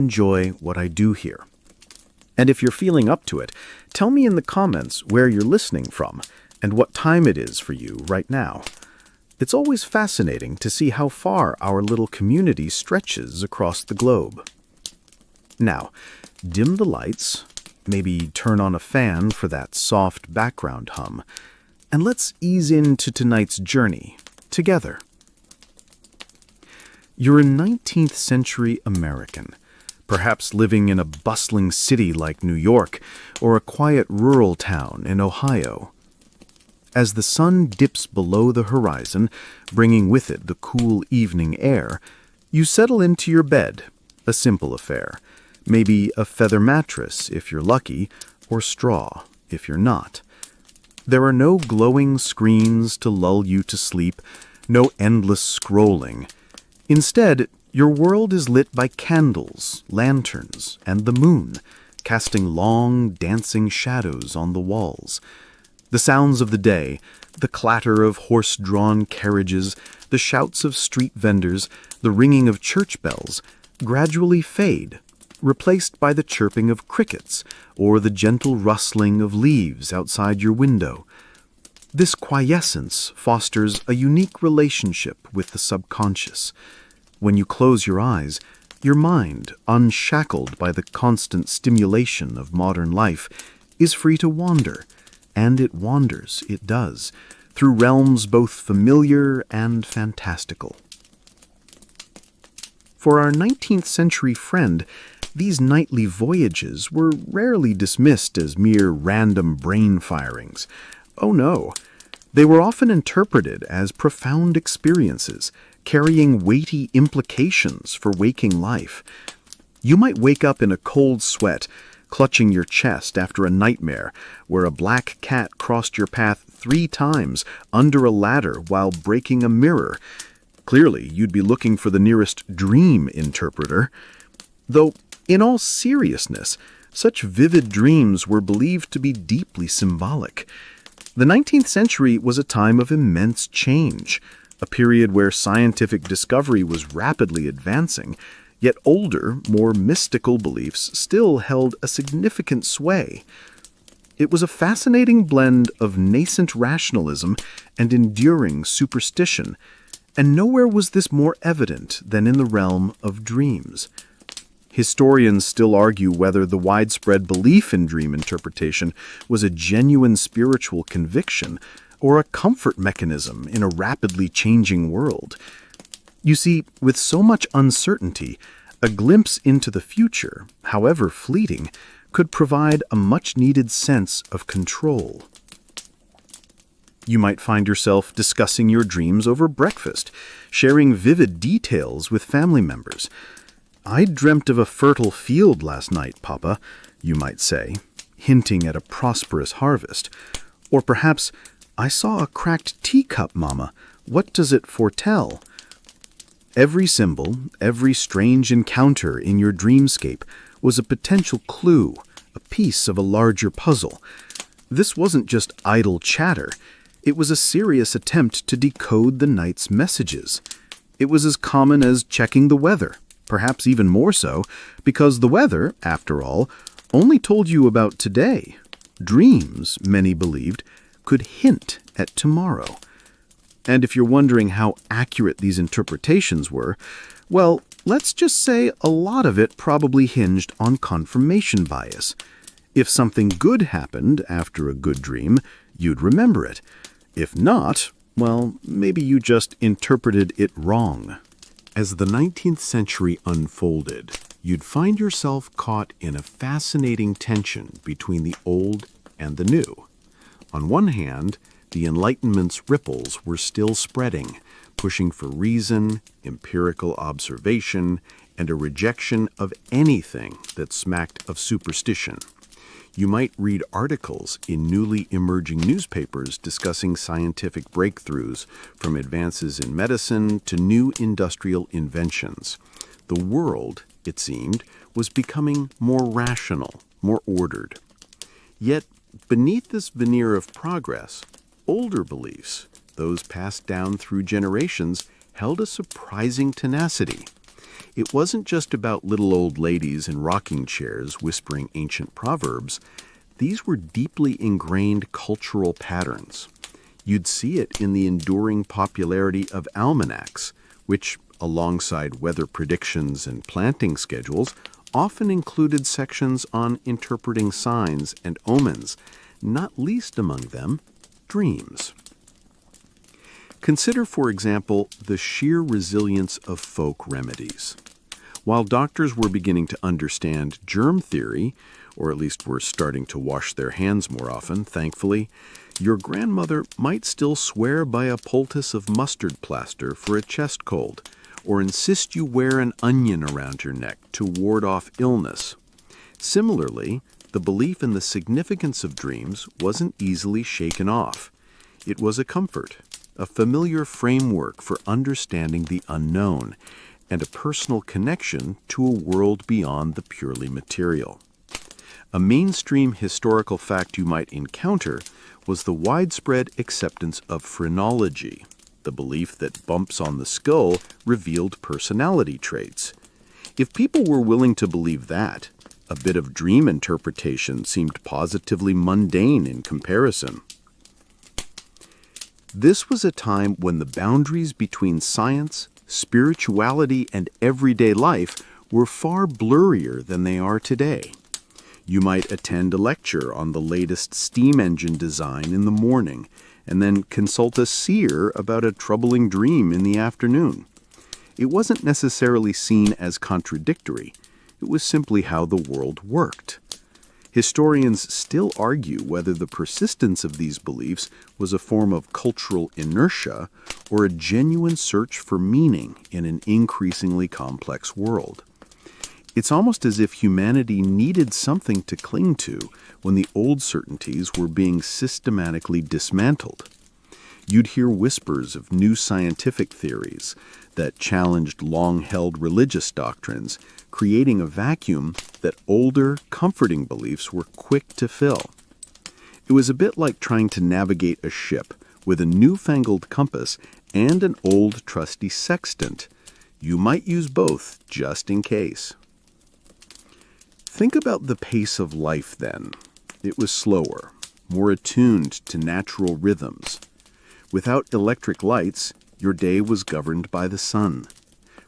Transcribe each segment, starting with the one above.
enjoy what I do here. And if you're feeling up to it, tell me in the comments where you're listening from and what time it is for you right now. It's always fascinating to see how far our little community stretches across the globe. Now, dim the lights, maybe turn on a fan for that soft background hum, and let's ease into tonight's journey together. You're a 19th century American, perhaps living in a bustling city like New York or a quiet rural town in Ohio. As the sun dips below the horizon, bringing with it the cool evening air, you settle into your bed, a simple affair. Maybe a feather mattress if you're lucky, or straw if you're not. There are no glowing screens to lull you to sleep, no endless scrolling. Instead, your world is lit by candles, lanterns, and the moon, casting long, dancing shadows on the walls. The sounds of the day, the clatter of horse-drawn carriages, the shouts of street vendors, the ringing of church bells, gradually fade, replaced by the chirping of crickets or the gentle rustling of leaves outside your window. This quiescence fosters a unique relationship with the subconscious. When you close your eyes, your mind, unshackled by the constant stimulation of modern life, is free to wander. And it wanders, it does, through realms both familiar and fantastical. For our 19th century friend, these nightly voyages were rarely dismissed as mere random brain firings. Oh no, they were often interpreted as profound experiences, carrying weighty implications for waking life. You might wake up in a cold sweat, clutching your chest after a nightmare where a black cat crossed your path 3 times under a ladder while breaking a mirror. Clearly, you'd be looking for the nearest dream interpreter. Though, in all seriousness, such vivid dreams were believed to be deeply symbolic. The 19th century was a time of immense change, a period where scientific discovery was rapidly advancing, yet older, more mystical beliefs still held a significant sway. It was a fascinating blend of nascent rationalism and enduring superstition, and nowhere was this more evident than in the realm of dreams. Historians still argue whether the widespread belief in dream interpretation was a genuine spiritual conviction or a comfort mechanism in a rapidly changing world. You see, with so much uncertainty, a glimpse into the future, however fleeting, could provide a much-needed sense of control. You might find yourself discussing your dreams over breakfast, sharing vivid details with family members. "I dreamt of a fertile field last night, Papa," you might say, hinting at a prosperous harvest. Or perhaps, "I saw a cracked teacup, Mama. What does it foretell?" Every symbol, every strange encounter in your dreamscape was a potential clue, a piece of a larger puzzle. This wasn't just idle chatter. It was a serious attempt to decode the night's messages. It was as common as checking the weather, perhaps even more so, because the weather, after all, only told you about today. Dreams, many believed, could hint at tomorrow. And if you're wondering how accurate these interpretations were, well, let's just say a lot of it probably hinged on confirmation bias. If something good happened after a good dream, you'd remember it. If not, well, maybe you just interpreted it wrong. As the 19th century unfolded, you'd find yourself caught in a fascinating tension between the old and the new. On one hand, the Enlightenment's ripples were still spreading, pushing for reason, empirical observation, and a rejection of anything that smacked of superstition. You might read articles in newly emerging newspapers discussing scientific breakthroughs, from advances in medicine to new industrial inventions. The world, it seemed, was becoming more rational, more ordered. Yet, beneath this veneer of progress, older beliefs, those passed down through generations, held a surprising tenacity. It wasn't just about little old ladies in rocking chairs whispering ancient proverbs. These were deeply ingrained cultural patterns. You'd see it in the enduring popularity of almanacs, which, alongside weather predictions and planting schedules, often included sections on interpreting signs and omens, not least among them, dreams. Consider, for example, the sheer resilience of folk remedies. While doctors were beginning to understand germ theory, or at least were starting to wash their hands more often, thankfully, your grandmother might still swear by a poultice of mustard plaster for a chest cold, or insist you wear an onion around your neck to ward off illness. Similarly, the belief in the significance of dreams wasn't easily shaken off. It was a comfort, a familiar framework for understanding the unknown, and a personal connection to a world beyond the purely material. A mainstream historical fact you might encounter was the widespread acceptance of phrenology, the belief that bumps on the skull revealed personality traits. If people were willing to believe that, a bit of dream interpretation seemed positively mundane in comparison. This was a time when the boundaries between science, spirituality, and everyday life were far blurrier than they are today. You might attend a lecture on the latest steam engine design in the morning, and then consult a seer about a troubling dream in the afternoon. It wasn't necessarily seen as contradictory. It was simply how the world worked. Historians still argue whether the persistence of these beliefs was a form of cultural inertia or a genuine search for meaning in an increasingly complex world. It's almost as if humanity needed something to cling to when the old certainties were being systematically dismantled. You'd hear whispers of new scientific theories that challenged long-held religious doctrines, creating a vacuum that older, comforting beliefs were quick to fill. It was a bit like trying to navigate a ship with a newfangled compass and an old, trusty sextant. You might use both just in case. Think about the pace of life then. It was slower, more attuned to natural rhythms. Without electric lights, your day was governed by the sun.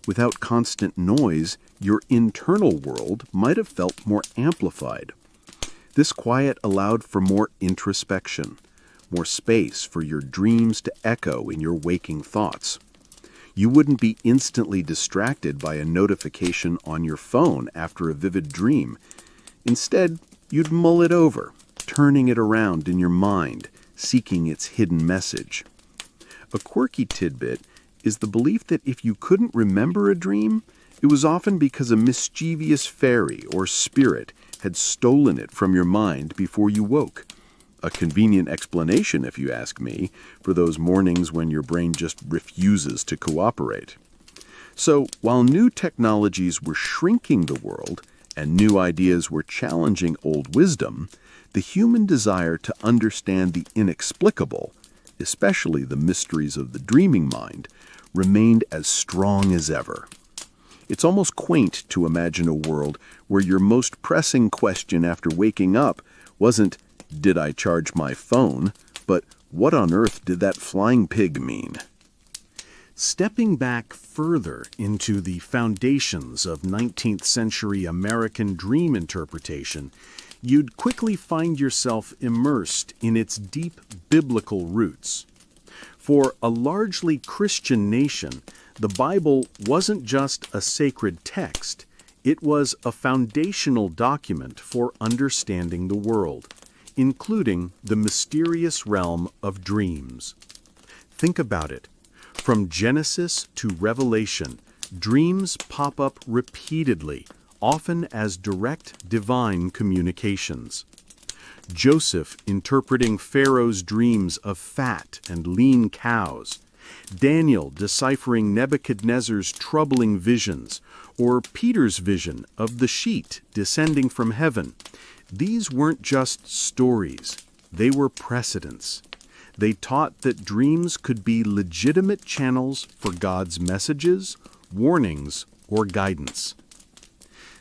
Without constant noise, your internal world might have felt more amplified. This quiet allowed for more introspection, more space for your dreams to echo in your waking thoughts. You wouldn't be instantly distracted by a notification on your phone after a vivid dream. Instead, you'd mull it over, turning it around in your mind, seeking its hidden message. A quirky tidbit is the belief that if you couldn't remember a dream, it was often because a mischievous fairy or spirit had stolen it from your mind before you woke. A convenient explanation, if you ask me, for those mornings when your brain just refuses to cooperate. So, while new technologies were shrinking the world and new ideas were challenging old wisdom, the human desire to understand the inexplicable, especially the mysteries of the dreaming mind, remained as strong as ever. It's almost quaint to imagine a world where your most pressing question after waking up wasn't, "Did I charge my phone?" but "What on earth did that flying pig mean?" Stepping back further into the foundations of 19th century American dream interpretation, you'd quickly find yourself immersed in its deep biblical roots. For a largely Christian nation, the Bible wasn't just a sacred text, it was a foundational document for understanding the world, including the mysterious realm of dreams. Think about it. From Genesis to Revelation, dreams pop up repeatedly, often as direct divine communications. Joseph interpreting Pharaoh's dreams of fat and lean cows, Daniel deciphering Nebuchadnezzar's troubling visions, or Peter's vision of the sheet descending from heaven. These weren't just stories, they were precedents. They taught that dreams could be legitimate channels for God's messages, warnings, or guidance.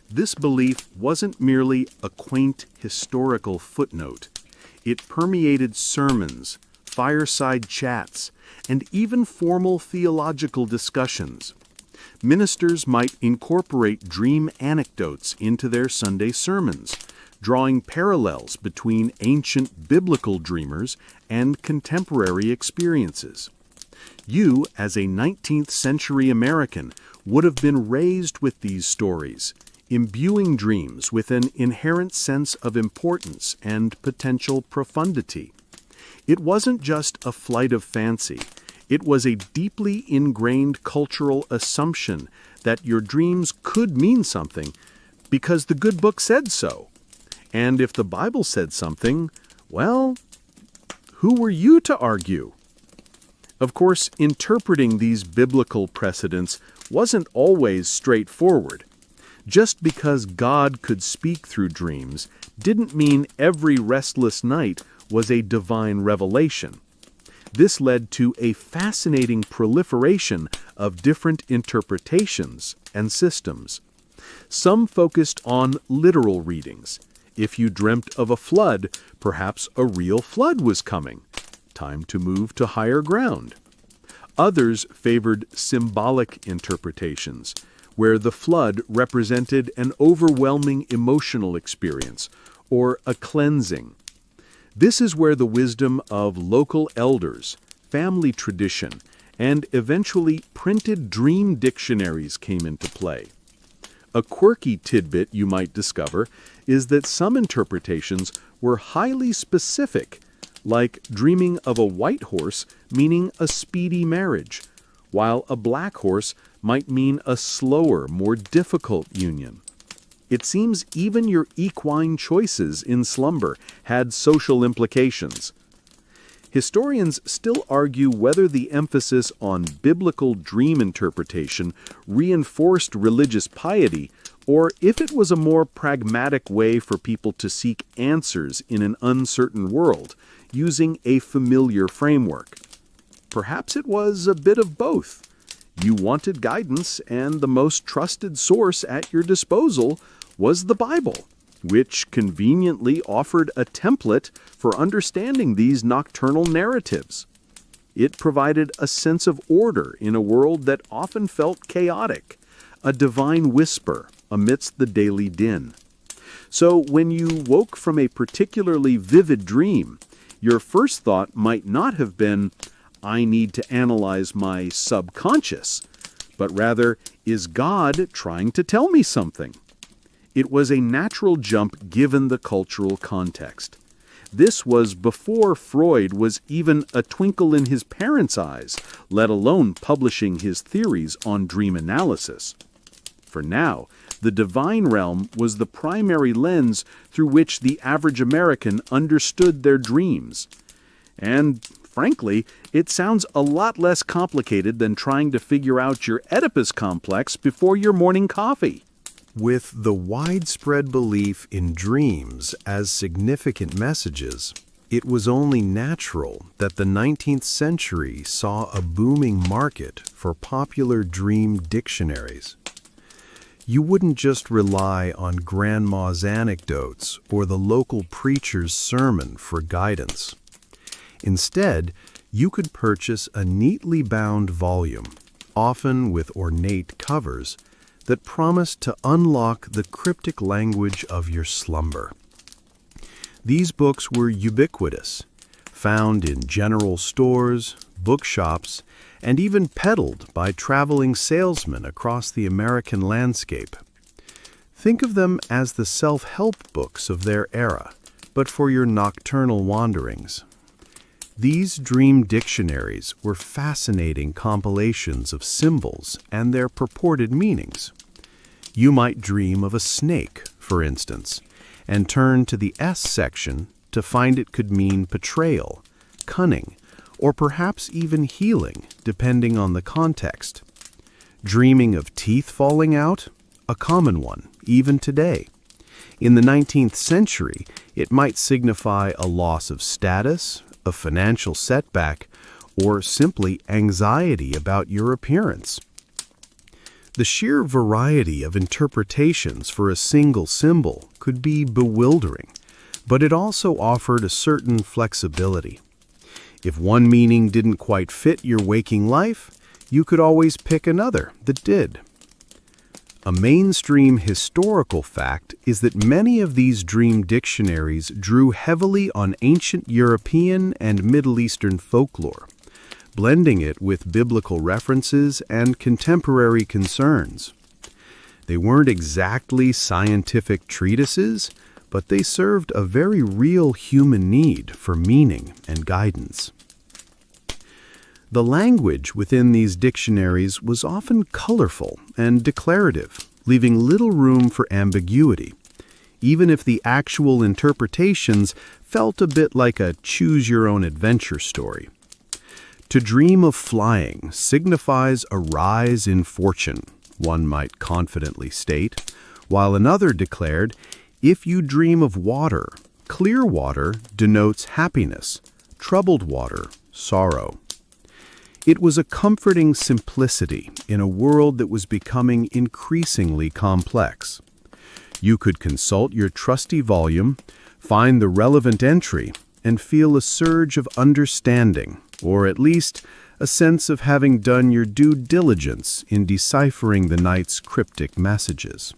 This belief wasn't merely a quaint historical footnote. It permeated sermons, fireside chats, and even formal theological discussions. Ministers might incorporate dream anecdotes into their Sunday sermons, drawing parallels between ancient biblical dreamers and contemporary experiences. You, as a 19th century American, would have been raised with these stories, imbuing dreams with an inherent sense of importance and potential profundity. It wasn't just a flight of fancy. It was a deeply ingrained cultural assumption that your dreams could mean something because the good book said so. And if the Bible said something, well, who were you to argue? Of course, interpreting these biblical precedents wasn't always straightforward. Just because God could speak through dreams didn't mean every restless night was a divine revelation. This led to a fascinating proliferation of different interpretations and systems. Some focused on literal readings. If you dreamt of a flood, perhaps a real flood was coming. Time to move to higher ground. Others favored symbolic interpretations, where the flood represented an overwhelming emotional experience or a cleansing. This is where the wisdom of local elders, family tradition, and eventually printed dream dictionaries came into play. A quirky tidbit you might discover is that some interpretations were highly specific, like dreaming of a white horse meaning a speedy marriage, while a black horse might mean a slower, more difficult union. It seems even your equine choices in slumber had social implications. Historians still argue whether the emphasis on biblical dream interpretation reinforced religious piety or if it was a more pragmatic way for people to seek answers in an uncertain world, using a familiar framework. Perhaps it was a bit of both. You wanted guidance, and the most trusted source at your disposal was the Bible, which conveniently offered a template for understanding these nocturnal narratives. It provided a sense of order in a world that often felt chaotic, a divine whisper amidst the daily din. So when you woke from a particularly vivid dream, your first thought might not have been, I need to analyze my subconscious, but rather, is God trying to tell me something? It was a natural jump given the cultural context. This was before Freud was even a twinkle in his parents' eyes, let alone publishing his theories on dream analysis. For now, the divine realm was the primary lens through which the average American understood their dreams. And, frankly, it sounds a lot less complicated than trying to figure out your Oedipus complex before your morning coffee. With the widespread belief in dreams as significant messages, it was only natural that the 19th century saw a booming market for popular dream dictionaries. You wouldn't just rely on grandma's anecdotes or the local preacher's sermon for guidance. Instead, you could purchase a neatly bound volume, often with ornate covers, that promised to unlock the cryptic language of your slumber. These books were ubiquitous, found in general stores, bookshops, and even peddled by traveling salesmen across the American landscape. Think of them as the self-help books of their era, but for your nocturnal wanderings. These dream dictionaries were fascinating compilations of symbols and their purported meanings. You might dream of a snake, for instance, and turn to the S section to find it could mean betrayal, cunning, or perhaps even healing, depending on the context. Dreaming of teeth falling out? A common one, even today. In the 19th century, it might signify a loss of status, a financial setback, or simply anxiety about your appearance. The sheer variety of interpretations for a single symbol could be bewildering, but it also offered a certain flexibility. If one meaning didn't quite fit your waking life, you could always pick another that did. A mainstream historical fact is that many of these dream dictionaries drew heavily on ancient European and Middle Eastern folklore, blending it with biblical references and contemporary concerns. They weren't exactly scientific treatises, but they served a very real human need for meaning and guidance. The language within these dictionaries was often colorful and declarative, leaving little room for ambiguity, even if the actual interpretations felt a bit like a choose-your-own-adventure story. To dream of flying signifies a rise in fortune, one might confidently state, while another declared, if you dream of water, clear water denotes happiness, troubled water, sorrow. It was a comforting simplicity in a world that was becoming increasingly complex. You could consult your trusty volume, find the relevant entry, and feel a surge of understanding, or at least a sense of having done your due diligence in deciphering the night's cryptic messages.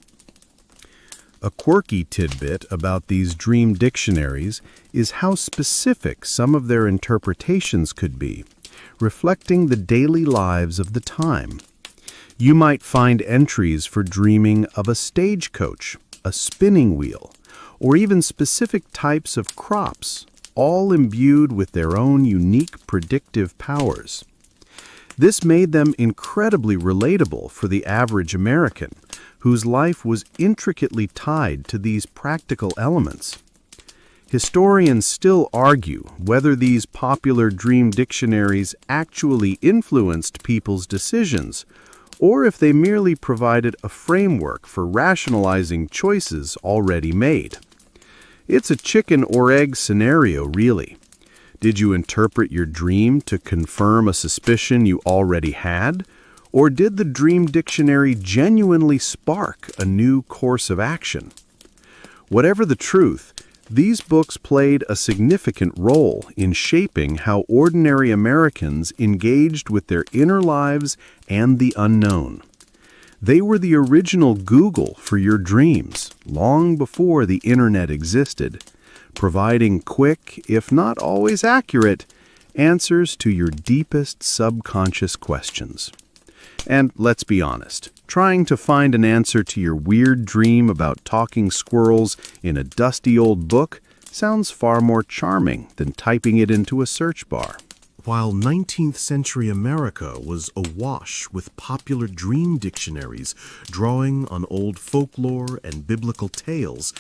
A quirky tidbit about these dream dictionaries is how specific some of their interpretations could be, reflecting the daily lives of the time. You might find entries for dreaming of a stagecoach, a spinning wheel, or even specific types of crops, all imbued with their own unique predictive powers. This made them incredibly relatable for the average American, whose life was intricately tied to these practical elements. Historians still argue whether these popular dream dictionaries actually influenced people's decisions, or if they merely provided a framework for rationalizing choices already made. It's a chicken or egg scenario, really. Did you interpret your dream to confirm a suspicion you already had, or did the dream dictionary genuinely spark a new course of action? Whatever the truth, these books played a significant role in shaping how ordinary Americans engaged with their inner lives and the unknown. They were the original Google for your dreams, long before the internet existed, providing quick, if not always accurate, answers to your deepest subconscious questions. And let's be honest, trying to find an answer to your weird dream about talking squirrels in a dusty old book sounds far more charming than typing it into a search bar. While 19th century America was awash with popular dream dictionaries drawing on old folklore and biblical tales,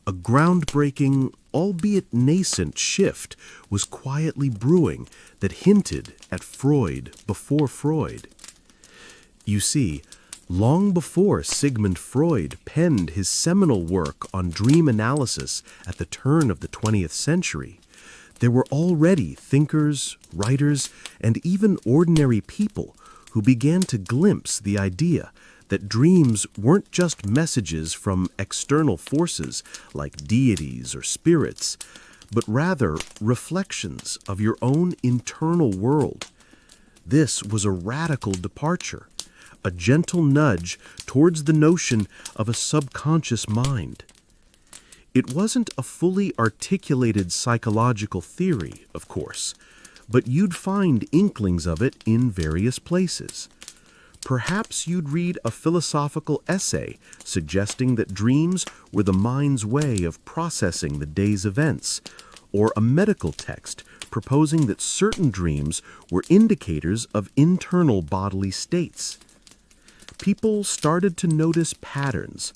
a groundbreaking, albeit nascent, shift was quietly brewing that hinted at Freud before Freud. You see, long before Sigmund Freud penned his seminal work on dream analysis at the turn of the 20th century, there were already thinkers, writers, and even ordinary people who began to glimpse the idea that dreams weren't just messages from external forces like deities or spirits, but rather reflections of your own internal world. This was a radical departure, a gentle nudge towards the notion of a subconscious mind. It wasn't a fully articulated psychological theory, of course, but you'd find inklings of it in various places. Perhaps you'd read a philosophical essay suggesting that dreams were the mind's way of processing the day's events, or a medical text proposing that certain dreams were indicators of internal bodily states. People started to notice patterns.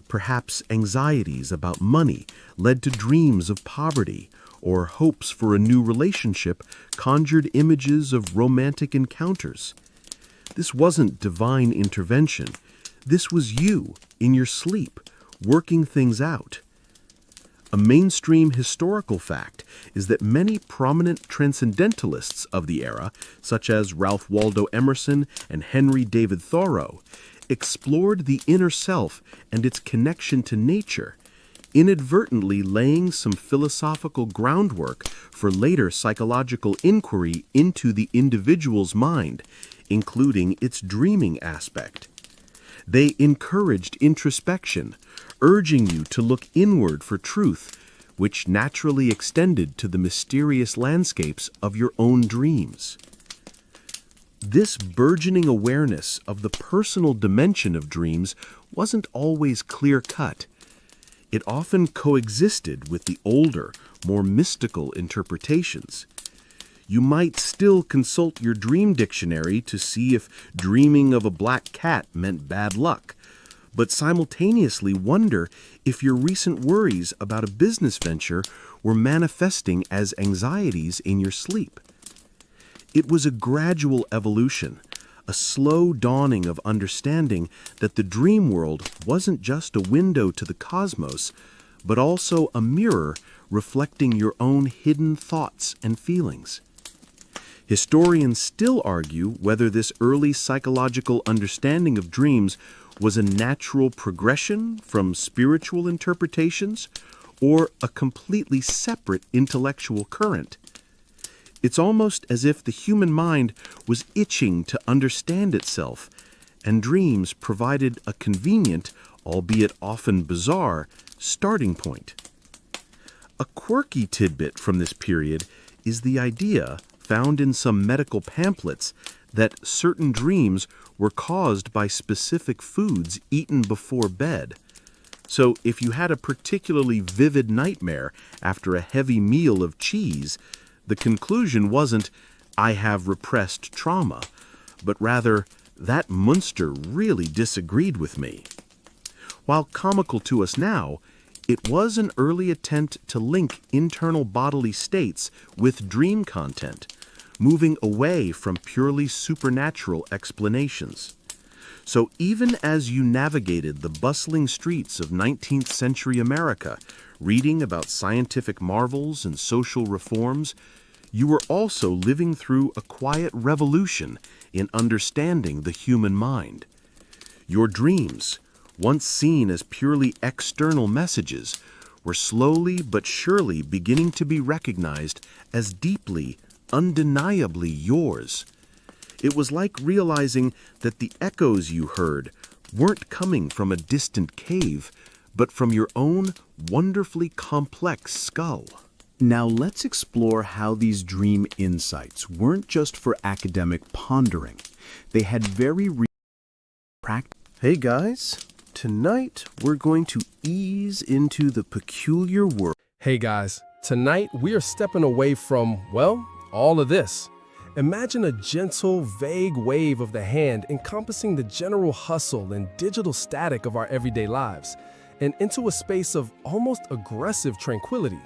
Perhaps anxieties about money led to dreams of poverty, or hopes for a new relationship conjured images of romantic encounters. This wasn't divine intervention. This was you, in your sleep, working things out. A mainstream historical fact is that many prominent transcendentalists of the era, such as Ralph Waldo Emerson and Henry David Thoreau, explored the inner self and its connection to nature, inadvertently laying some philosophical groundwork for later psychological inquiry into the individual's mind, including its dreaming aspect. They encouraged introspection, urging you to look inward for truth, which naturally extended to the mysterious landscapes of your own dreams. This burgeoning awareness of the personal dimension of dreams wasn't always clear-cut. It often coexisted with the older, more mystical interpretations. You might still consult your dream dictionary to see if dreaming of a black cat meant bad luck, but simultaneously wonder if your recent worries about a business venture were manifesting as anxieties in your sleep. It was a gradual evolution, a slow dawning of understanding that the dream world wasn't just a window to the cosmos, but also a mirror reflecting your own hidden thoughts and feelings. Historians still argue whether this early psychological understanding of dreams was a natural progression from spiritual interpretations or a completely separate intellectual current. It's almost as if the human mind was itching to understand itself, and dreams provided a convenient, albeit often bizarre, starting point. A quirky tidbit from this period is the idea, found in some medical pamphlets, that certain dreams were caused by specific foods eaten before bed. So if you had a particularly vivid nightmare after a heavy meal of cheese, the conclusion wasn't, "I have repressed trauma," but rather, "That monster really disagreed with me." While comical to us now, it was an early attempt to link internal bodily states with dream content, moving away from purely supernatural explanations. So even as you navigated the bustling streets of 19th century America, reading about scientific marvels and social reforms, you were also living through a quiet revolution in understanding the human mind. Your dreams, once seen as purely external messages, were slowly but surely beginning to be recognized as deeply, undeniably yours. It was like realizing that the echoes you heard weren't coming from a distant cave, but from your own wonderfully complex skull. Now let's explore how these dream insights weren't just for academic pondering. They had very real practice. Hey guys, tonight we're going to ease into the peculiar world. Hey guys, tonight we are stepping away from, well, all of this. Imagine a gentle, vague wave of the hand encompassing the general hustle and digital static of our everyday lives, and into a space of almost aggressive tranquility.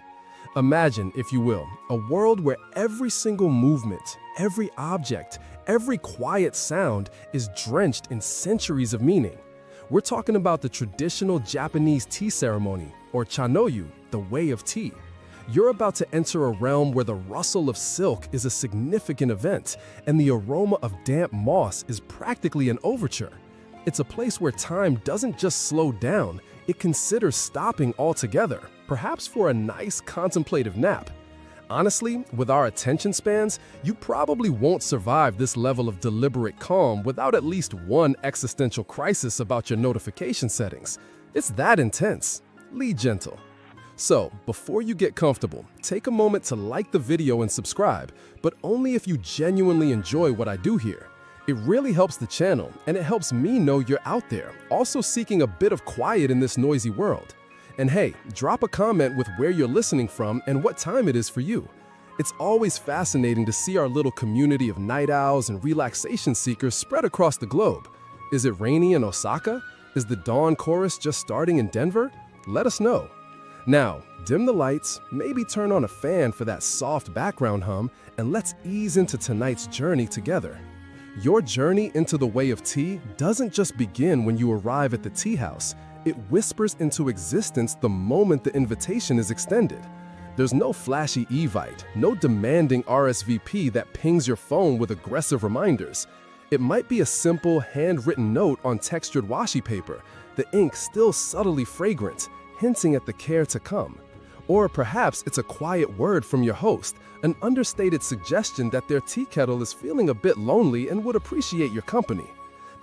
Imagine, if you will, a world where every single movement, every object, every quiet sound is drenched in centuries of meaning. We're talking about the traditional Japanese tea ceremony, or chanoyu, the way of tea. You're about to enter a realm where the rustle of silk is a significant event, and the aroma of damp moss is practically an overture. It's a place where time doesn't just slow down, it considers stopping altogether, perhaps for a nice contemplative nap. Honestly, with our attention spans, you probably won't survive this level of deliberate calm without at least one existential crisis about your notification settings. It's that intense. Lead gentle. So, before you get comfortable, take a moment to like the video and subscribe, but only if you genuinely enjoy what I do here. It really helps the channel, and it helps me know you're out there, also seeking a bit of quiet in this noisy world. And hey, drop a comment with where you're listening from and what time it is for you. It's always fascinating to see our little community of night owls and relaxation seekers spread across the globe. Is it rainy in Osaka? Is the dawn chorus just starting in Denver? Let us know. Now, dim the lights, maybe turn on a fan for that soft background hum, and let's ease into tonight's journey together. Your journey into the way of tea doesn't just begin when you arrive at the tea house. It whispers into existence the moment the invitation is extended. There's no flashy evite, no demanding RSVP that pings your phone with aggressive reminders. It might be a simple handwritten note on textured washi paper, the ink still subtly fragrant, hinting at the care to come. Or perhaps it's a quiet word from your host, an understated suggestion that their tea kettle is feeling a bit lonely and would appreciate your company.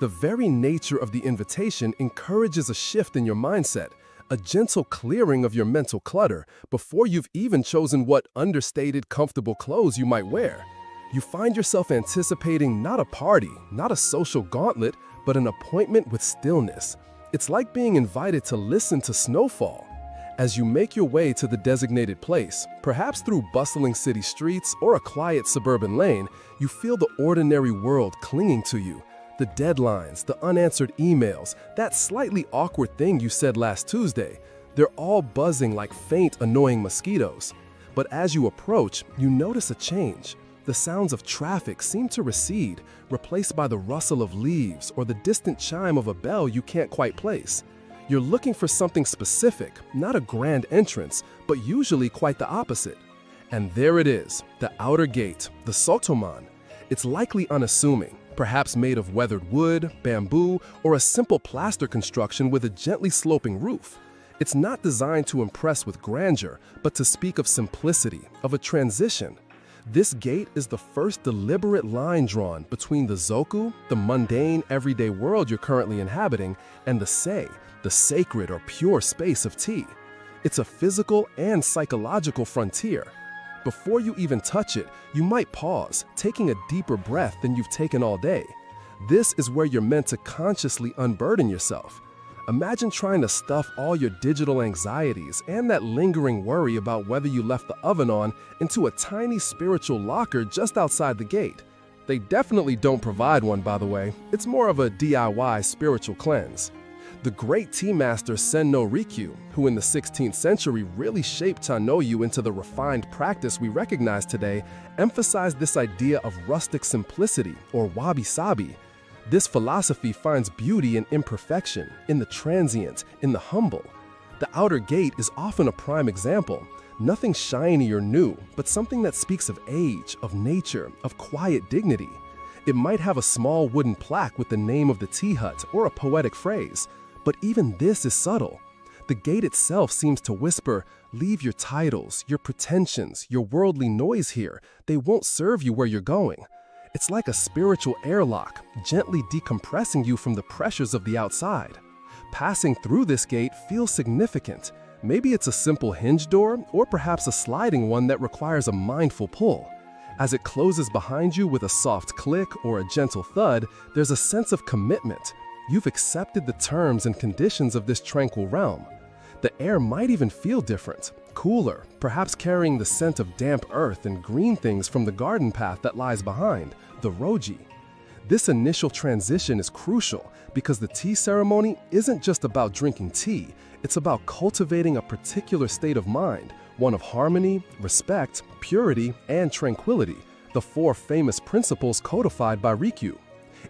The very nature of the invitation encourages a shift in your mindset, a gentle clearing of your mental clutter before you've even chosen what understated, comfortable clothes you might wear. You find yourself anticipating not a party, not a social gauntlet, but an appointment with stillness. It's like being invited to listen to snowfall. As you make your way to the designated place, perhaps through bustling city streets or a quiet suburban lane, you feel the ordinary world clinging to you. The deadlines, the unanswered emails, that slightly awkward thing you said last Tuesday, they're all buzzing like faint, annoying mosquitoes. But as you approach, you notice a change. The sounds of traffic seem to recede, replaced by the rustle of leaves or the distant chime of a bell you can't quite place. You're looking for something specific, not a grand entrance, but usually quite the opposite. And there it is, the outer gate, the sotoman. It's likely unassuming, perhaps made of weathered wood, bamboo, or a simple plaster construction with a gently sloping roof. It's not designed to impress with grandeur, but to speak of simplicity, of a transition. This gate is the first deliberate line drawn between the zoku, the mundane, everyday world you're currently inhabiting, and the sei, the sacred or pure space of tea. It's a physical and psychological frontier. Before you even touch it, you might pause, taking a deeper breath than you've taken all day. This is where you're meant to consciously unburden yourself. Imagine trying to stuff all your digital anxieties and that lingering worry about whether you left the oven on into a tiny spiritual locker just outside the gate. They definitely don't provide one, by the way. It's more of a DIY spiritual cleanse. The great tea master Senno Rikyu, who in the 16th century really shaped Chanoyu into the refined practice we recognize today, emphasized this idea of rustic simplicity, or wabi-sabi. This philosophy finds beauty in imperfection, in the transient, in the humble. The outer gate is often a prime example. Nothing shiny or new, but something that speaks of age, of nature, of quiet dignity. It might have a small wooden plaque with the name of the tea hut or a poetic phrase. But even this is subtle. The gate itself seems to whisper, leave your titles, your pretensions, your worldly noise here. They won't serve you where you're going. It's like a spiritual airlock, gently decompressing you from the pressures of the outside. Passing through this gate feels significant. Maybe it's a simple hinge door, or perhaps a sliding one that requires a mindful pull. As it closes behind you with a soft click or a gentle thud, there's a sense of commitment. You've accepted the terms and conditions of this tranquil realm. The air might even feel different, cooler, perhaps carrying the scent of damp earth and green things from the garden path that lies behind, the roji. This initial transition is crucial because the tea ceremony isn't just about drinking tea, it's about cultivating a particular state of mind, one of harmony, respect, purity, and tranquility, the four famous principles codified by Rikyu.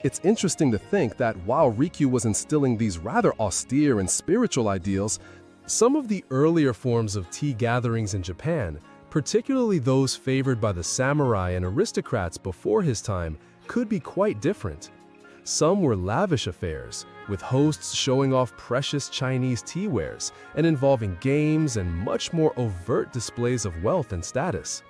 It's interesting to think that while Rikyu was instilling these rather austere and spiritual ideals, some of the earlier forms of tea gatherings in Japan, particularly those favored by the samurai and aristocrats before his time, could be quite different. Some were lavish affairs, with hosts showing off precious Chinese tea wares and involving games and much more overt displays of wealth and status.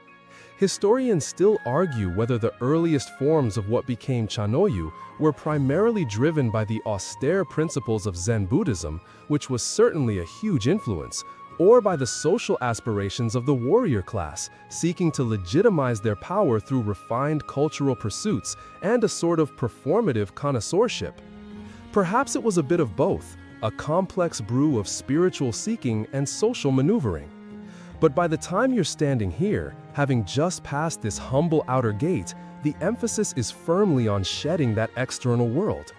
Historians still argue whether the earliest forms of what became Chanoyu were primarily driven by the austere principles of Zen Buddhism, which was certainly a huge influence, or by the social aspirations of the warrior class, seeking to legitimize their power through refined cultural pursuits and a sort of performative connoisseurship. Perhaps it was a bit of both, a complex brew of spiritual seeking and social maneuvering. But by the time you're standing here, having just passed this humble outer gate, the emphasis is firmly on shedding that external world.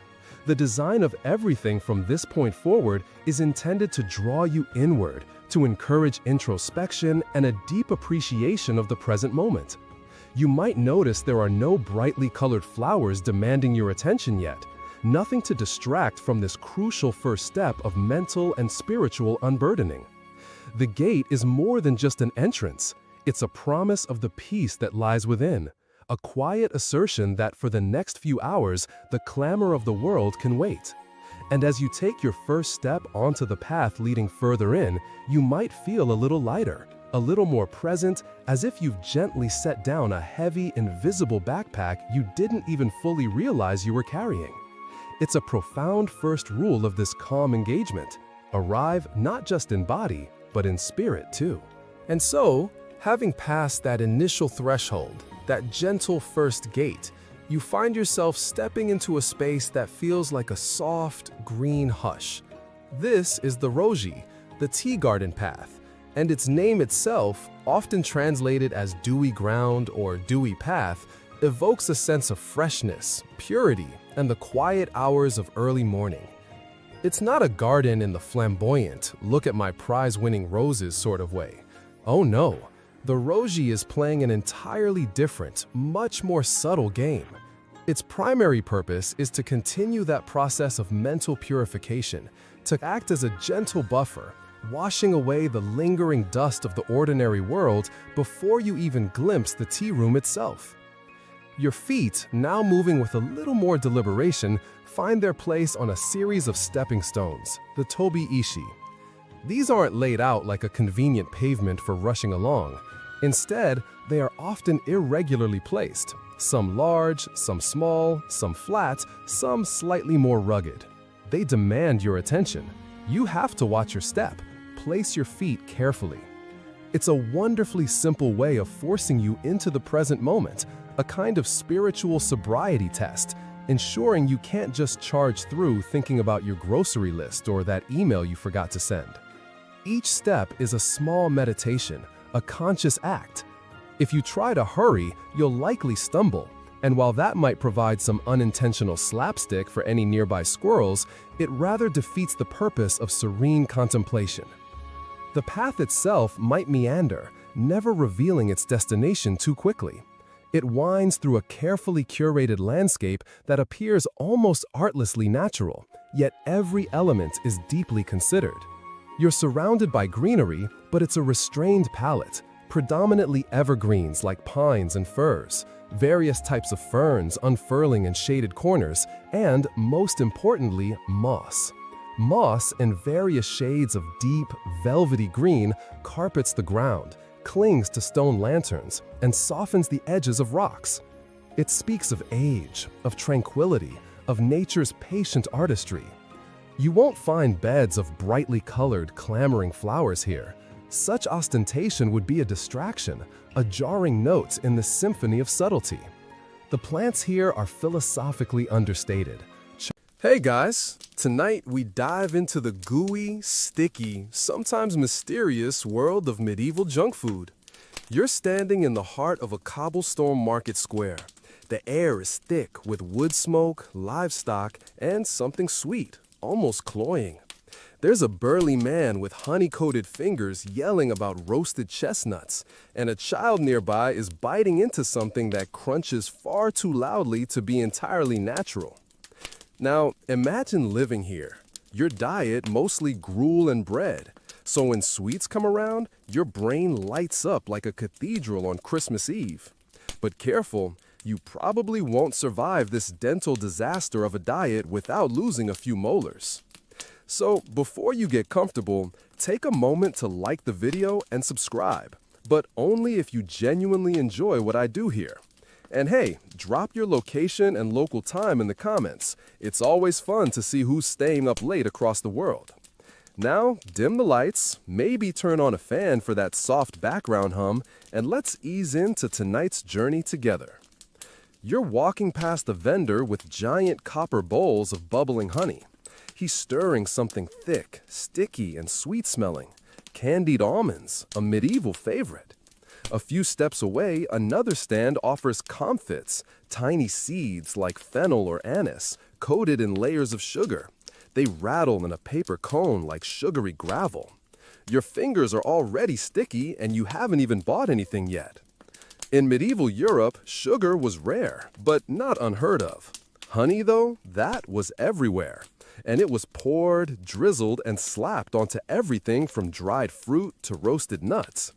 The design of everything from this point forward is intended to draw you inward, to encourage introspection and a deep appreciation of the present moment. You might notice there are no brightly colored flowers demanding your attention yet, nothing to distract from this crucial first step of mental and spiritual unburdening. The gate is more than just an entrance. It's a promise of the peace that lies within, a quiet assertion that for the next few hours, the clamor of the world can wait. And as you take your first step onto the path leading further in, you might feel a little lighter, a little more present, as if you've gently set down a heavy, invisible backpack you didn't even fully realize you were carrying. It's a profound first rule of this calm engagement. Arrive not just in body, but in spirit too. And so, having passed that initial threshold, that gentle first gate, you find yourself stepping into a space that feels like a soft, green hush. This is the Roji, the tea garden path, and its name itself, often translated as dewy ground or dewy path, evokes a sense of freshness, purity, and the quiet hours of early morning. It's not a garden in the flamboyant, look at my prize-winning roses sort of way. Oh no, the Roji is playing an entirely different, much more subtle game. Its primary purpose is to continue that process of mental purification, to act as a gentle buffer, washing away the lingering dust of the ordinary world before you even glimpse the tea room itself. Your feet, now moving with a little more deliberation, find their place on a series of stepping stones, the Tobi Ishi. These aren't laid out like a convenient pavement for rushing along. Instead, they are often irregularly placed, some large, some small, some flat, some slightly more rugged. They demand your attention. You have to watch your step. Place your feet carefully. It's a wonderfully simple way of forcing you into the present moment, a kind of spiritual sobriety test, ensuring you can't just charge through thinking about your grocery list or that email you forgot to send. Each step is a small meditation, a conscious act. If you try to hurry, you'll likely stumble, and while that might provide some unintentional slapstick for any nearby squirrels, it rather defeats the purpose of serene contemplation. The path itself might meander, never revealing its destination too quickly. It winds through a carefully curated landscape that appears almost artlessly natural, yet every element is deeply considered. You're surrounded by greenery, but it's a restrained palette, predominantly evergreens like pines and firs, various types of ferns unfurling in shaded corners, and, most importantly, moss. Moss in various shades of deep, velvety green carpets the ground, clings to stone lanterns, and softens the edges of rocks. It speaks of age, of tranquility, of nature's patient artistry. You won't find beds of brightly colored, clamoring flowers here. Such ostentation would be a distraction, a jarring note in the symphony of subtlety. The plants here are philosophically understated. Hey guys, tonight we dive into the gooey, sticky, sometimes mysterious world of medieval junk food. You're standing in the heart of a cobblestone market square. The air is thick with wood smoke, livestock, and something sweet, almost cloying. There's a burly man with honey-coated fingers yelling about roasted chestnuts, and a child nearby is biting into something that crunches far too loudly to be entirely natural. Now, imagine living here. Your diet mostly gruel and bread, so when sweets come around, your brain lights up like a cathedral on Christmas Eve. But careful, you probably won't survive this dental disaster of a diet without losing a few molars. So, before you get comfortable, take a moment to like the video and subscribe, but only if you genuinely enjoy what I do here. And hey, drop your location and local time in the comments. It's always fun to see who's staying up late across the world. Now, dim the lights, maybe turn on a fan for that soft background hum, and let's ease into tonight's journey together. You're walking past a vendor with giant copper bowls of bubbling honey. He's stirring something thick, sticky, and sweet-smelling. Candied almonds, a medieval favorite. A few steps away, another stand offers comfits, tiny seeds like fennel or anise, coated in layers of sugar. They rattle in a paper cone like sugary gravel. Your fingers are already sticky and you haven't even bought anything yet. In medieval Europe, sugar was rare, but not unheard of. Honey, though, that was everywhere. And it was poured, drizzled, and slapped onto everything from dried fruit to roasted nuts.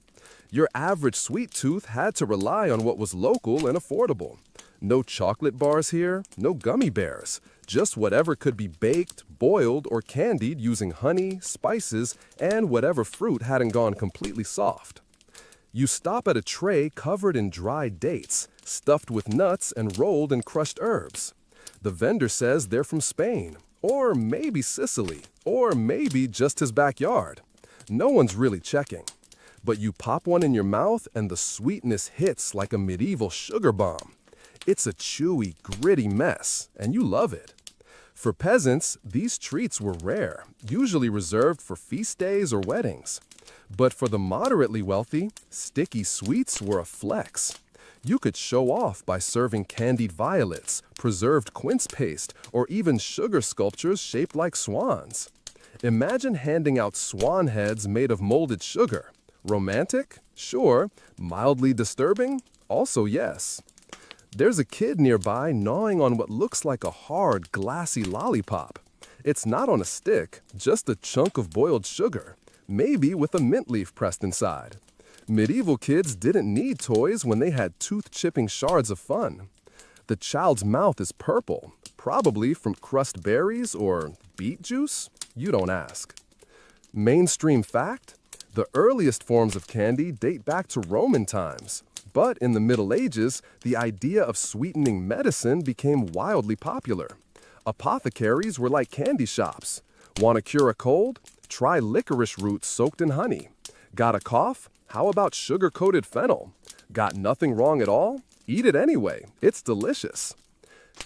Your average sweet tooth had to rely on what was local and affordable. No chocolate bars here, no gummy bears, just whatever could be baked, boiled, or candied using honey, spices, and whatever fruit hadn't gone completely soft. You stop at a tray covered in dried dates, stuffed with nuts and rolled in crushed herbs. The vendor says they're from Spain, or maybe Sicily, or maybe just his backyard. No one's really checking. But you pop one in your mouth and the sweetness hits like a medieval sugar bomb. It's a chewy, gritty mess, and you love it. For peasants, these treats were rare, usually reserved for feast days or weddings. But for the moderately wealthy, sticky sweets were a flex. You could show off by serving candied violets, preserved quince paste, or even sugar sculptures shaped like swans. Imagine handing out swan heads made of molded sugar. Romantic? Sure. Mildly disturbing? Also yes. There's a kid nearby gnawing on what looks like a hard, glassy lollipop. It's not on a stick, just a chunk of boiled sugar, maybe with a mint leaf pressed inside. Medieval kids didn't need toys when they had tooth-chipping shards of fun. The child's mouth is purple, probably from crushed berries or beet juice? You don't ask. Mainstream fact? The earliest forms of candy date back to Roman times. But in the Middle Ages, the idea of sweetening medicine became wildly popular. Apothecaries were like candy shops. Want to cure a cold? Try licorice root soaked in honey. Got a cough? How about sugar-coated fennel? Got nothing wrong at all? Eat it anyway. It's delicious.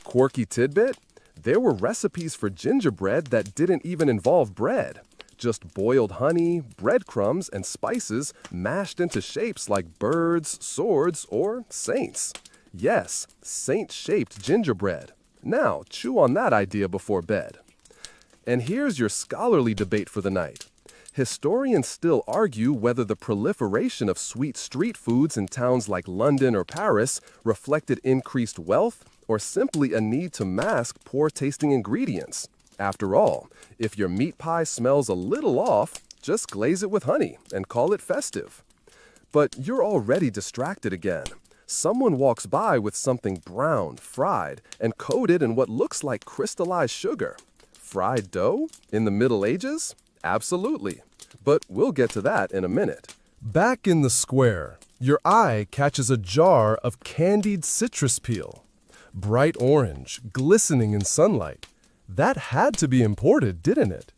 Quirky tidbit? There were recipes for gingerbread that didn't even involve bread. Just boiled honey, breadcrumbs, and spices mashed into shapes like birds, swords, or saints. Yes, saint-shaped gingerbread. Now, chew on that idea before bed. And here's your scholarly debate for the night. Historians still argue whether the proliferation of sweet street foods in towns like London or Paris reflected increased wealth or simply a need to mask poor-tasting ingredients. After all, if your meat pie smells a little off, just glaze it with honey and call it festive. But you're already distracted again. Someone walks by with something brown, fried, and coated in what looks like crystallized sugar. Fried dough? In the Middle Ages? Absolutely. But we'll get to that in a minute. Back in the square, your eye catches a jar of candied citrus peel. Bright orange, glistening in sunlight. That had to be imported, didn't it?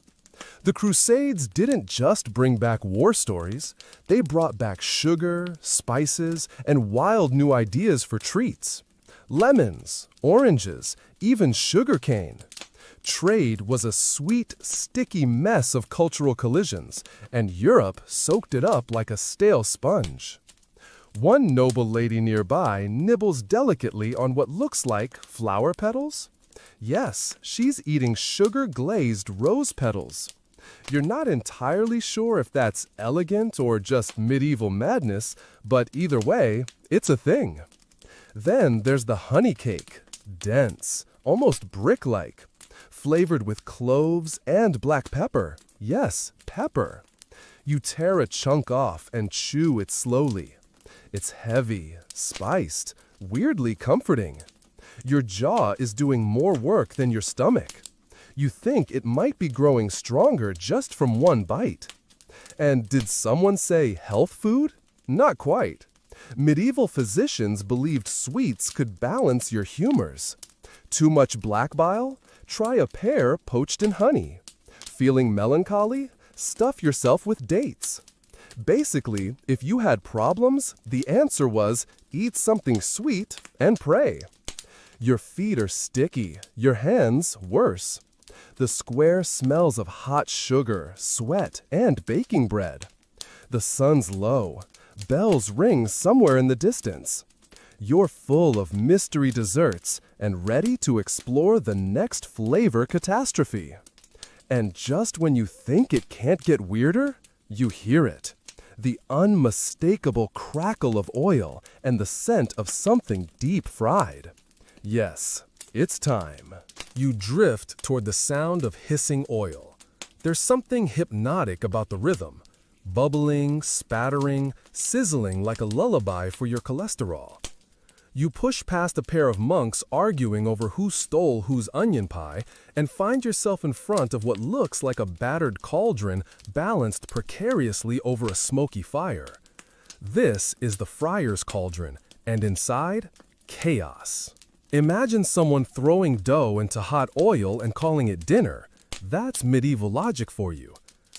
The Crusades didn't just bring back war stories. They brought back sugar, spices, and wild new ideas for treats. Lemons, oranges, even sugarcane. Trade was a sweet, sticky mess of cultural collisions, and Europe soaked it up like a stale sponge. One noble lady nearby nibbles delicately on what looks like flower petals. Yes, she's eating sugar-glazed rose petals. You're not entirely sure if that's elegant or just medieval madness, but either way, it's a thing. Then there's the honey cake, dense, almost brick-like, flavored with cloves and black pepper. Yes, pepper. You tear a chunk off and chew it slowly. It's heavy, spiced, weirdly comforting. Your jaw is doing more work than your stomach. You think it might be growing stronger just from one bite. And did someone say health food? Not quite. Medieval physicians believed sweets could balance your humors. Too much black bile? Try a pear poached in honey. Feeling melancholy? Stuff yourself with dates. Basically, if you had problems, the answer was eat something sweet and pray. Your feet are sticky, your hands worse. The square smells of hot sugar, sweat, and baking bread. The sun's low. Bells ring somewhere in the distance. You're full of mystery desserts and ready to explore the next flavor catastrophe. And just when you think it can't get weirder, you hear it. The unmistakable crackle of oil and the scent of something deep fried. Yes, it's time. You drift toward the sound of hissing oil. There's something hypnotic about the rhythm. bubbling, spattering, sizzling like a lullaby for your cholesterol. You push past a pair of monks arguing over who stole whose onion pie and find yourself in front of what looks like a battered cauldron balanced precariously over a smoky fire. This is the friar's cauldron, and inside, chaos. Imagine someone throwing dough into hot oil and calling it dinner. That's medieval logic for you.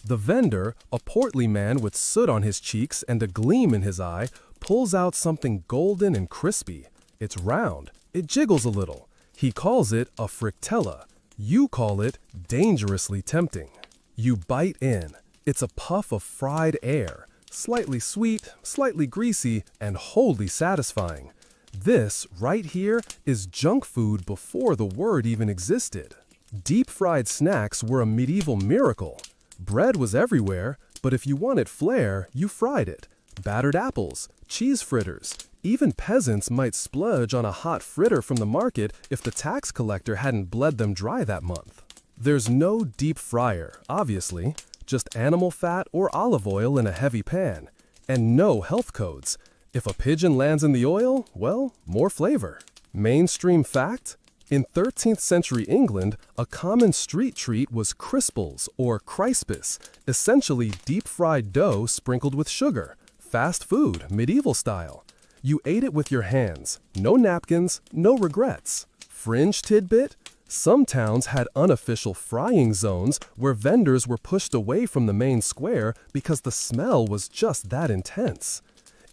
The vendor, a portly man with soot on his cheeks and a gleam in his eye, pulls out something golden and crispy. It's round. It jiggles a little. He calls it a frittella. You call it dangerously tempting. You bite in. It's a puff of fried air, slightly sweet, slightly greasy, and wholly satisfying. This, right here, is junk food before the word even existed. Deep-fried snacks were a medieval miracle. Bread was everywhere, but if you wanted flair, you fried it. Battered apples, cheese fritters. Even peasants might splurge on a hot fritter from the market if the tax collector hadn't bled them dry that month. There's no deep fryer, obviously, just animal fat or olive oil in a heavy pan. And no health codes. If a pigeon lands in the oil, well, more flavor. Mainstream fact? In 13th century England, a common street treat was crisples or crispus, essentially deep-fried dough sprinkled with sugar. Fast food, medieval style. You ate it with your hands. No napkins, no regrets. Fringe tidbit? Some towns had unofficial frying zones where vendors were pushed away from the main square because the smell was just that intense.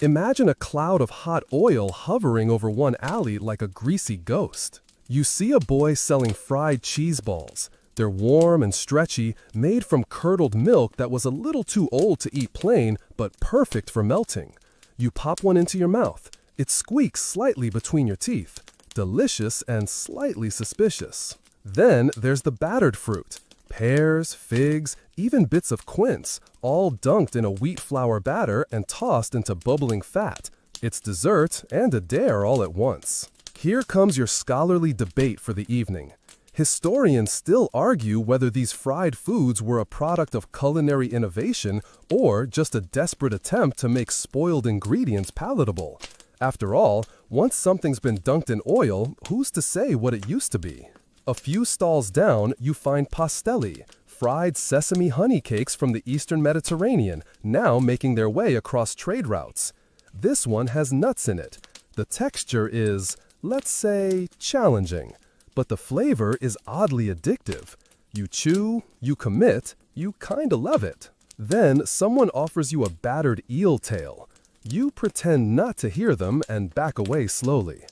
Imagine a cloud of hot oil hovering over one alley like a greasy ghost. You see a boy selling fried cheese balls. They're warm and stretchy, made from curdled milk that was a little too old to eat plain, but perfect for melting. You pop one into your mouth. It squeaks slightly between your teeth. Delicious and slightly suspicious. Then there's the battered fruit. Pears, figs, even bits of quince, all dunked in a wheat flour batter and tossed into bubbling fat. It's dessert and a dare all at once. Here comes your scholarly debate for the evening. Historians still argue whether these fried foods were a product of culinary innovation or just a desperate attempt to make spoiled ingredients palatable. After all, once something's been dunked in oil, who's to say what it used to be? A few stalls down, you find pastelli, fried sesame honey cakes from the Eastern Mediterranean, now making their way across trade routes. This one has nuts in it. The texture is, let's say, challenging. But the flavor is oddly addictive. You chew, you commit, you kinda love it. Then someone offers you a battered eel tail. You pretend not to hear them and back away slowly.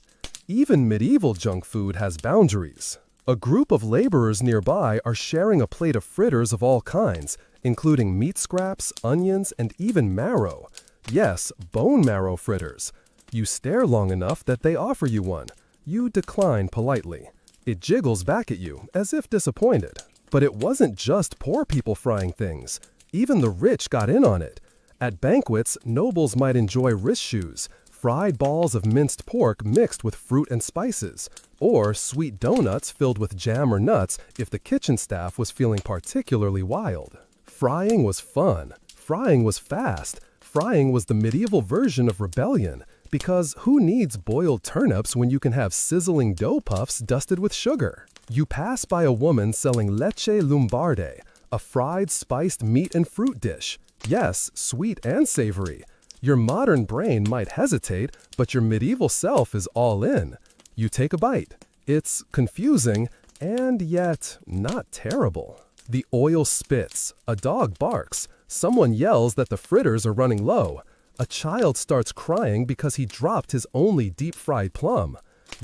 Even medieval junk food has boundaries. A group of laborers nearby are sharing a plate of fritters of all kinds, including meat scraps, onions, and even marrow. Yes, bone marrow fritters. You stare long enough that they offer you one. You decline politely. It jiggles back at you, as if disappointed. But it wasn't just poor people frying things. Even the rich got in on it. At banquets, nobles might enjoy wrist shoes, fried balls of minced pork mixed with fruit and spices, or sweet donuts filled with jam or nuts if the kitchen staff was feeling particularly wild. Frying was fun. Frying was fast. Frying was the medieval version of rebellion. Because who needs boiled turnips when you can have sizzling dough puffs dusted with sugar? You pass by a woman selling leche lombarde, a fried spiced meat and fruit dish. Yes, sweet and savory. Your modern brain might hesitate, but your medieval self is all in. You take a bite. It's confusing, and yet not terrible. The oil spits, a dog barks, someone yells that the fritters are running low. A child starts crying because he dropped his only deep-fried plum.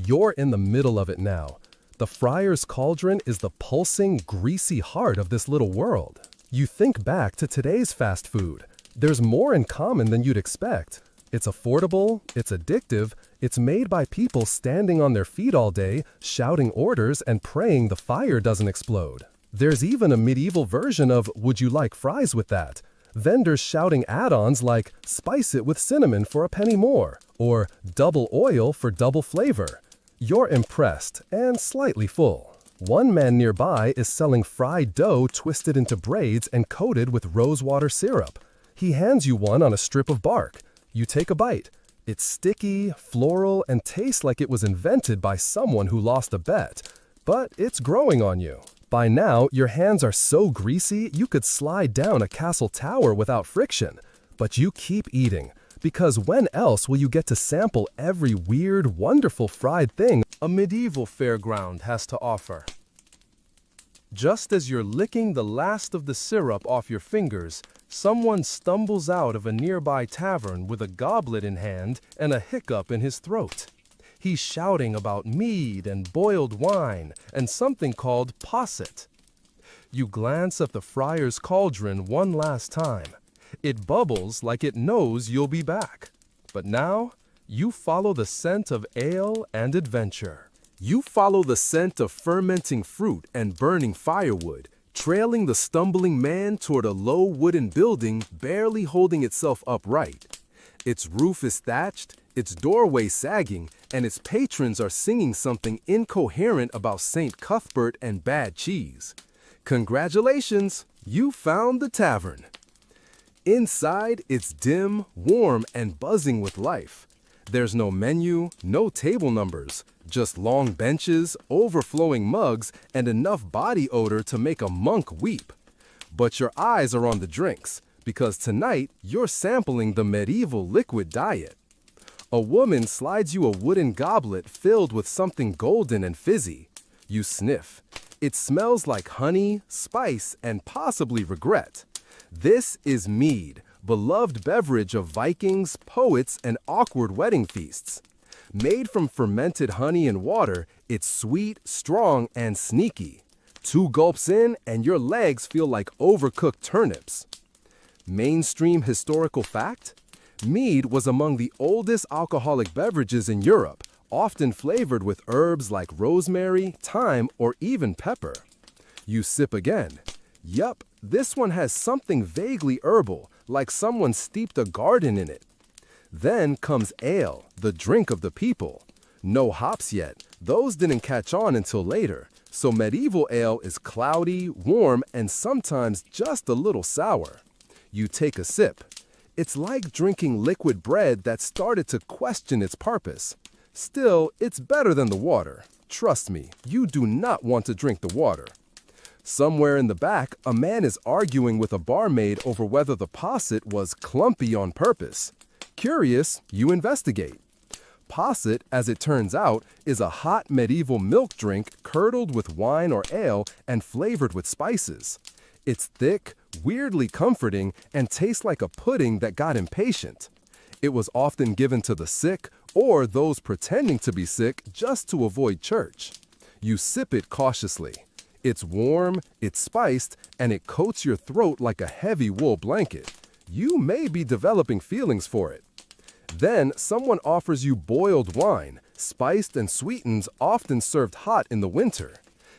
You're in the middle of it now. The friar's cauldron is the pulsing, greasy heart of this little world. You think back to today's fast food. There's more in common than you'd expect. It's affordable, it's addictive, it's made by people standing on their feet all day, shouting orders and praying the fire doesn't explode. There's even a medieval version of "Would you like fries with that?" Vendors shouting add-ons like "Spice it with cinnamon for a penny more," or "Double oil for double flavor." You're impressed and slightly full. One man nearby is selling fried dough twisted into braids and coated with rosewater syrup. He hands you one on a strip of bark. You take a bite. It's sticky, floral, and tastes like it was invented by someone who lost a bet. But it's growing on you. By now, your hands are so greasy you could slide down a castle tower without friction. But you keep eating, because when else will you get to sample every weird, wonderful fried thing a medieval fairground has to offer? Just as you're licking the last of the syrup off your fingers, someone stumbles out of a nearby tavern with a goblet in hand and a hiccup in his throat. He's shouting about mead and boiled wine and something called posset. You glance at the friar's cauldron one last time. It bubbles like it knows you'll be back. But now, you follow the scent of ale and adventure. You follow the scent of fermenting fruit and burning firewood, trailing the stumbling man toward a low wooden building barely holding itself upright. Its roof is thatched, its doorway sagging, and its patrons are singing something incoherent about St. Cuthbert and bad cheese. Congratulations, you found the tavern. Inside, it's dim, warm, and buzzing with life. There's no menu, no table numbers, just long benches, overflowing mugs, and enough body odor to make a monk weep. But your eyes are on the drinks, because tonight you're sampling the medieval liquid diet. A woman slides you a wooden goblet filled with something golden and fizzy. You sniff. It smells like honey, spice, and possibly regret. This is mead, beloved beverage of Vikings, poets, and awkward wedding feasts. Made from fermented honey and water, it's sweet, strong, and sneaky. 2 gulps in, and your legs feel like overcooked turnips. Mainstream historical fact? Mead was among the oldest alcoholic beverages in Europe, often flavored with herbs like rosemary, thyme, or even pepper. You sip again. Yup, this one has something vaguely herbal, like someone steeped a garden in it. Then comes ale, the drink of the people. No hops yet, those didn't catch on until later, so medieval ale is cloudy, warm, and sometimes just a little sour. You take a sip. It's like drinking liquid bread that started to question its purpose. Still, it's better than the water. Trust me, you do not want to drink the water. Somewhere in the back, a man is arguing with a barmaid over whether the posset was clumpy on purpose. Curious, you investigate. Posset, as it turns out, is a hot medieval milk drink curdled with wine or ale and flavored with spices. It's thick, weirdly comforting, and tastes like a pudding that got impatient. It was often given to the sick or those pretending to be sick just to avoid church. You sip it cautiously. It's warm, it's spiced, and it coats your throat like a heavy wool blanket. You may be developing feelings for it. Then someone offers you boiled wine, spiced and sweetened, often served hot in the winter.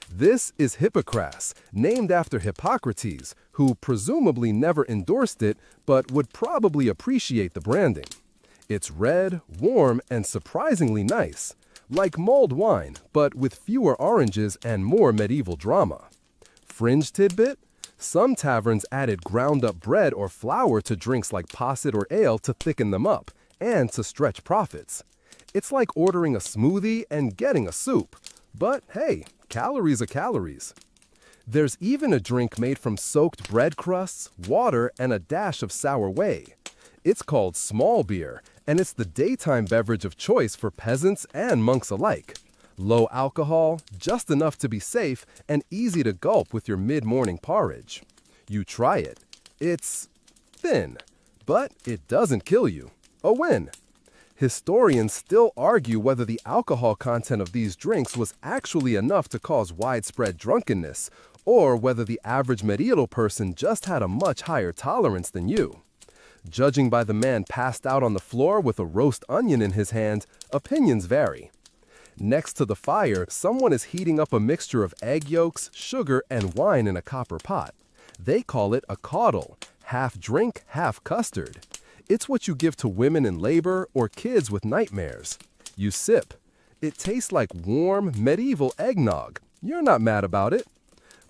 This is Hippocras, named after Hippocrates, who presumably never endorsed it, but would probably appreciate the branding. It's red, warm, and surprisingly nice. Like mulled wine, but with fewer oranges and more medieval drama. Fringe tidbit? Some taverns added ground-up bread or flour to drinks like posset or ale to thicken them up, and to stretch profits. It's like ordering a smoothie and getting a soup. But hey, calories are calories. There's even a drink made from soaked bread crusts, water, and a dash of sour whey. It's called small beer, and it's the daytime beverage of choice for peasants and monks alike. Low alcohol, just enough to be safe, and easy to gulp with your mid-morning porridge. You try it. It's thin, but it doesn't kill you. A win. Historians still argue whether the alcohol content of these drinks was actually enough to cause widespread drunkenness, or whether the average medieval person just had a much higher tolerance than you. Judging by the man passed out on the floor with a roast onion in his hand, opinions vary. Next to the fire, someone is heating up a mixture of egg yolks, sugar, and wine in a copper pot. They call it a caudle, half drink, half custard. It's what you give to women in labor or kids with nightmares. You sip. It tastes like warm, medieval eggnog. You're not mad about it.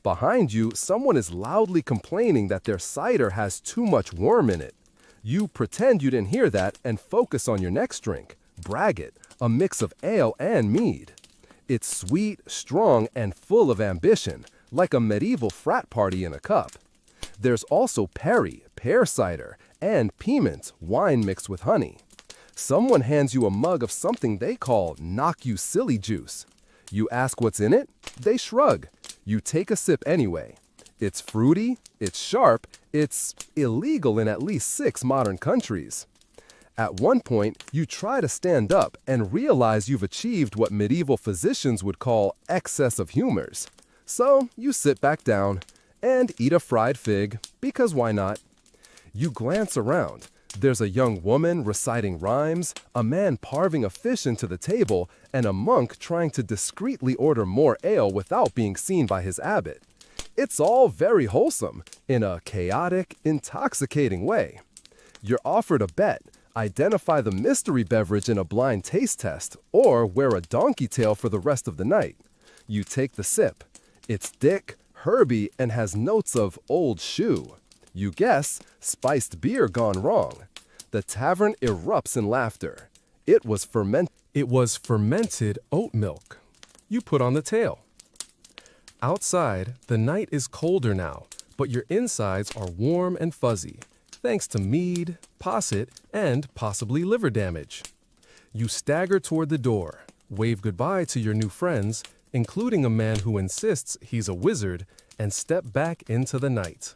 Behind you, someone is loudly complaining that their cider has too much worm in it. You pretend you didn't hear that and focus on your next drink, braggot, a mix of ale and mead. It's sweet, strong, and full of ambition, like a medieval frat party in a cup. There's also perry, pear cider, and piment, wine mixed with honey. Someone hands you a mug of something they call knock you silly juice. You ask what's in it? They shrug. You take a sip anyway. It's fruity, it's sharp, it's illegal in at least 6 modern countries. At one point, you try to stand up and realize you've achieved what medieval physicians would call excess of humors. So you sit back down and eat a fried fig, because why not? You glance around. There's a young woman reciting rhymes, a man carving a fish into the table, and a monk trying to discreetly order more ale without being seen by his abbot. It's all very wholesome, in a chaotic, intoxicating way. You're offered a bet, identify the mystery beverage in a blind taste test, or wear a donkey tail for the rest of the night. You take the sip. It's thick, herby, and has notes of old shoe. You guess, spiced beer gone wrong. The tavern erupts in laughter. It was fermented oat milk. You put on the tail. Outside, the night is colder now, but your insides are warm and fuzzy, thanks to mead, posset, and possibly liver damage. You stagger toward the door, wave goodbye to your new friends, including a man who insists he's a wizard, and step back into the night.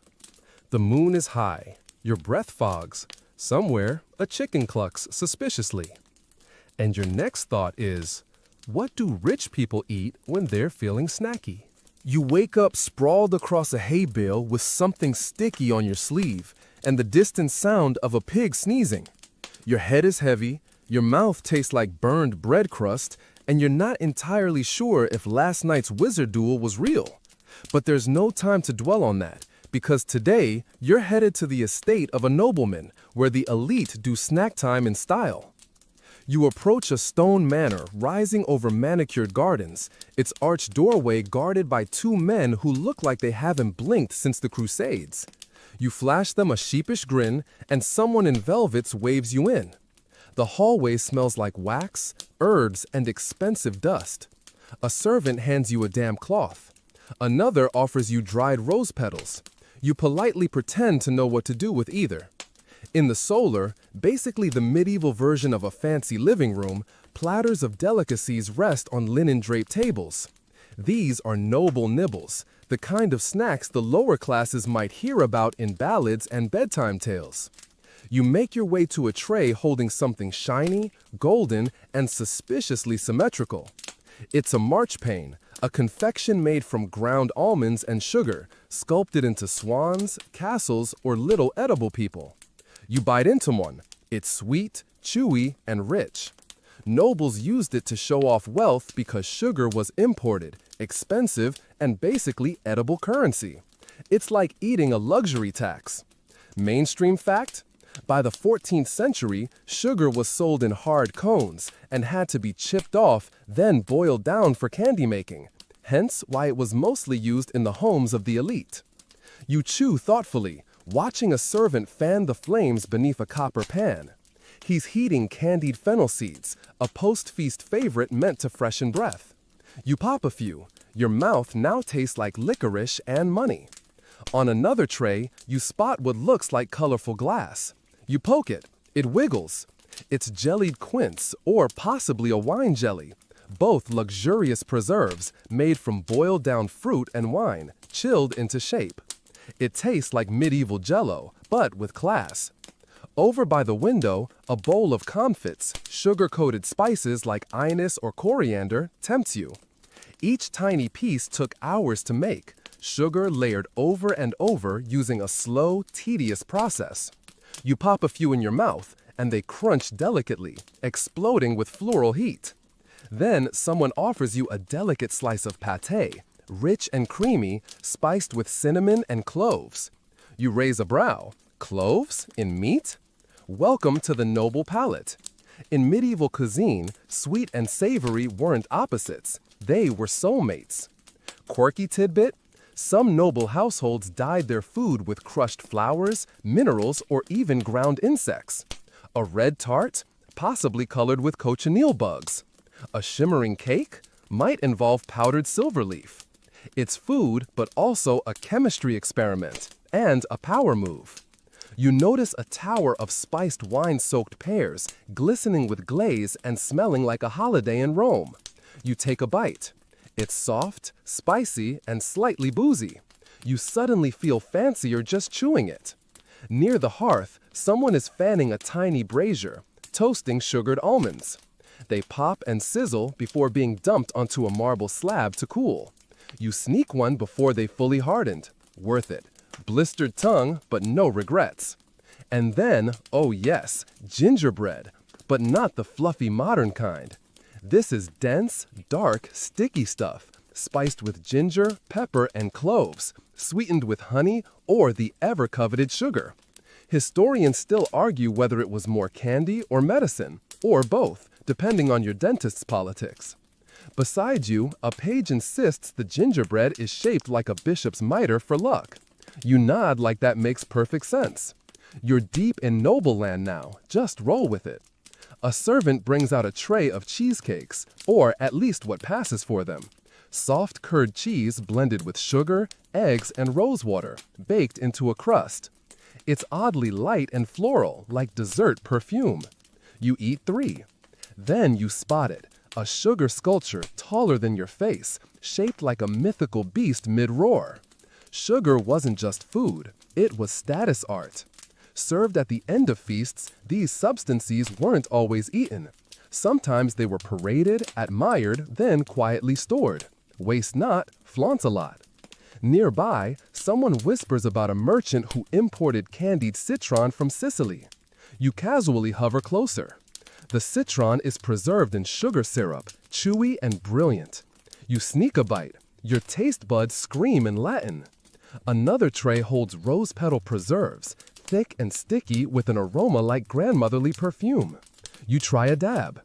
The moon is high, your breath fogs, somewhere a chicken clucks suspiciously. And your next thought is, what do rich people eat when they're feeling snacky? You wake up sprawled across a hay bale with something sticky on your sleeve and the distant sound of a pig sneezing. Your head is heavy, your mouth tastes like burned bread crust, and you're not entirely sure if last night's wizard duel was real. But there's no time to dwell on that, because today you're headed to the estate of a nobleman where the elite do snack time in style. You approach a stone manor rising over manicured gardens, its arched doorway guarded by 2 men who look like they haven't blinked since the Crusades. You flash them a sheepish grin, and someone in velvets waves you in. The hallway smells like wax, herbs, and expensive dust. A servant hands you a damp cloth. Another offers you dried rose petals. You politely pretend to know what to do with either. In the solar, basically the medieval version of a fancy living room, platters of delicacies rest on linen-draped tables. These are noble nibbles, the kind of snacks the lower classes might hear about in ballads and bedtime tales. You make your way to a tray holding something shiny, golden, and suspiciously symmetrical. It's a marchpane, a confection made from ground almonds and sugar, sculpted into swans, castles, or little edible people. You bite into one. It's sweet, chewy, and rich. Nobles used it to show off wealth because sugar was imported, expensive, and basically edible currency. It's like eating a luxury tax. Mainstream fact? By the 14th century, sugar was sold in hard cones and had to be chipped off, then boiled down for candy making, hence why it was mostly used in the homes of the elite. You chew thoughtfully, watching a servant fan the flames beneath a copper pan. He's heating candied fennel seeds, a post-feast favorite meant to freshen breath. You pop a few. Your mouth now tastes like licorice and money. On another tray, you spot what looks like colorful glass. You poke it. It wiggles. It's jellied quince, or possibly a wine jelly, both luxurious preserves made from boiled down fruit and wine, chilled into shape. It tastes like medieval Jell-O, but with class. Over by the window, a bowl of comfits, sugar-coated spices like anise or coriander, tempts you. Each tiny piece took hours to make, sugar layered over and over using a slow, tedious process. You pop a few in your mouth, and they crunch delicately, exploding with floral heat. Then someone offers you a delicate slice of pâté, rich and creamy, spiced with cinnamon and cloves. You raise a brow. Cloves in meat? Welcome to the noble palate. In medieval cuisine, sweet and savory weren't opposites. They were soulmates. Quirky tidbit? Some noble households dyed their food with crushed flowers, minerals, or even ground insects. A red tart, possibly colored with cochineal bugs. A shimmering cake might involve powdered silver leaf. It's food, but also a chemistry experiment and a power move. You notice a tower of spiced wine-soaked pears, glistening with glaze and smelling like a holiday in Rome. You take a bite. It's soft, spicy, and slightly boozy. You suddenly feel fancier just chewing it. Near the hearth, someone is fanning a tiny brazier, toasting sugared almonds. They pop and sizzle before being dumped onto a marble slab to cool. You sneak one before they fully hardened. Worth it. Blistered tongue, but no regrets. And then, oh yes, gingerbread, but not the fluffy modern kind. This is dense, dark, sticky stuff, spiced with ginger, pepper, and cloves, sweetened with honey or the ever-coveted sugar. Historians still argue whether it was more candy or medicine, or both, depending on your dentist's politics. Beside you, a page insists the gingerbread is shaped like a bishop's mitre for luck. You nod like that makes perfect sense. You're deep in noble land now, just roll with it. A servant brings out a tray of cheesecakes, or at least what passes for them. Soft curd cheese blended with sugar, eggs, and rosewater, baked into a crust. It's oddly light and floral, like dessert perfume. You eat 3. Then you spot it, a sugar sculpture taller than your face, shaped like a mythical beast mid-roar. Sugar wasn't just food, it was status art. Served at the end of feasts, these substances weren't always eaten. Sometimes they were paraded, admired, then quietly stored. Waste not, flaunt a lot. Nearby, someone whispers about a merchant who imported candied citron from Sicily. You casually hover closer. The citron is preserved in sugar syrup, chewy and brilliant. You sneak a bite. Your taste buds scream in Latin. Another tray holds rose petal preserves, thick and sticky with an aroma like grandmotherly perfume. You try a dab.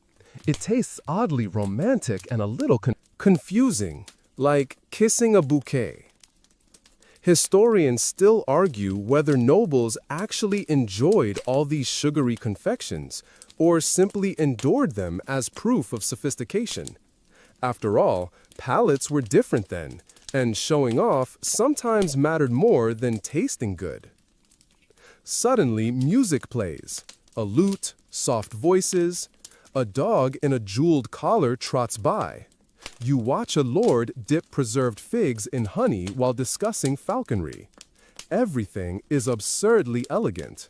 It tastes oddly romantic and a little confusing, like kissing a bouquet. Historians still argue whether nobles actually enjoyed all these sugary confections or simply endured them as proof of sophistication. After all, palates were different then, and showing off sometimes mattered more than tasting good. Suddenly, music plays. A lute, soft voices. A dog in a jeweled collar trots by. You watch a lord dip preserved figs in honey while discussing falconry. Everything is absurdly elegant.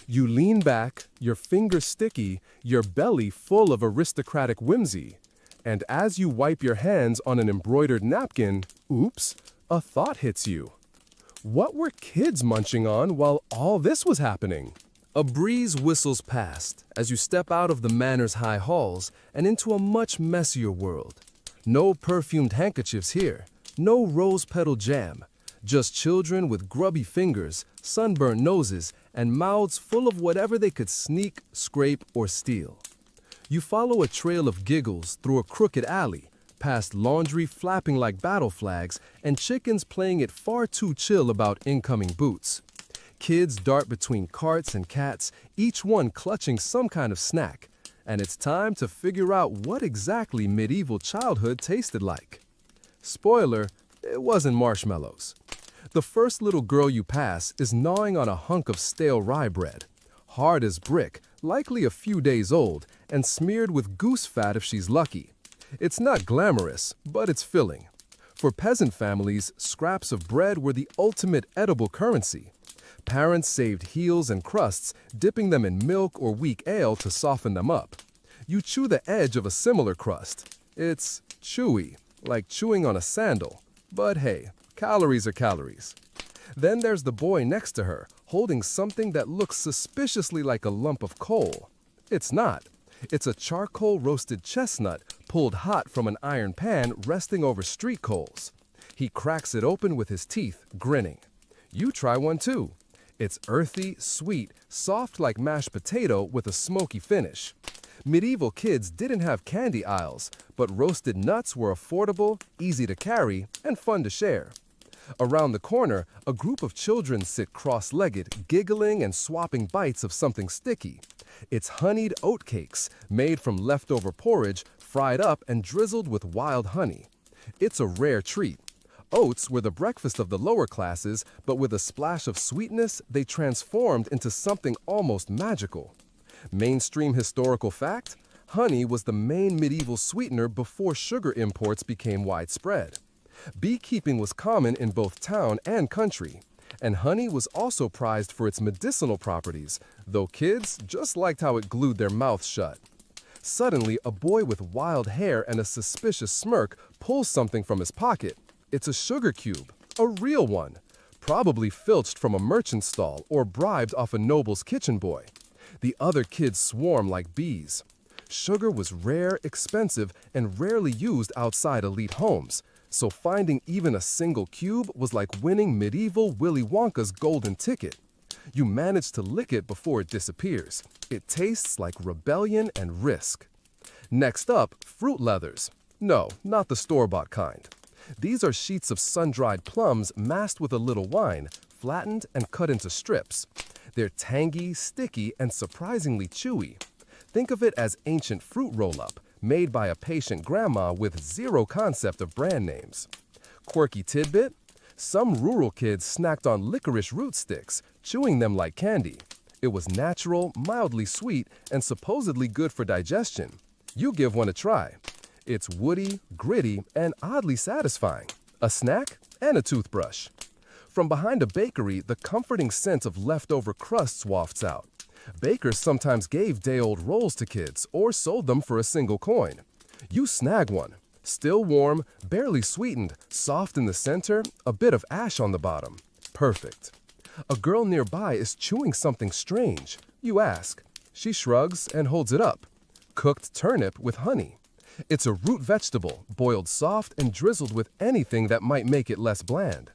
You lean back, your fingers sticky, your belly full of aristocratic whimsy. And as you wipe your hands on an embroidered napkin, oops, a thought hits you. What were kids munching on while all this was happening? A breeze whistles past as you step out of the manor's high halls and into a much messier world. No perfumed handkerchiefs here, no rose petal jam, just children with grubby fingers, sunburned noses, and mouths full of whatever they could sneak, scrape, or steal. You follow a trail of giggles through a crooked alley, past laundry flapping like battle flags and chickens playing it far too chill about incoming boots. Kids dart between carts and cats, each one clutching some kind of snack, and it's time to figure out what exactly medieval childhood tasted like. Spoiler, it wasn't marshmallows. The first little girl you pass is gnawing on a hunk of stale rye bread, hard as brick, likely a few days old, and smeared with goose fat if she's lucky. It's not glamorous, but it's filling. For peasant families, scraps of bread were the ultimate edible currency. Parents saved heels and crusts, dipping them in milk or weak ale to soften them up. You chew the edge of a similar crust. It's chewy, like chewing on a sandal. But hey, calories are calories. Then there's the boy next to her, holding something that looks suspiciously like a lump of coal. It's not. It's a charcoal roasted chestnut pulled hot from an iron pan resting over street coals. He cracks it open with his teeth, grinning. You try one too. It's earthy, sweet, soft like mashed potato with a smoky finish. Medieval kids didn't have candy aisles, but roasted nuts were affordable, easy to carry, and fun to share. Around the corner, a group of children sit cross-legged, giggling and swapping bites of something sticky. It's honeyed oat cakes, made from leftover porridge, fried up and drizzled with wild honey. It's a rare treat. Oats were the breakfast of the lower classes, but with a splash of sweetness, they transformed into something almost magical. Mainstream historical fact: honey was the main medieval sweetener before sugar imports became widespread. Beekeeping was common in both town and country, and honey was also prized for its medicinal properties, though kids just liked how it glued their mouths shut. Suddenly, a boy with wild hair and a suspicious smirk pulls something from his pocket. It's a sugar cube, a real one, probably filched from a merchant's stall or bribed off a noble's kitchen boy. The other kids swarm like bees. Sugar was rare, expensive, and rarely used outside elite homes, so finding even a single cube was like winning medieval Willy Wonka's golden ticket. You manage to lick it before it disappears. It tastes like rebellion and risk. Next up, fruit leathers. No, not the store-bought kind. These are sheets of sun-dried plums masked with a little wine, flattened and cut into strips. They're tangy, sticky, and surprisingly chewy. Think of it as ancient fruit roll-up, made by a patient grandma with zero concept of brand names. Quirky tidbit: some rural kids snacked on licorice root sticks, chewing them like candy. It was natural, mildly sweet, and supposedly good for digestion. You give one a try. It's woody, gritty, and oddly satisfying. A snack and a toothbrush. From behind a bakery, the comforting scent of leftover crusts wafts out. Bakers sometimes gave day-old rolls to kids or sold them for a single coin. You snag one. Still warm, barely sweetened, soft in the center, a bit of ash on the bottom. Perfect. A girl nearby is chewing something strange. You ask. She shrugs and holds it up. Cooked turnip with honey. It's a root vegetable, boiled soft and drizzled with anything that might make it less bland.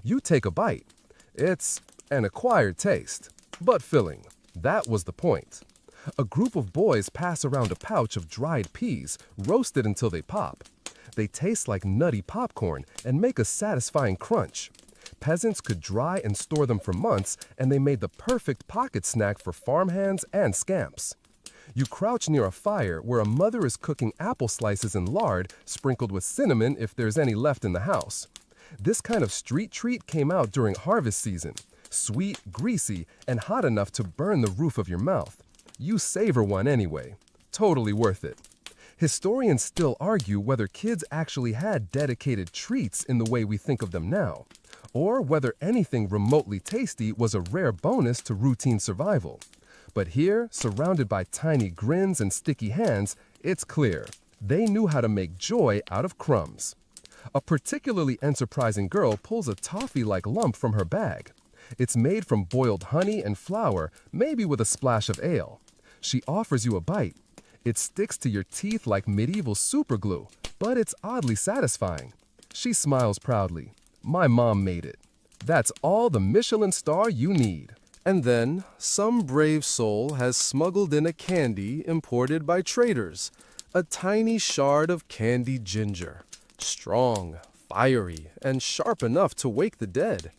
You take a bite. It's an acquired taste, but filling. That was the point. A group of boys pass around a pouch of dried peas, roasted until they pop. They taste like nutty popcorn and make a satisfying crunch. Peasants could dry and store them for months, and they made the perfect pocket snack for farmhands and scamps. You crouch near a fire where a mother is cooking apple slices in lard, sprinkled with cinnamon if there's any left in the house. This kind of street treat came out during harvest season. Sweet, greasy, and hot enough to burn the roof of your mouth. You savor one anyway. Totally worth it. Historians still argue whether kids actually had dedicated treats in the way we think of them now, or whether anything remotely tasty was a rare bonus to routine survival. But here, surrounded by tiny grins and sticky hands, it's clear. They knew how to make joy out of crumbs. A particularly enterprising girl pulls a toffee-like lump from her bag. It's made from boiled honey and flour, maybe with a splash of ale. She offers you a bite. It sticks to your teeth like medieval superglue, but it's oddly satisfying. She smiles proudly. My mom made it. That's all the Michelin star you need. And then, some brave soul has smuggled in a candy imported by traders. A tiny shard of candied ginger. Strong, fiery, and sharp enough to wake the dead.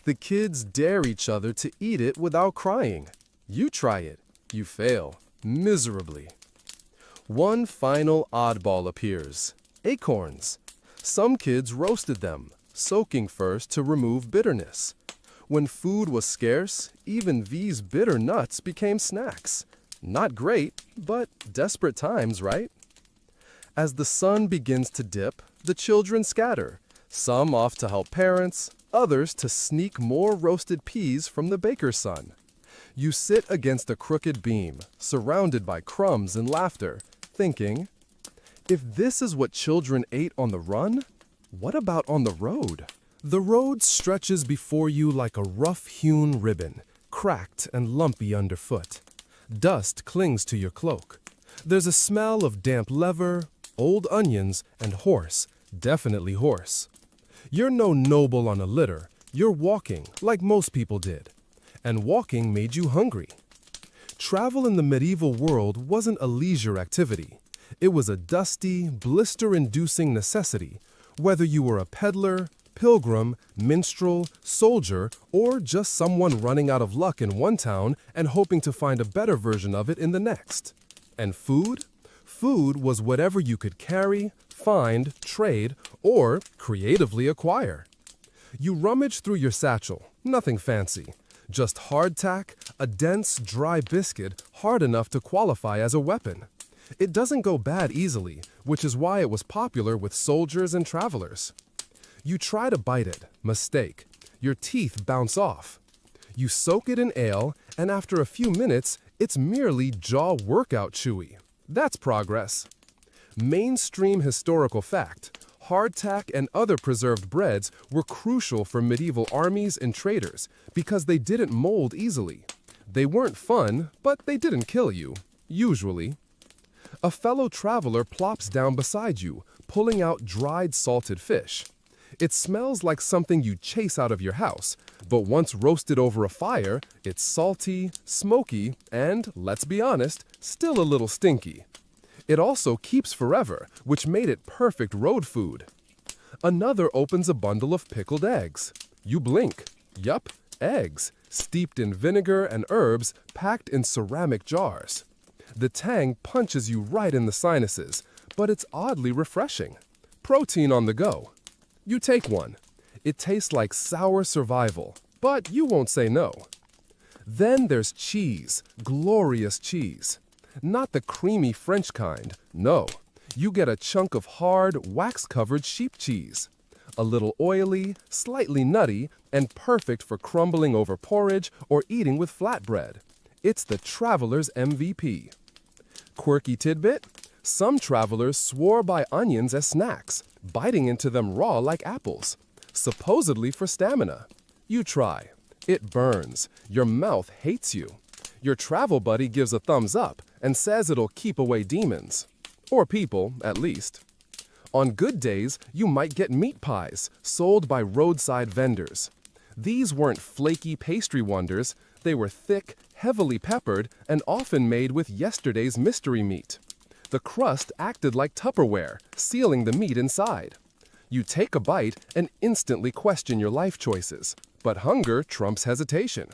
The kids dare each other to eat it without crying. You try it. You fail. Miserably. One final oddball appears. Acorns. Some kids roasted them, soaking first to remove bitterness. When food was scarce, even these bitter nuts became snacks. Not great, but desperate times, right? As the sun begins to dip, the children scatter, some off to help parents, others to sneak more roasted peas from the baker's son. You sit against a crooked beam, surrounded by crumbs and laughter, thinking, if this is what children ate on the run, what about on the road? The road stretches before you like a rough-hewn ribbon, cracked and lumpy underfoot. Dust clings to your cloak. There's a smell of damp leather, old onions, and horse, definitely horse. You're no noble on a litter. You're walking, like most people did. And walking made you hungry. Travel in the medieval world wasn't a leisure activity. It was a dusty, blister-inducing necessity, whether you were a peddler, Pilgrim, minstrel, soldier, or just someone running out of luck in one town and hoping to find a better version of it in the next. And food? Food was whatever you could carry, find, trade, or creatively acquire. You rummage through your satchel, nothing fancy. Just hardtack, a dense, dry biscuit hard enough to qualify as a weapon. It doesn't go bad easily, which is why it was popular with soldiers and travelers. You try to bite it, mistake. Your teeth bounce off. You soak it in ale, and after a few minutes, it's merely jaw workout chewy. That's progress. Mainstream historical fact: hardtack and other preserved breads were crucial for medieval armies and traders because they didn't mold easily. They weren't fun, but they didn't kill you, usually. A fellow traveler plops down beside you, pulling out dried salted fish. It smells like something you chase out of your house, but once roasted over a fire, it's salty, smoky, and, let's be honest, still a little stinky. It also keeps forever, which made it perfect road food. Another opens a bundle of pickled eggs. You blink. Yup, eggs, steeped in vinegar and herbs, packed in ceramic jars. The tang punches you right in the sinuses, but it's oddly refreshing. Protein on the go. You take one. It tastes like sour survival, but you won't say no. Then there's cheese, glorious cheese. Not the creamy French kind, no. You get a chunk of hard, wax-covered sheep cheese. A little oily, slightly nutty, and perfect for crumbling over porridge or eating with flatbread. It's the traveler's MVP. Quirky tidbit? Some travelers swore by onions as snacks, biting into them raw like apples, supposedly for stamina. You try. It burns. Your mouth hates you. Your travel buddy gives a thumbs up and says it'll keep away demons. Or people, at least. On good days, you might get meat pies, sold by roadside vendors. These weren't flaky pastry wonders. They were thick, heavily peppered, and often made with yesterday's mystery meat. The crust acted like Tupperware, sealing the meat inside. You take a bite and instantly question your life choices, but hunger trumps hesitation.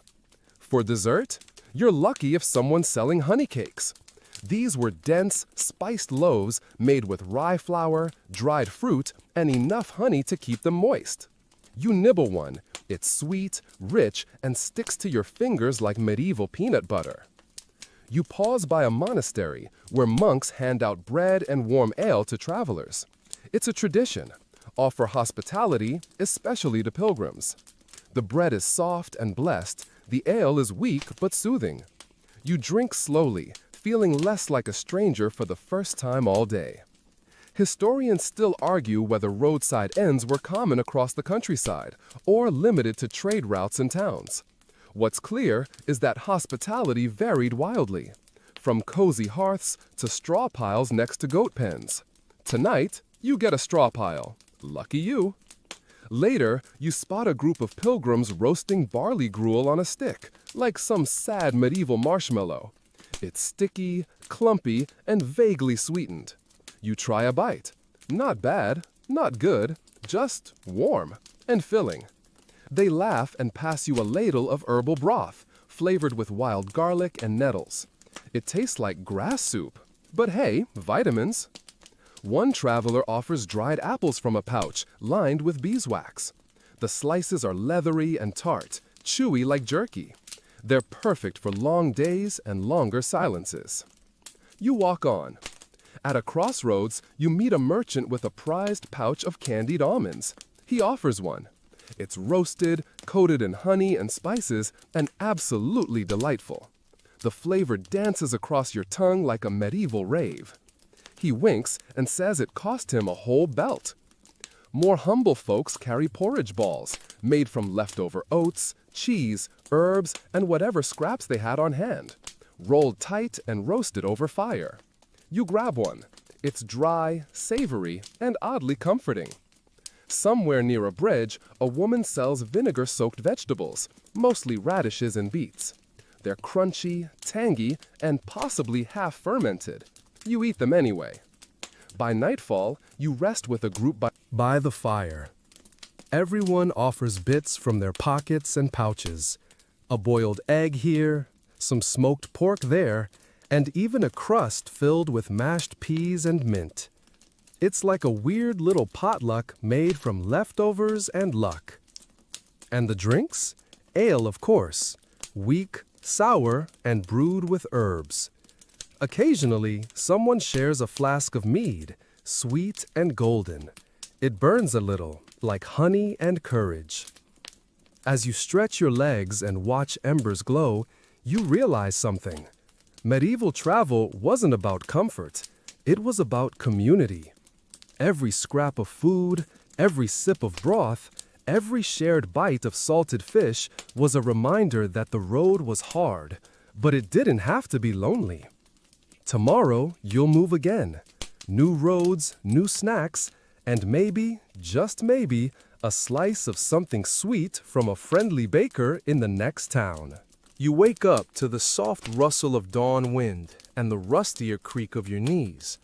For dessert, you're lucky if someone's selling honey cakes. These were dense, spiced loaves made with rye flour, dried fruit, and enough honey to keep them moist. You nibble one. It's sweet, rich, and sticks to your fingers like medieval peanut butter. You pause by a monastery where monks hand out bread and warm ale to travelers. It's a tradition. Offer hospitality, especially to pilgrims. The bread is soft and blessed. The ale is weak but soothing. You drink slowly, feeling less like a stranger for the first time all day. Historians still argue whether roadside inns were common across the countryside or limited to trade routes and towns. What's clear is that hospitality varied wildly, from cozy hearths to straw piles next to goat pens. Tonight, you get a straw pile. Lucky you. Later, you spot a group of pilgrims roasting barley gruel on a stick, like some sad medieval marshmallow. It's sticky, clumpy, and vaguely sweetened. You try a bite. Not bad, not good, just warm and filling. They laugh and pass you a ladle of herbal broth, flavored with wild garlic and nettles. It tastes like grass soup, but hey, vitamins. One traveler offers dried apples from a pouch, lined with beeswax. The slices are leathery and tart, chewy like jerky. They're perfect for long days and longer silences. You walk on. At a crossroads, you meet a merchant with a prized pouch of candied almonds. He offers one. It's roasted, coated in honey and spices, and absolutely delightful. The flavor dances across your tongue like a medieval rave. He winks and says it cost him a whole belt. More humble folks carry porridge balls, made from leftover oats, cheese, herbs, and whatever scraps they had on hand, rolled tight and roasted over fire. You grab one. It's dry, savory, and oddly comforting. Somewhere near a bridge, a woman sells vinegar-soaked vegetables, mostly radishes and beets. They're crunchy, tangy, and possibly half-fermented. You eat them anyway. By nightfall, you rest with a group by the fire. Everyone offers bits from their pockets and pouches. A boiled egg here, some smoked pork there, and even a crust filled with mashed peas and mint. It's like a weird little potluck made from leftovers and luck. And the drinks? Ale, of course. Weak, sour, and brewed with herbs. Occasionally, someone shares a flask of mead, sweet and golden. It burns a little, like honey and courage. As you stretch your legs and watch embers glow, you realize something. Medieval travel wasn't about comfort. It was about community. Every scrap of food, every sip of broth, every shared bite of salted fish was a reminder that the road was hard, but it didn't have to be lonely. Tomorrow, you'll move again. New roads, new snacks, and maybe, just maybe, a slice of something sweet from a friendly baker in the next town. You wake up to the soft rustle of dawn wind and the rustier creak of your knees.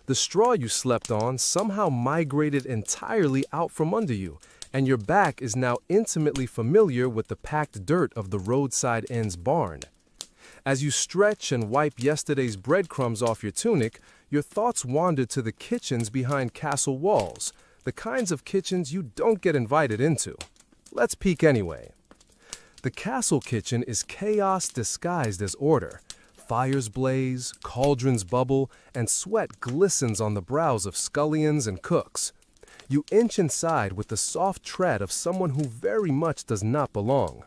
The straw you slept on somehow migrated entirely out from under you, and your back is now intimately familiar with the packed dirt of the roadside inn's barn. As you stretch and wipe yesterday's breadcrumbs off your tunic, your thoughts wander to the kitchens behind castle walls, the kinds of kitchens you don't get invited into. Let's peek anyway. The castle kitchen is chaos disguised as order. Fires blaze, cauldrons bubble, and sweat glistens on the brows of scullions and cooks. You inch inside with the soft tread of someone who very much does not belong.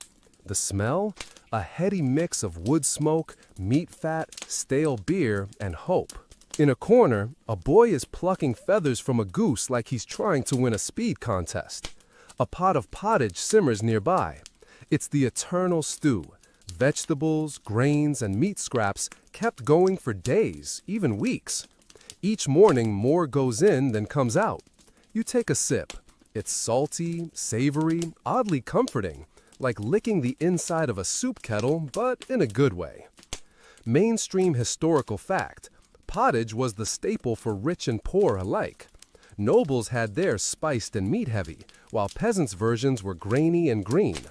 The smell? A heady mix of wood smoke, meat fat, stale beer, and hope. In a corner, a boy is plucking feathers from a goose like he's trying to win a speed contest. A pot of pottage simmers nearby. It's the eternal stew. Vegetables, grains, and meat scraps kept going for days, even weeks. Each morning, more goes in than comes out. You take a sip. It's salty, savory, oddly comforting, like licking the inside of a soup kettle, but in a good way. Mainstream historical fact: pottage was the staple for rich and poor alike. Nobles had theirs spiced and meat-heavy, while peasants' versions were grainy and green.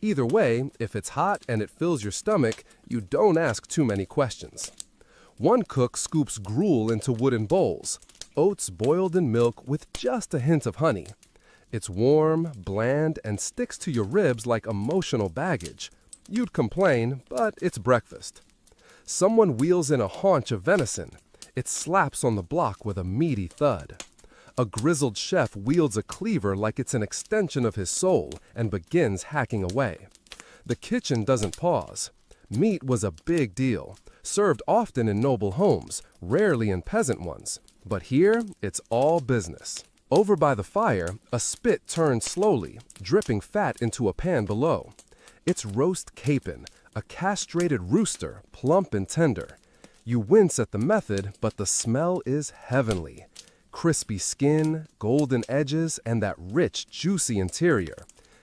Either way, if it's hot and it fills your stomach, you don't ask too many questions. One cook scoops gruel into wooden bowls, oats boiled in milk with just a hint of honey. It's warm, bland, and sticks to your ribs like emotional baggage. You'd complain, but it's breakfast. Someone wheels in a haunch of venison. It slaps on the block with a meaty thud. A grizzled chef wields a cleaver like it's an extension of his soul and begins hacking away. The kitchen doesn't pause. Meat was a big deal, served often in noble homes, rarely in peasant ones. But here, it's all business. Over by the fire, a spit turns slowly, dripping fat into a pan below. It's roast capon, a castrated rooster, plump and tender. You wince at the method, but the smell is heavenly. Crispy skin, golden edges, and that rich, juicy interior.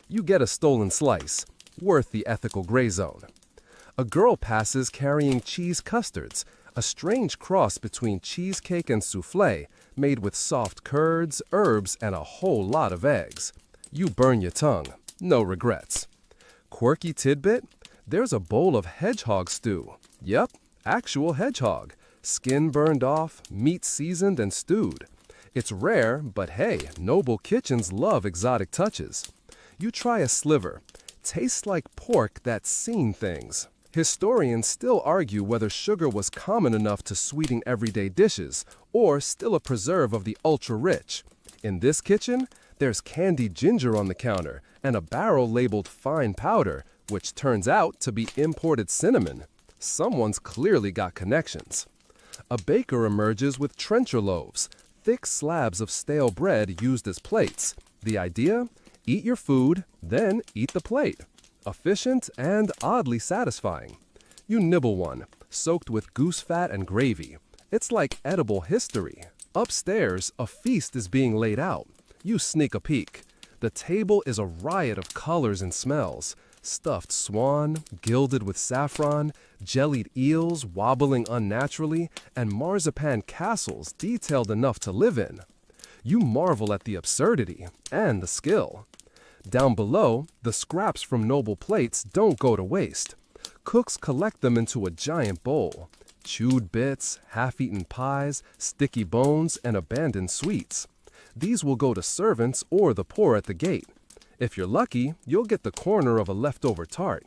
You get a stolen slice, worth the ethical gray zone. A girl passes carrying cheese custards, a strange cross between cheesecake and soufflé, made with soft curds, herbs, and a whole lot of eggs. You burn your tongue. No regrets. Quirky tidbit? There's a bowl of hedgehog stew. Yep, actual hedgehog. Skin burned off, meat seasoned and stewed. It's rare, but hey, noble kitchens love exotic touches. You try a sliver. Tastes like pork that's seen things. Historians still argue whether sugar was common enough to sweeten everyday dishes, or still a preserve of the ultra-rich. In this kitchen, there's candied ginger on the counter, and a barrel labeled fine powder, which turns out to be imported cinnamon. Someone's clearly got connections. A baker emerges with trencher loaves, thick slabs of stale bread used as plates. The idea? Eat your food, then eat the plate. Efficient and oddly satisfying. You nibble one, soaked with goose fat and gravy. It's like edible history. Upstairs, a feast is being laid out. You sneak a peek. The table is a riot of colors and smells. Stuffed swan, gilded with saffron, jellied eels wobbling unnaturally, and marzipan castles detailed enough to live in. You marvel at the absurdity and the skill. Down below, the scraps from noble plates don't go to waste. Cooks collect them into a giant bowl. Chewed bits, half-eaten pies, sticky bones, and abandoned sweets. These will go to servants or the poor at the gate. If you're lucky, you'll get the corner of a leftover tart.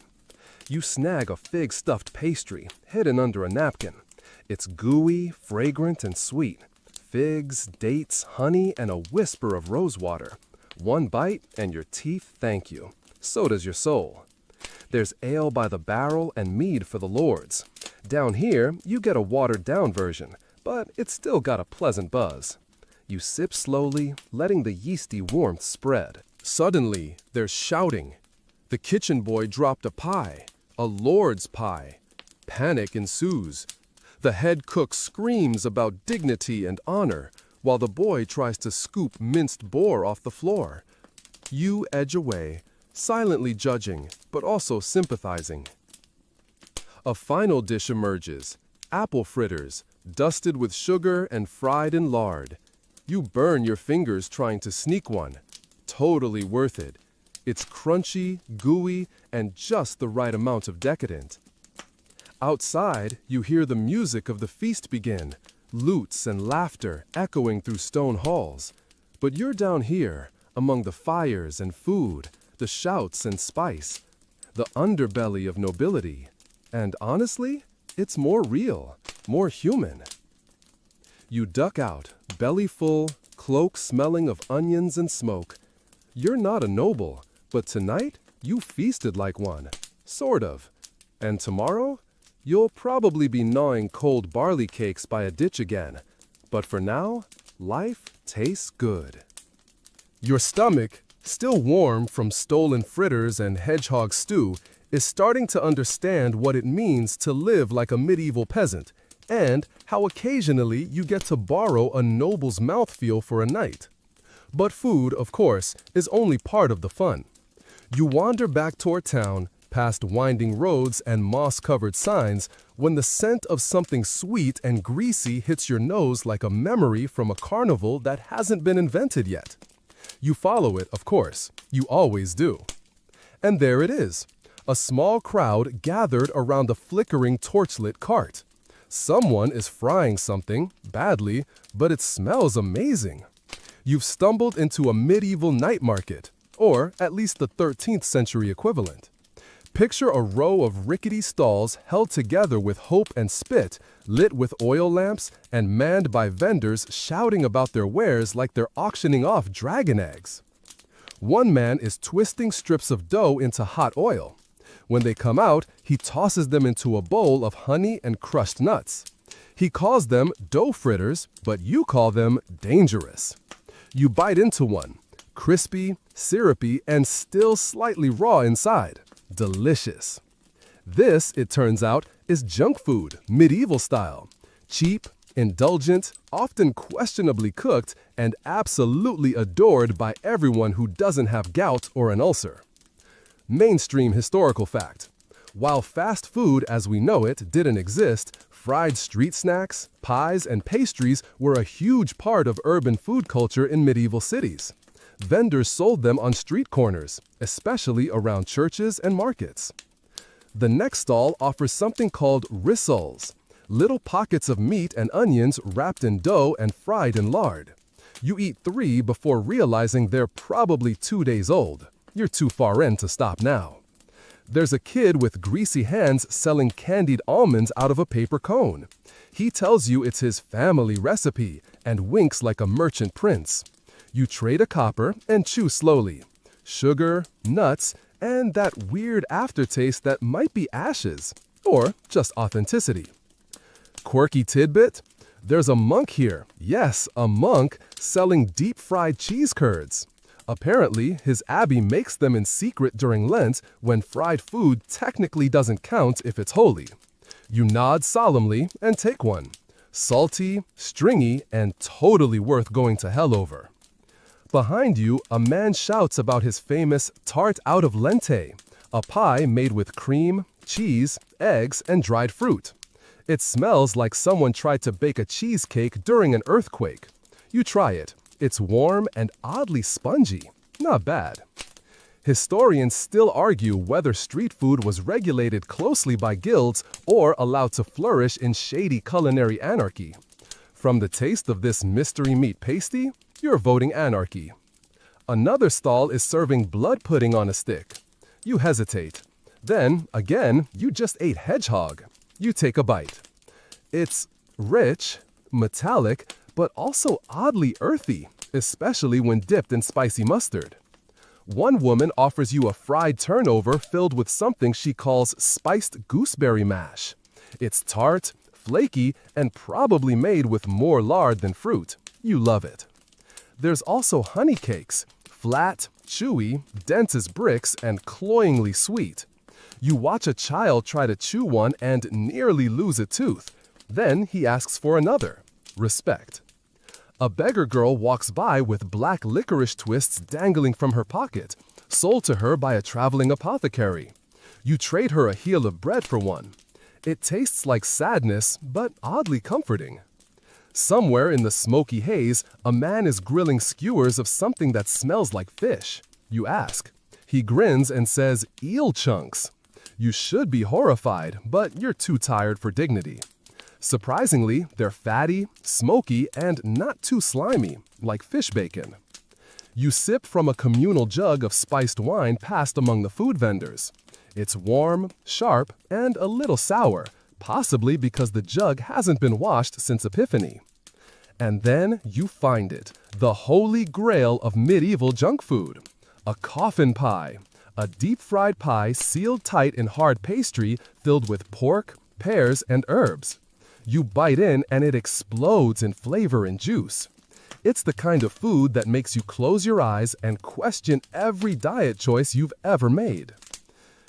You snag a fig-stuffed pastry, hidden under a napkin. It's gooey, fragrant, and sweet. Figs, dates, honey, and a whisper of rosewater. One bite, and your teeth thank you. So does your soul. There's ale by the barrel and mead for the lords. Down here, you get a watered-down version, but it's still got a pleasant buzz. You sip slowly, letting the yeasty warmth spread. Suddenly, there's shouting. The kitchen boy dropped a pie, a lord's pie. Panic ensues. The head cook screams about dignity and honor, while the boy tries to scoop minced boar off the floor. You edge away, silently judging, but also sympathizing. A final dish emerges, apple fritters, dusted with sugar and fried in lard. You burn your fingers trying to sneak one. Totally worth it. It's crunchy, gooey, and just the right amount of decadent. Outside, you hear the music of the feast begin, lutes and laughter echoing through stone halls. But you're down here, among the fires and food, the shouts and spice, the underbelly of nobility. And honestly, it's more real, more human. You duck out, belly full, cloak smelling of onions and smoke. You're not a noble, but tonight you feasted like one, sort of. And tomorrow, you'll probably be gnawing cold barley cakes by a ditch again. But for now, life tastes good. Your stomach, still warm from stolen fritters and hedgehog stew, is starting to understand what it means to live like a medieval peasant, and how occasionally you get to borrow a noble's mouthfeel for a night. But food, of course, is only part of the fun. You wander back toward town, past winding roads and moss-covered signs, when the scent of something sweet and greasy hits your nose like a memory from a carnival that hasn't been invented yet. You follow it, of course. You always do. And there it is. A small crowd gathered around a flickering torchlit cart. Someone is frying something, badly, but it smells amazing. You've stumbled into a medieval night market, or at least the 13th century equivalent. Picture a row of rickety stalls held together with hope and spit, lit with oil lamps and manned by vendors shouting about their wares like they're auctioning off dragon eggs. One man is twisting strips of dough into hot oil. When they come out, he tosses them into a bowl of honey and crushed nuts. He calls them dough fritters, but you call them dangerous. You bite into one, crispy, syrupy, and still slightly raw inside. Delicious. This, it turns out, is junk food, medieval style. Cheap, indulgent, often questionably cooked, and absolutely adored by everyone who doesn't have gout or an ulcer. Mainstream historical fact. While fast food as we know it didn't exist, fried street snacks, pies, and pastries were a huge part of urban food culture in medieval cities. Vendors sold them on street corners, especially around churches and markets. The next stall offers something called rissoles, little pockets of meat and onions wrapped in dough and fried in lard. You eat 3 before realizing they're probably 2 days old. You're too far in to stop now. There's a kid with greasy hands selling candied almonds out of a paper cone. He tells you it's his family recipe and winks like a merchant prince. You trade a copper and chew slowly. Sugar, nuts, and that weird aftertaste that might be ashes, or just authenticity. Quirky tidbit? There's a monk here, yes, a monk, selling deep-fried cheese curds. Apparently, his abbey makes them in secret during Lent when fried food technically doesn't count if it's holy. You nod solemnly and take one. Salty, stringy, and totally worth going to hell over. Behind you, a man shouts about his famous tart out of lente, a pie made with cream, cheese, eggs, and dried fruit. It smells like someone tried to bake a cheesecake during an earthquake. You try it. It's warm and oddly spongy. Not bad. Historians still argue whether street food was regulated closely by guilds or allowed to flourish in shady culinary anarchy. From the taste of this mystery meat pasty, you're voting anarchy. Another stall is serving blood pudding on a stick. You hesitate. Then, again, you just ate hedgehog. You take a bite. It's rich, metallic, but also oddly earthy, especially when dipped in spicy mustard. One woman offers you a fried turnover filled with something she calls spiced gooseberry mash. It's tart, flaky, and probably made with more lard than fruit. You love it. There's also honey cakes, flat, chewy, dense as bricks, and cloyingly sweet. You watch a child try to chew one and nearly lose a tooth. Then he asks for another. Respect. A beggar girl walks by with black licorice twists dangling from her pocket, sold to her by a traveling apothecary. You trade her a heel of bread for one. It tastes like sadness, but oddly comforting. Somewhere in the smoky haze, a man is grilling skewers of something that smells like fish. You ask. He grins and says, "Eel chunks." You should be horrified, but you're too tired for dignity. Surprisingly, they're fatty, smoky, and not too slimy, like fish bacon. You sip from a communal jug of spiced wine passed among the food vendors. It's warm, sharp, and a little sour, possibly because the jug hasn't been washed since Epiphany. And then you find it, the holy grail of medieval junk food. A coffin pie, a deep-fried pie sealed tight in hard pastry filled with pork, pears, and herbs. You bite in and it explodes in flavor and juice. It's the kind of food that makes you close your eyes and question every diet choice you've ever made.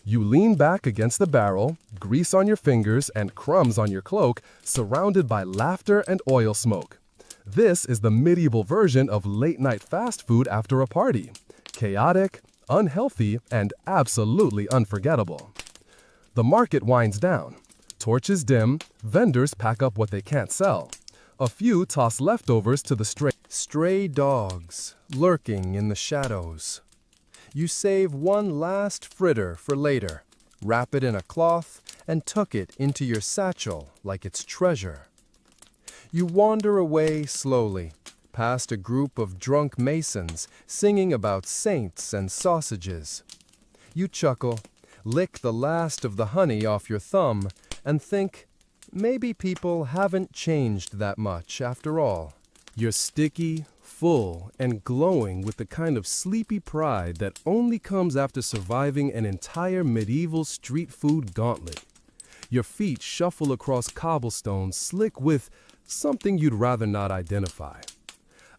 You lean back against the barrel, grease on your fingers and crumbs on your cloak, surrounded by laughter and oil smoke. This is the medieval version of late-night fast food after a party. Chaotic, unhealthy, and absolutely unforgettable. The market winds down. Torches dim, vendors pack up what they can't sell. A few toss leftovers to the stray dogs lurking in the shadows. You save one last fritter for later, wrap it in a cloth, and tuck it into your satchel like it's treasure. You wander away slowly, past a group of drunk masons singing about saints and sausages. You chuckle, lick the last of the honey off your thumb, and think, maybe people haven't changed that much after all. You're sticky, full, and glowing with the kind of sleepy pride that only comes after surviving an entire medieval street food gauntlet. Your feet shuffle across cobblestones slick with something you'd rather not identify.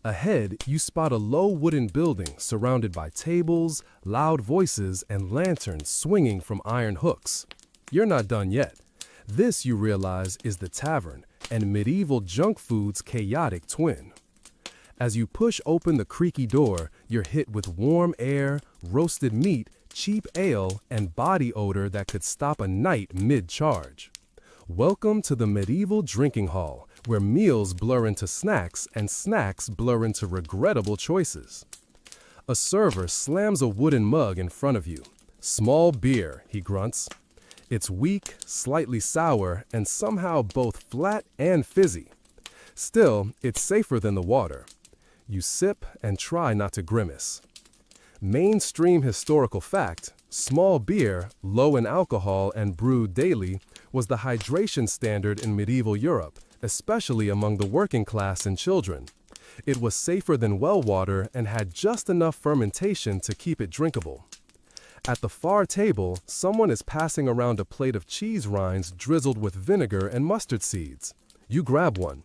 Ahead, you spot a low wooden building surrounded by tables, loud voices, and lanterns swinging from iron hooks. You're not done yet. This, you realize, is the tavern and medieval junk food's chaotic twin. As you push open the creaky door, you're hit with warm air, roasted meat, cheap ale, and body odor that could stop a night mid-charge. Welcome to the medieval drinking hall, where meals blur into snacks and snacks blur into regrettable choices. A server slams a wooden mug in front of you. "Small beer," he grunts. It's weak, slightly sour, and somehow both flat and fizzy. Still, it's safer than the water. You sip and try not to grimace. Mainstream historical fact, small beer, low in alcohol and brewed daily, was the hydration standard in medieval Europe, especially among the working class and children. It was safer than well water and had just enough fermentation to keep it drinkable. At the far table, someone is passing around a plate of cheese rinds drizzled with vinegar and mustard seeds. You grab one.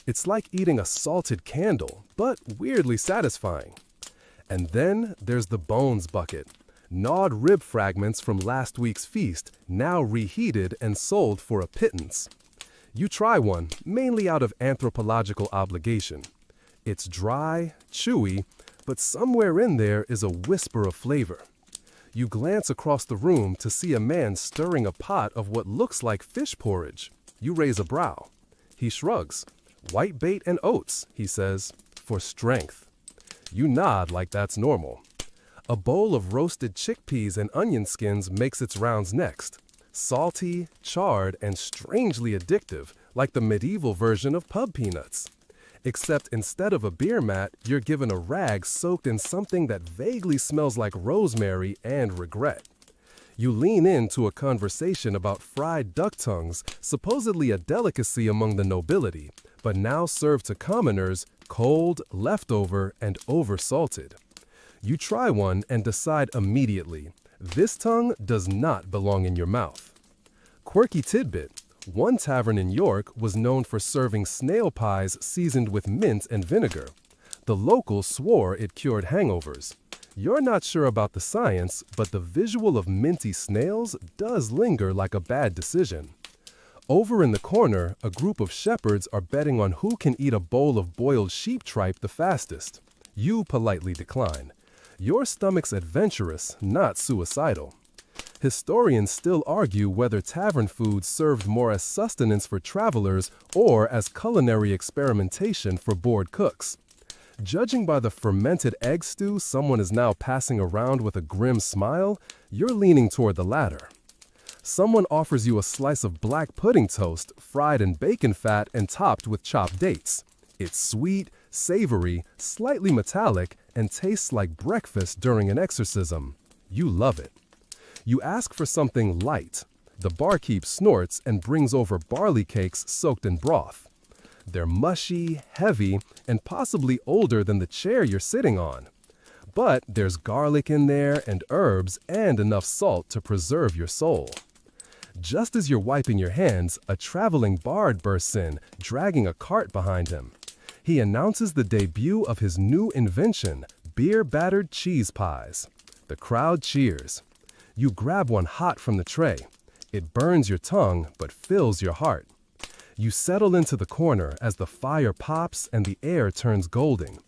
It's like eating a salted candle, but weirdly satisfying. And then there's the bones bucket. Gnawed rib fragments from last week's feast, now reheated and sold for a pittance. You try one, mainly out of anthropological obligation. It's dry, chewy, but somewhere in there is a whisper of flavor. You glance across the room to see a man stirring a pot of what looks like fish porridge. You raise a brow. He shrugs. "White bait and oats," he says. for strength. You nod like that's normal. A bowl of roasted chickpeas and onion skins makes its rounds next. Salty, charred, and strangely addictive, like the medieval version of pub peanuts. Except instead of a beer mat, you're given a rag soaked in something that vaguely smells like rosemary and regret. You lean into a conversation about fried duck tongues, supposedly a delicacy among the nobility, but now served to commoners, cold, leftover, and oversalted. You try one and decide immediately, this tongue does not belong in your mouth. Quirky tidbit, one tavern in York was known for serving snail pies seasoned with mint and vinegar. The locals swore it cured hangovers. You're not sure about the science, but the visual of minty snails does linger like a bad decision. Over in the corner, a group of shepherds are betting on who can eat a bowl of boiled sheep tripe the fastest. You politely decline. Your stomach's adventurous, not suicidal. Historians still argue whether tavern food served more as sustenance for travelers or as culinary experimentation for bored cooks. Judging by the fermented egg stew someone is now passing around with a grim smile, you're leaning toward the latter. Someone offers you a slice of black pudding toast, fried in bacon fat and topped with chopped dates. It's sweet, savory, slightly metallic, and tastes like breakfast during an exorcism. You love it. You ask for something light. The barkeep snorts and brings over barley cakes soaked in broth. They're mushy, heavy, and possibly older than the chair you're sitting on. But there's garlic in there and herbs and enough salt to preserve your soul. Just as you're wiping your hands, a traveling bard bursts in, dragging a cart behind him. He announces the debut of his new invention, beer-battered cheese pies. The crowd cheers. You grab one hot from the tray. It burns your tongue, but fills your heart. You settle into the corner as the fire pops and the air turns golden.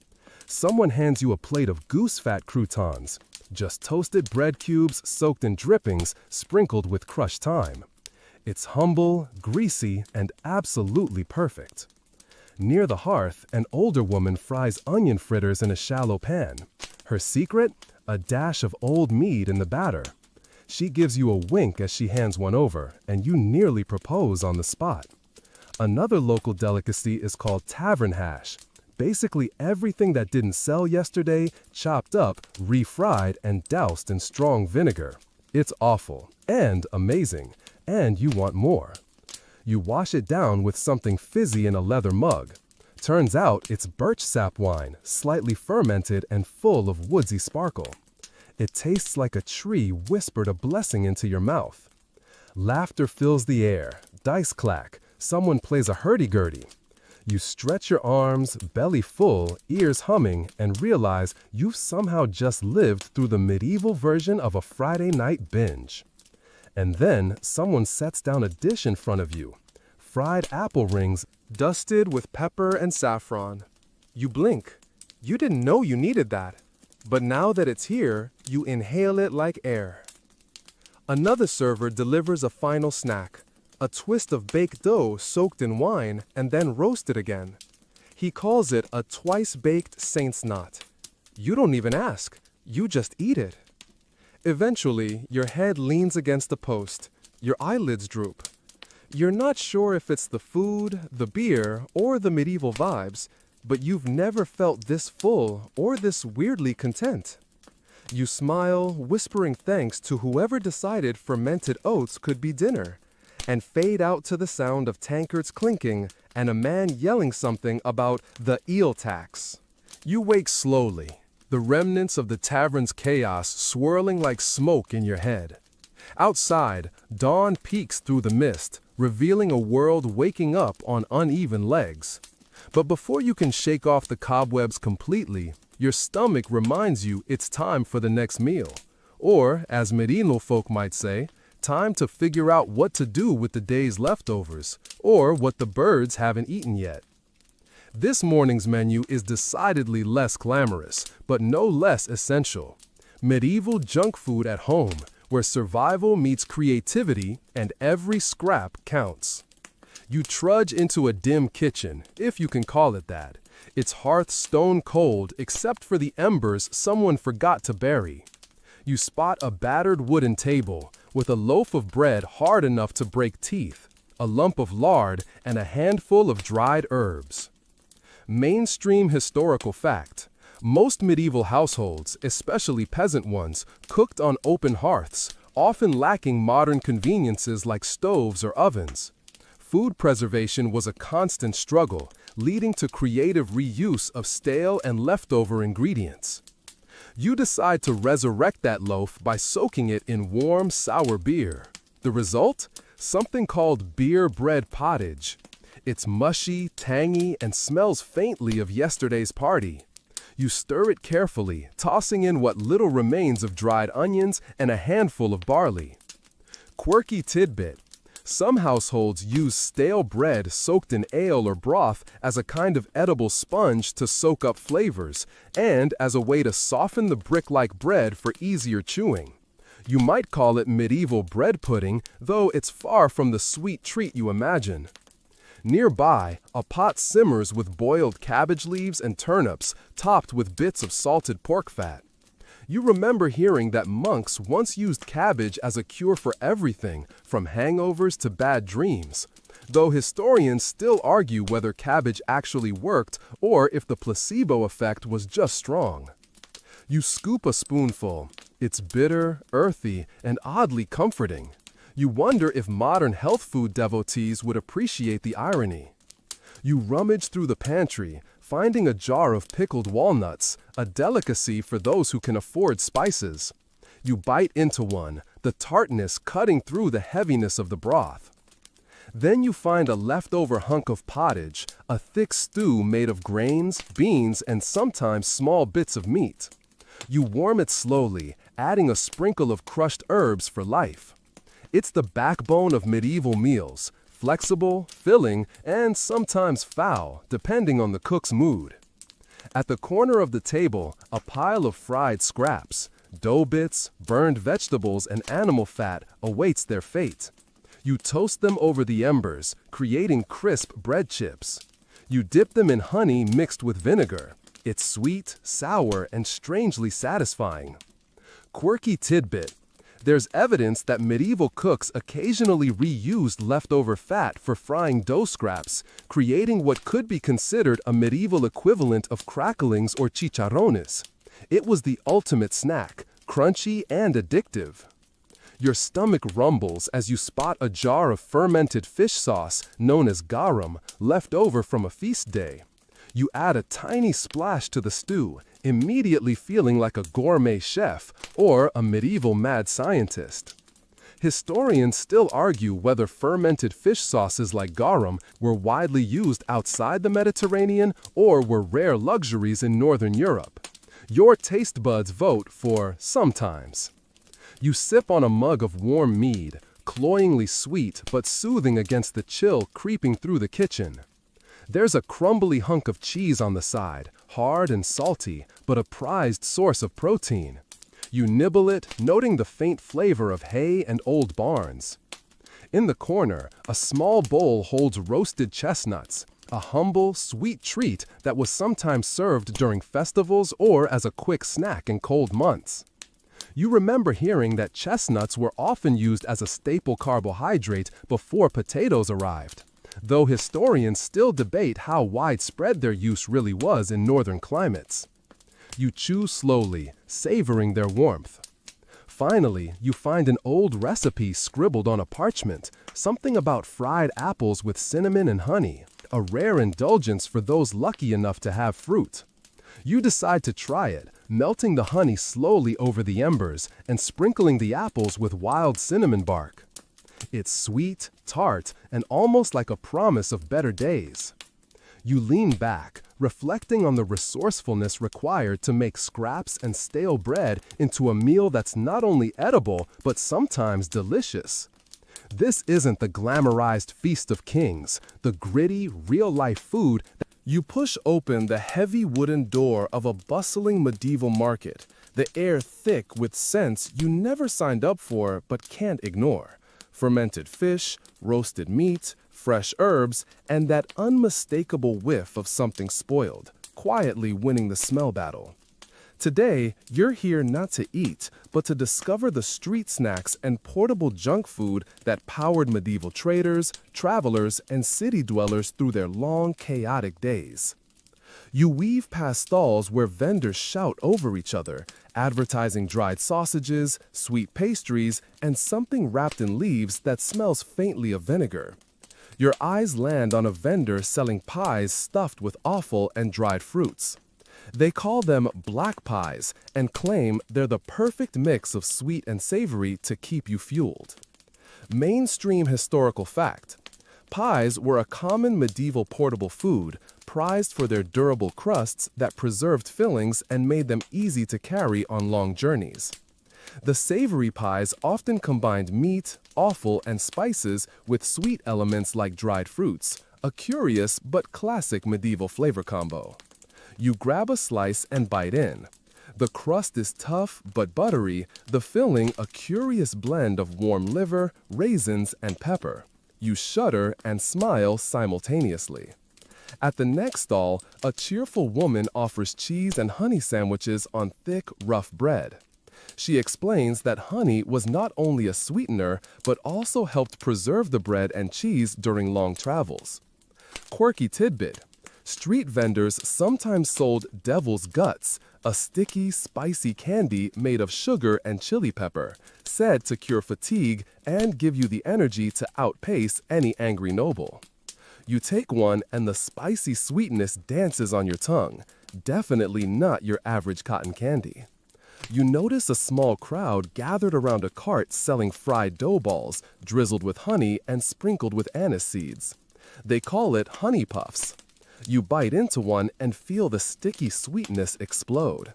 Someone hands you a plate of goose fat croutons, just toasted bread cubes soaked in drippings sprinkled with crushed thyme. It's humble, greasy, and absolutely perfect. Near the hearth, an older woman fries onion fritters in a shallow pan. Her secret? A dash of old mead in the batter. She gives you a wink as she hands one over, and you nearly propose on the spot. Another local delicacy is called tavern hash. Basically everything that didn't sell yesterday, chopped up, refried, and doused in strong vinegar. It's awful and amazing, and you want more. You wash it down with something fizzy in a leather mug. Turns out it's birch sap wine, slightly fermented and full of woodsy sparkle. It tastes like a tree whispered a blessing into your mouth. Laughter fills the air, dice clack, someone plays a hurdy-gurdy. You stretch your arms, belly full, ears humming, and realize you've somehow just lived through the medieval version of a Friday night binge. And then someone sets down a dish in front of you. Fried apple rings, dusted with pepper and saffron. You blink. You didn't know you needed that. But now that it's here, you inhale it like air. Another server delivers a final snack. A twist of baked dough soaked in wine and then roasted again. He calls it a twice-baked saint's knot. You don't even ask. You just eat it. Eventually, your head leans against the post. Your eyelids droop. You're not sure if it's the food, the beer, or the medieval vibes, but you've never felt this full or this weirdly content. You smile, whispering thanks to whoever decided fermented oats could be dinner, and fade out to the sound of tankards clinking and a man yelling something about the eel tax. You wake slowly, the remnants of the tavern's chaos swirling like smoke in your head. Outside, dawn peeks through the mist, revealing a world waking up on uneven legs. But before you can shake off the cobwebs completely, your stomach reminds you it's time for the next meal. Or, as medieval folk might say, time to figure out what to do with the day's leftovers, or what the birds haven't eaten yet. This morning's menu is decidedly less glamorous, but no less essential. Medieval junk food at home, where survival meets creativity and every scrap counts. You trudge into a dim kitchen, if you can call it that. Its hearth stone cold except for the embers someone forgot to bury. You spot a battered wooden table with a loaf of bread hard enough to break teeth, a lump of lard, and a handful of dried herbs. Mainstream historical fact: most medieval households, especially peasant ones, cooked on open hearths, often lacking modern conveniences like stoves or ovens. Food preservation was a constant struggle, leading to creative reuse of stale and leftover ingredients. You decide to resurrect that loaf by soaking it in warm, sour beer. The result? Something called beer bread pottage. It's mushy, tangy, and smells faintly of yesterday's party. You stir it carefully, tossing in what little remains of dried onions and a handful of barley. Quirky tidbit: some households use stale bread soaked in ale or broth as a kind of edible sponge to soak up flavors, and as a way to soften the brick-like bread for easier chewing. You might call it medieval bread pudding, though it's far from the sweet treat you imagine. Nearby, a pot simmers with boiled cabbage leaves and turnips, topped with bits of salted pork fat. You remember hearing that monks once used cabbage as a cure for everything, from hangovers to bad dreams, though historians still argue whether cabbage actually worked or if the placebo effect was just strong. You scoop a spoonful. It's bitter, earthy, and oddly comforting. You wonder if modern health food devotees would appreciate the irony. You rummage through the pantry, finding a jar of pickled walnuts, a delicacy for those who can afford spices. You bite into one, the tartness cutting through the heaviness of the broth. Then you find a leftover hunk of pottage, a thick stew made of grains, beans, and sometimes small bits of meat. You warm it slowly, adding a sprinkle of crushed herbs for life. It's the backbone of medieval meals, flexible, filling, and sometimes foul, depending on the cook's mood. At the corner of the table, a pile of fried scraps, dough bits, burned vegetables, and animal fat awaits their fate. You toast them over the embers, creating crisp bread chips. You dip them in honey mixed with vinegar. It's sweet, sour, and strangely satisfying. Quirky tidbit: there's evidence that medieval cooks occasionally reused leftover fat for frying dough scraps, creating what could be considered a medieval equivalent of cracklings or chicharrones. It was the ultimate snack, crunchy and addictive. Your stomach rumbles as you spot a jar of fermented fish sauce, known as garum, left over from a feast day. You add a tiny splash to the stew, immediately feeling like a gourmet chef or a medieval mad scientist. Historians still argue whether fermented fish sauces like garum were widely used outside the Mediterranean or were rare luxuries in Northern Europe. Your taste buds vote for sometimes. You sip on a mug of warm mead, cloyingly sweet but soothing against the chill creeping through the kitchen. There's a crumbly hunk of cheese on the side, hard and salty, but a prized source of protein. You nibble it, noting the faint flavor of hay and old barns. In the corner, a small bowl holds roasted chestnuts, a humble, sweet treat that was sometimes served during festivals or as a quick snack in cold months. You remember hearing that chestnuts were often used as a staple carbohydrate before potatoes arrived, though historians still debate how widespread their use really was in northern climates. You chew slowly, savoring their warmth. Finally, you find an old recipe scribbled on a parchment, something about fried apples with cinnamon and honey, a rare indulgence for those lucky enough to have fruit. You decide to try it, melting the honey slowly over the embers and sprinkling the apples with wild cinnamon bark. It's sweet, tart, and almost like a promise of better days. You lean back, reflecting on the resourcefulness required to make scraps and stale bread into a meal that's not only edible, but sometimes delicious. This isn't the glamorized feast of kings, the gritty, real-life food. You push open the heavy wooden door of a bustling medieval market, the air thick with scents you never signed up for but can't ignore. Fermented fish, roasted meat, fresh herbs, and that unmistakable whiff of something spoiled, quietly winning the smell battle. Today, you're here not to eat, but to discover the street snacks and portable junk food that powered medieval traders, travelers, and city dwellers through their long, chaotic days. You weave past stalls where vendors shout over each other, advertising dried sausages, sweet pastries, and something wrapped in leaves that smells faintly of vinegar. Your eyes land on a vendor selling pies stuffed with offal and dried fruits. They call them black pies and claim they're the perfect mix of sweet and savory to keep you fueled. Mainstream historical fact: pies were a common medieval portable food, prized for their durable crusts that preserved fillings and made them easy to carry on long journeys. The savory pies often combined meat, offal, and spices with sweet elements like dried fruits, a curious but classic medieval flavor combo. You grab a slice and bite in. The crust is tough but buttery, the filling a curious blend of warm liver, raisins, and pepper. You shudder and smile simultaneously. At the next stall, a cheerful woman offers cheese and honey sandwiches on thick, rough bread. She explains that honey was not only a sweetener, but also helped preserve the bread and cheese during long travels. Quirky tidbit: street vendors sometimes sold devil's guts, a sticky, spicy candy made of sugar and chili pepper, said to cure fatigue and give you the energy to outpace any angry noble. You take one and the spicy sweetness dances on your tongue, definitely not your average cotton candy. You notice a small crowd gathered around a cart selling fried dough balls, drizzled with honey and sprinkled with anise seeds. They call it honey puffs. You bite into one and feel the sticky sweetness explode.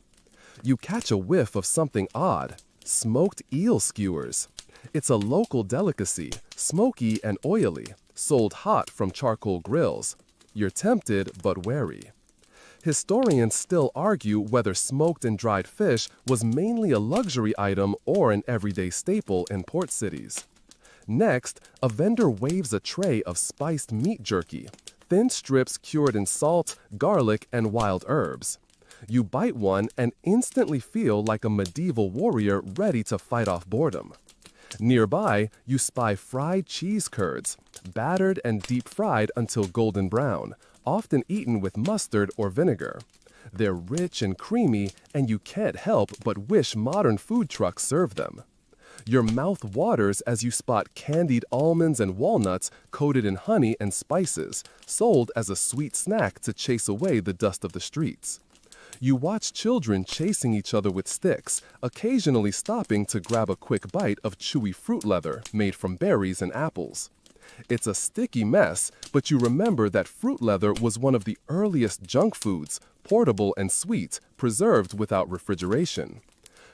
You catch a whiff of something odd: smoked eel skewers. It's a local delicacy, smoky and oily, sold hot from charcoal grills. You're tempted but wary. Historians still argue whether smoked and dried fish was mainly a luxury item or an everyday staple in port cities. Next, a vendor waves a tray of spiced meat jerky, thin strips cured in salt, garlic, and wild herbs. You bite one and instantly feel like a medieval warrior ready to fight off boredom. Nearby, you spy fried cheese curds, battered and deep-fried until golden brown, often eaten with mustard or vinegar. They're rich and creamy, and you can't help but wish modern food trucks served them. Your mouth waters as you spot candied almonds and walnuts coated in honey and spices, sold as a sweet snack to chase away the dust of the streets. You watch children chasing each other with sticks, occasionally stopping to grab a quick bite of chewy fruit leather made from berries and apples. It's a sticky mess, but you remember that fruit leather was one of the earliest junk foods, portable and sweet, preserved without refrigeration.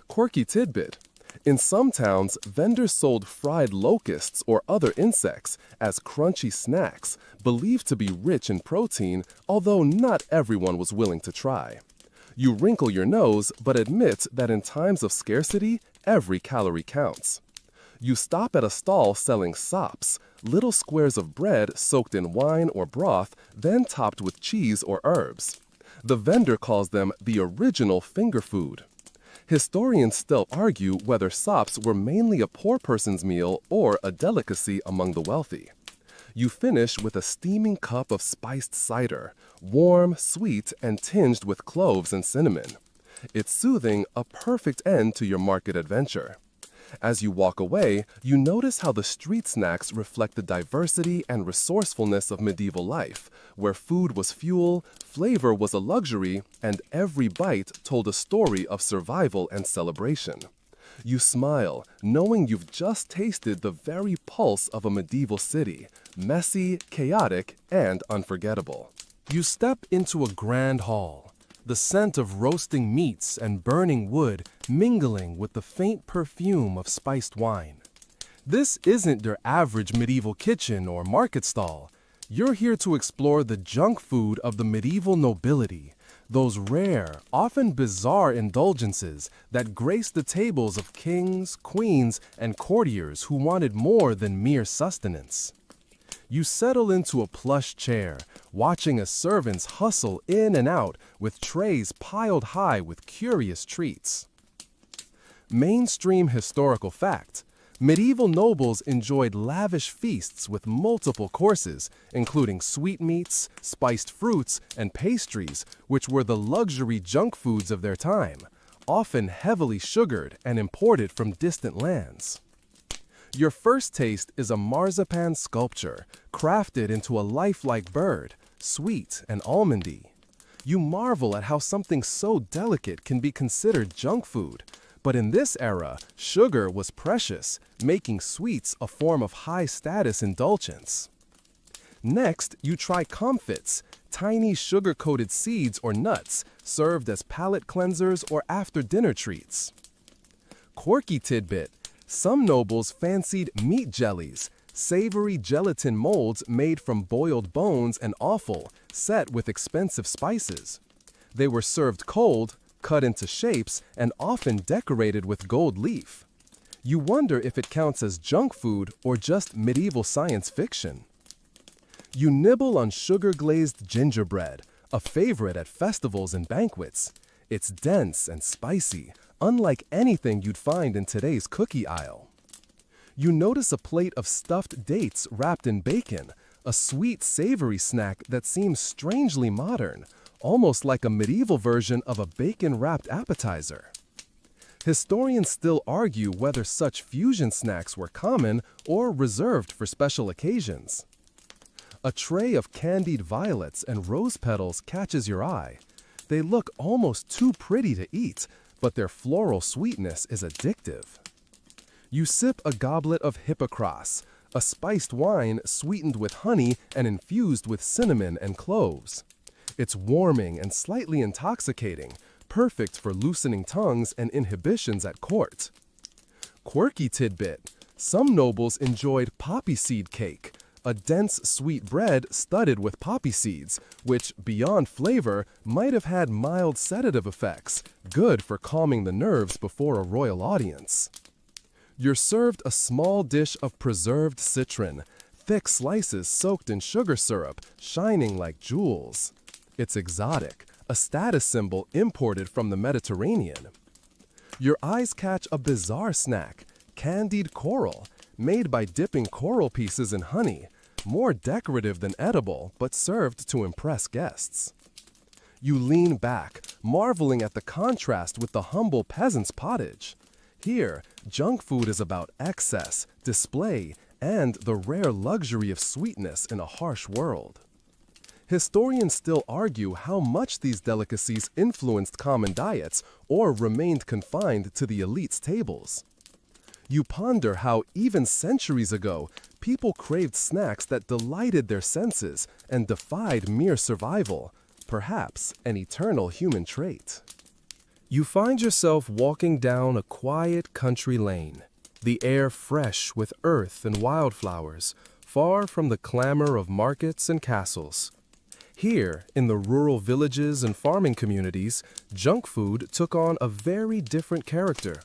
Quirky tidbit: in some towns, vendors sold fried locusts or other insects as crunchy snacks, believed to be rich in protein, although not everyone was willing to try. You wrinkle your nose, but admit that in times of scarcity, every calorie counts. You stop at a stall selling sops, little squares of bread soaked in wine or broth, then topped with cheese or herbs. The vendor calls them the original finger food. Historians still argue whether sops were mainly a poor person's meal or a delicacy among the wealthy. You finish with a steaming cup of spiced cider, warm, sweet, and tinged with cloves and cinnamon. It's soothing, a perfect end to your market adventure. As you walk away, you notice how the street snacks reflect the diversity and resourcefulness of medieval life, where food was fuel, flavor was a luxury, and every bite told a story of survival and celebration. You smile, knowing you've just tasted the very pulse of a medieval city, messy, chaotic, and unforgettable. You step into a grand hall, the scent of roasting meats and burning wood mingling with the faint perfume of spiced wine. This isn't your average medieval kitchen or market stall. You're here to explore the junk food of the medieval nobility, those rare, often bizarre indulgences that graced the tables of kings, queens, and courtiers who wanted more than mere sustenance. You settle into a plush chair, watching as servants hustle in and out with trays piled high with curious treats. Mainstream historical fact: medieval nobles enjoyed lavish feasts with multiple courses, including sweetmeats, spiced fruits, and pastries, which were the luxury junk foods of their time, often heavily sugared and imported from distant lands. Your first taste is a marzipan sculpture, crafted into a lifelike bird, sweet and almondy. You marvel at how something so delicate can be considered junk food, but in this era, sugar was precious, making sweets a form of high-status indulgence. Next, you try comfits, tiny sugar-coated seeds or nuts served as palate cleansers or after-dinner treats. Quirky tidbit: some nobles fancied meat jellies, savory gelatin molds made from boiled bones and offal, set with expensive spices. They were served cold, cut into shapes, and often decorated with gold leaf. You wonder if it counts as junk food or just medieval science fiction. You nibble on sugar-glazed gingerbread, a favorite at festivals and banquets. It's dense and spicy, unlike anything you'd find in today's cookie aisle. You notice a plate of stuffed dates wrapped in bacon, a sweet, savory snack that seems strangely modern, almost like a medieval version of a bacon-wrapped appetizer. Historians still argue whether such fusion snacks were common or reserved for special occasions. A tray of candied violets and rose petals catches your eye. They look almost too pretty to eat, but their floral sweetness is addictive. You sip a goblet of hippocras, a spiced wine sweetened with honey and infused with cinnamon and cloves. It's warming and slightly intoxicating, perfect for loosening tongues and inhibitions at court. Quirky tidbit: some nobles enjoyed poppy seed cake, a dense sweet bread studded with poppy seeds, which, beyond flavor, might have had mild sedative effects, good for calming the nerves before a royal audience. You're served a small dish of preserved citron, thick slices soaked in sugar syrup, shining like jewels. It's exotic, a status symbol imported from the Mediterranean. Your eyes catch a bizarre snack, candied coral, made by dipping coral pieces in honey, more decorative than edible, but served to impress guests. You lean back, marveling at the contrast with the humble peasant's pottage. Here, junk food is about excess, display, and the rare luxury of sweetness in a harsh world. Historians still argue how much these delicacies influenced common diets or remained confined to the elite's tables. You ponder how, even centuries ago, people craved snacks that delighted their senses and defied mere survival, perhaps an eternal human trait. You find yourself walking down a quiet country lane, the air fresh with earth and wildflowers, far from the clamor of markets and castles. Here, in the rural villages and farming communities, junk food took on a very different character.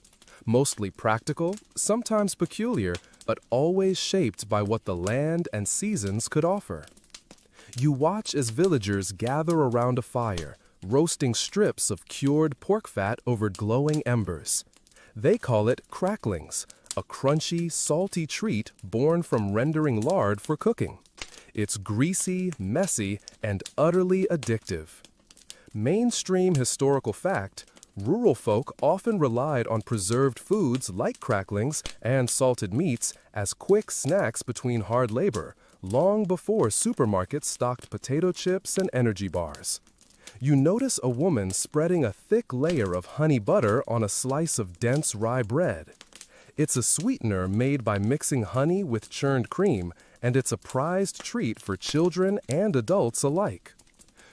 Mostly practical, sometimes peculiar, but always shaped by what the land and seasons could offer. You watch as villagers gather around a fire, roasting strips of cured pork fat over glowing embers. They call it cracklings, a crunchy, salty treat born from rendering lard for cooking. It's greasy, messy, and utterly addictive. Mainstream historical fact: rural folk often relied on preserved foods like cracklings and salted meats as quick snacks between hard labor, long before supermarkets stocked potato chips and energy bars. You notice a woman spreading a thick layer of honey butter on a slice of dense rye bread. It's a sweetener made by mixing honey with churned cream, and it's a prized treat for children and adults alike.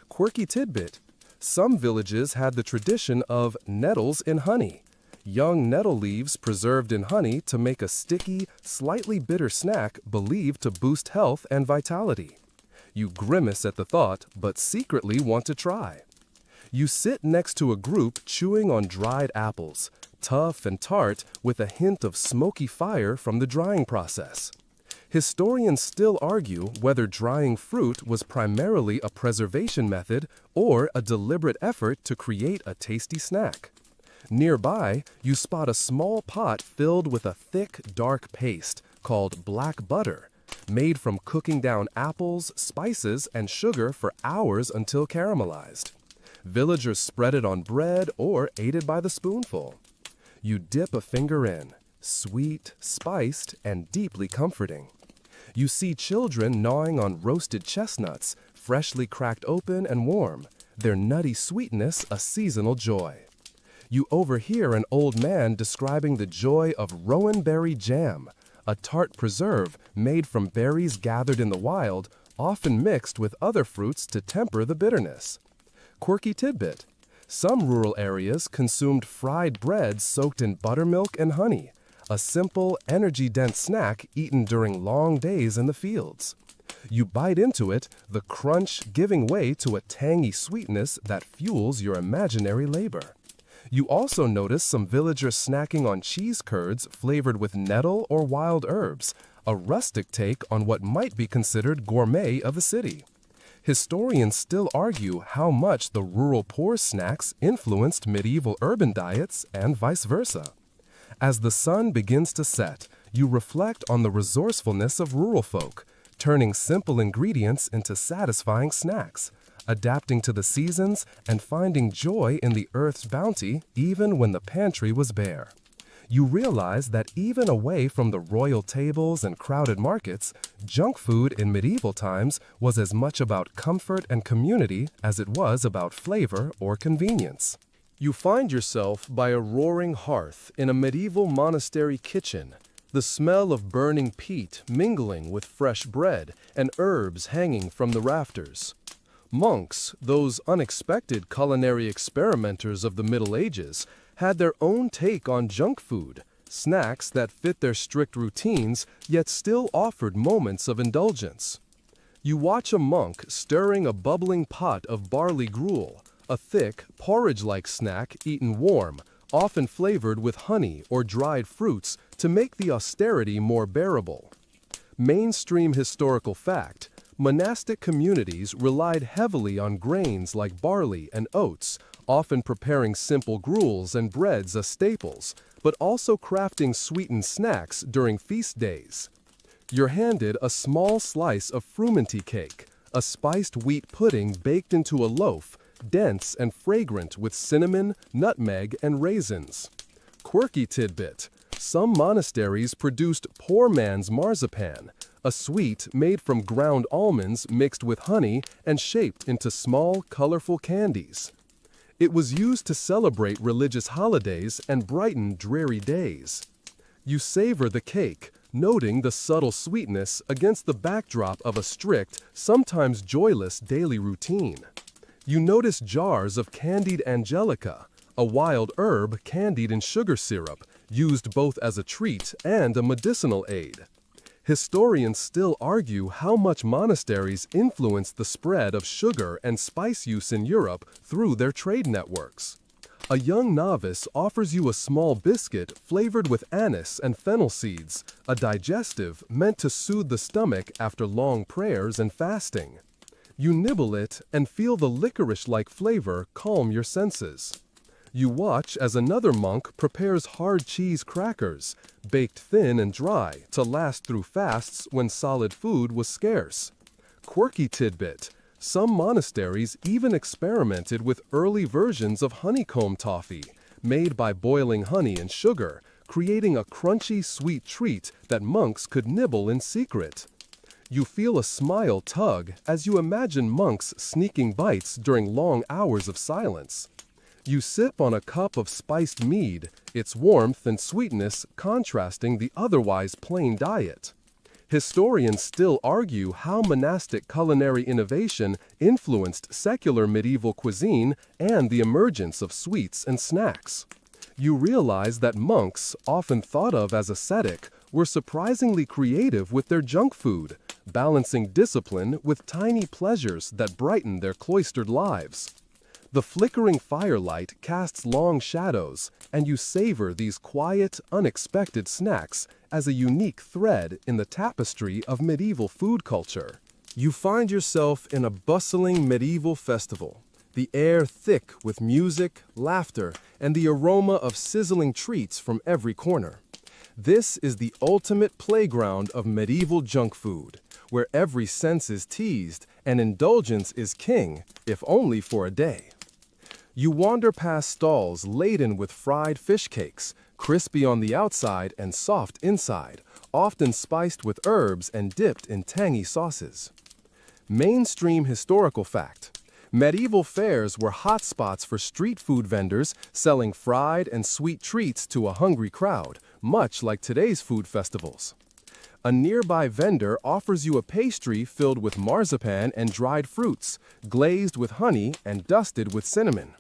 Quirky tidbit: some villages had the tradition of nettles in honey, young nettle leaves preserved in honey to make a sticky, slightly bitter snack believed to boost health and vitality. You grimace at the thought, but secretly want to try. You sit next to a group chewing on dried apples, tough and tart with a hint of smoky fire from the drying process. Historians still argue whether drying fruit was primarily a preservation method or a deliberate effort to create a tasty snack. Nearby, you spot a small pot filled with a thick, dark paste called black butter, made from cooking down apples, spices, and sugar for hours until caramelized. Villagers spread it on bread or ate it by the spoonful. You dip a finger in, sweet, spiced, and deeply comforting. You see children gnawing on roasted chestnuts, freshly cracked open and warm, their nutty sweetness a seasonal joy. You overhear an old man describing the joy of rowan berry jam, a tart preserve made from berries gathered in the wild, often mixed with other fruits to temper the bitterness. Quirky tidbit: some rural areas consumed fried bread soaked in buttermilk and honey, a simple, energy-dense snack eaten during long days in the fields. You bite into it, the crunch giving way to a tangy sweetness that fuels your imaginary labor. You also notice some villagers snacking on cheese curds flavored with nettle or wild herbs, a rustic take on what might be considered gourmet of the city. Historians still argue how much the rural poor snacks influenced medieval urban diets and vice versa. As the sun begins to set, you reflect on the resourcefulness of rural folk, turning simple ingredients into satisfying snacks, adapting to the seasons, and finding joy in the earth's bounty even when the pantry was bare. You realize that even away from the royal tables and crowded markets, junk food in medieval times was as much about comfort and community as it was about flavor or convenience. You find yourself by a roaring hearth in a medieval monastery kitchen, the smell of burning peat mingling with fresh bread and herbs hanging from the rafters. Monks, those unexpected culinary experimenters of the Middle Ages, had their own take on junk food, snacks that fit their strict routines yet still offered moments of indulgence. You watch a monk stirring a bubbling pot of barley gruel, a thick, porridge-like snack eaten warm, often flavored with honey or dried fruits to make the austerity more bearable. Mainstream historical fact: monastic communities relied heavily on grains like barley and oats, often preparing simple gruels and breads as staples, but also crafting sweetened snacks during feast days. You're handed a small slice of frumenty cake, a spiced wheat pudding baked into a loaf, dense and fragrant with cinnamon, nutmeg, and raisins. Quirky tidbit: some monasteries produced poor man's marzipan, a sweet made from ground almonds mixed with honey and shaped into small, colorful candies. It was used to celebrate religious holidays and brighten dreary days. You savor the cake, noting the subtle sweetness against the backdrop of a strict, sometimes joyless daily routine. You notice jars of candied angelica, a wild herb candied in sugar syrup, used both as a treat and a medicinal aid. Historians still argue how much monasteries influenced the spread of sugar and spice use in Europe through their trade networks. A young novice offers you a small biscuit flavored with anise and fennel seeds, a digestive meant to soothe the stomach after long prayers and fasting. You nibble it and feel the licorice-like flavor calm your senses. You watch as another monk prepares hard cheese crackers, baked thin and dry to last through fasts when solid food was scarce. Quirky tidbit: some monasteries even experimented with early versions of honeycomb toffee, made by boiling honey and sugar, creating a crunchy, sweet treat that monks could nibble in secret. You feel a smile tug as you imagine monks sneaking bites during long hours of silence. You sip on a cup of spiced mead, its warmth and sweetness contrasting the otherwise plain diet. Historians still argue how monastic culinary innovation influenced secular medieval cuisine and the emergence of sweets and snacks. You realize that monks, often thought of as ascetic, were surprisingly creative with their junk food, balancing discipline with tiny pleasures that brighten their cloistered lives. The flickering firelight casts long shadows, and you savor these quiet, unexpected snacks as a unique thread in the tapestry of medieval food culture. You find yourself in a bustling medieval festival, the air thick with music, laughter, and the aroma of sizzling treats from every corner. This is the ultimate playground of medieval junk food, where every sense is teased and indulgence is king, if only for a day. You wander past stalls laden with fried fish cakes, crispy on the outside and soft inside, often spiced with herbs and dipped in tangy sauces. Mainstream historical fact: medieval fairs were hotspots for street food vendors selling fried and sweet treats to a hungry crowd, much like today's food festivals. A nearby vendor offers you a pastry filled with marzipan and dried fruits, glazed with honey and dusted with cinnamon.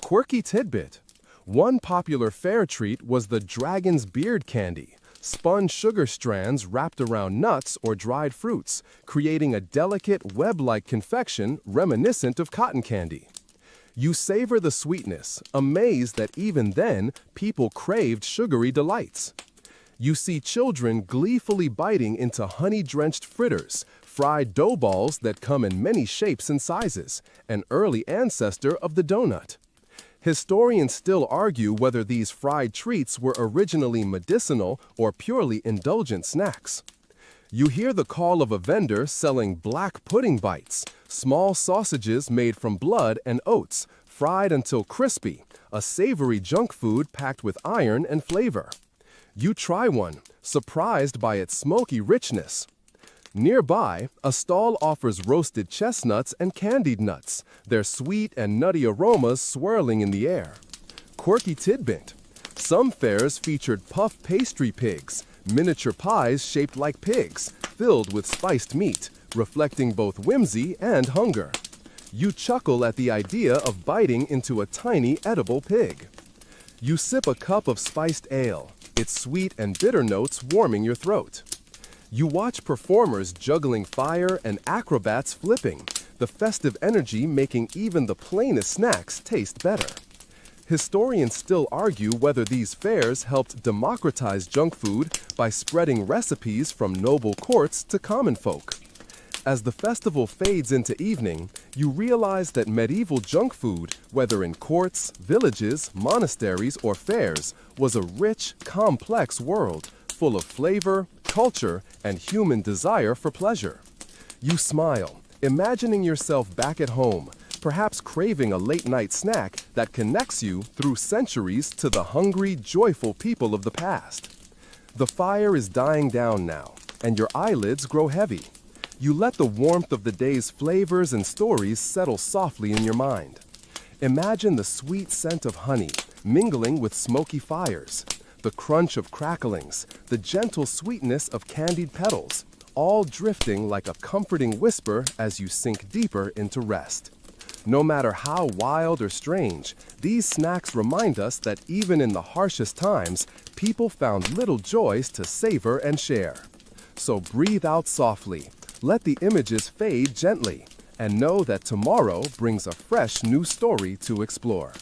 Quirky tidbit: one popular fair treat was the dragon's beard candy, spun sugar strands wrapped around nuts or dried fruits, creating a delicate web-like confection reminiscent of cotton candy. You savor the sweetness, amazed that even then people craved sugary delights. You see children gleefully biting into honey-drenched fritters, fried dough balls that come in many shapes and sizes, an early ancestor of the donut. Historians still argue whether these fried treats were originally medicinal or purely indulgent snacks. You hear the call of a vendor selling black pudding bites, small sausages made from blood and oats, fried until crispy, a savory junk food packed with iron and flavor. You try one, surprised by its smoky richness. Nearby, a stall offers roasted chestnuts and candied nuts, their sweet and nutty aromas swirling in the air. Quirky tidbit: some fairs featured puff pastry pigs, miniature pies shaped like pigs, filled with spiced meat, reflecting both whimsy and hunger. You chuckle at the idea of biting into a tiny edible pig. You sip a cup of spiced ale, its sweet and bitter notes warming your throat. You watch performers juggling fire and acrobats flipping, the festive energy making even the plainest snacks taste better. Historians still argue whether these fairs helped democratize junk food by spreading recipes from noble courts to common folk. As the festival fades into evening, you realize that medieval junk food, whether in courts, villages, monasteries, or fairs, was a rich, complex world, full of flavor, culture, and human desire for pleasure. You smile, imagining yourself back at home, perhaps craving a late-night snack that connects you through centuries to the hungry, joyful people of the past. The fire is dying down now, and your eyelids grow heavy. You let the warmth of the day's flavors and stories settle softly in your mind. Imagine the sweet scent of honey mingling with smoky fires, the crunch of cracklings, the gentle sweetness of candied petals, all drifting like a comforting whisper as you sink deeper into rest. No matter how wild or strange, these snacks remind us that even in the harshest times, people found little joys to savor and share. So breathe out softly, let the images fade gently, and know that tomorrow brings a fresh new story to explore.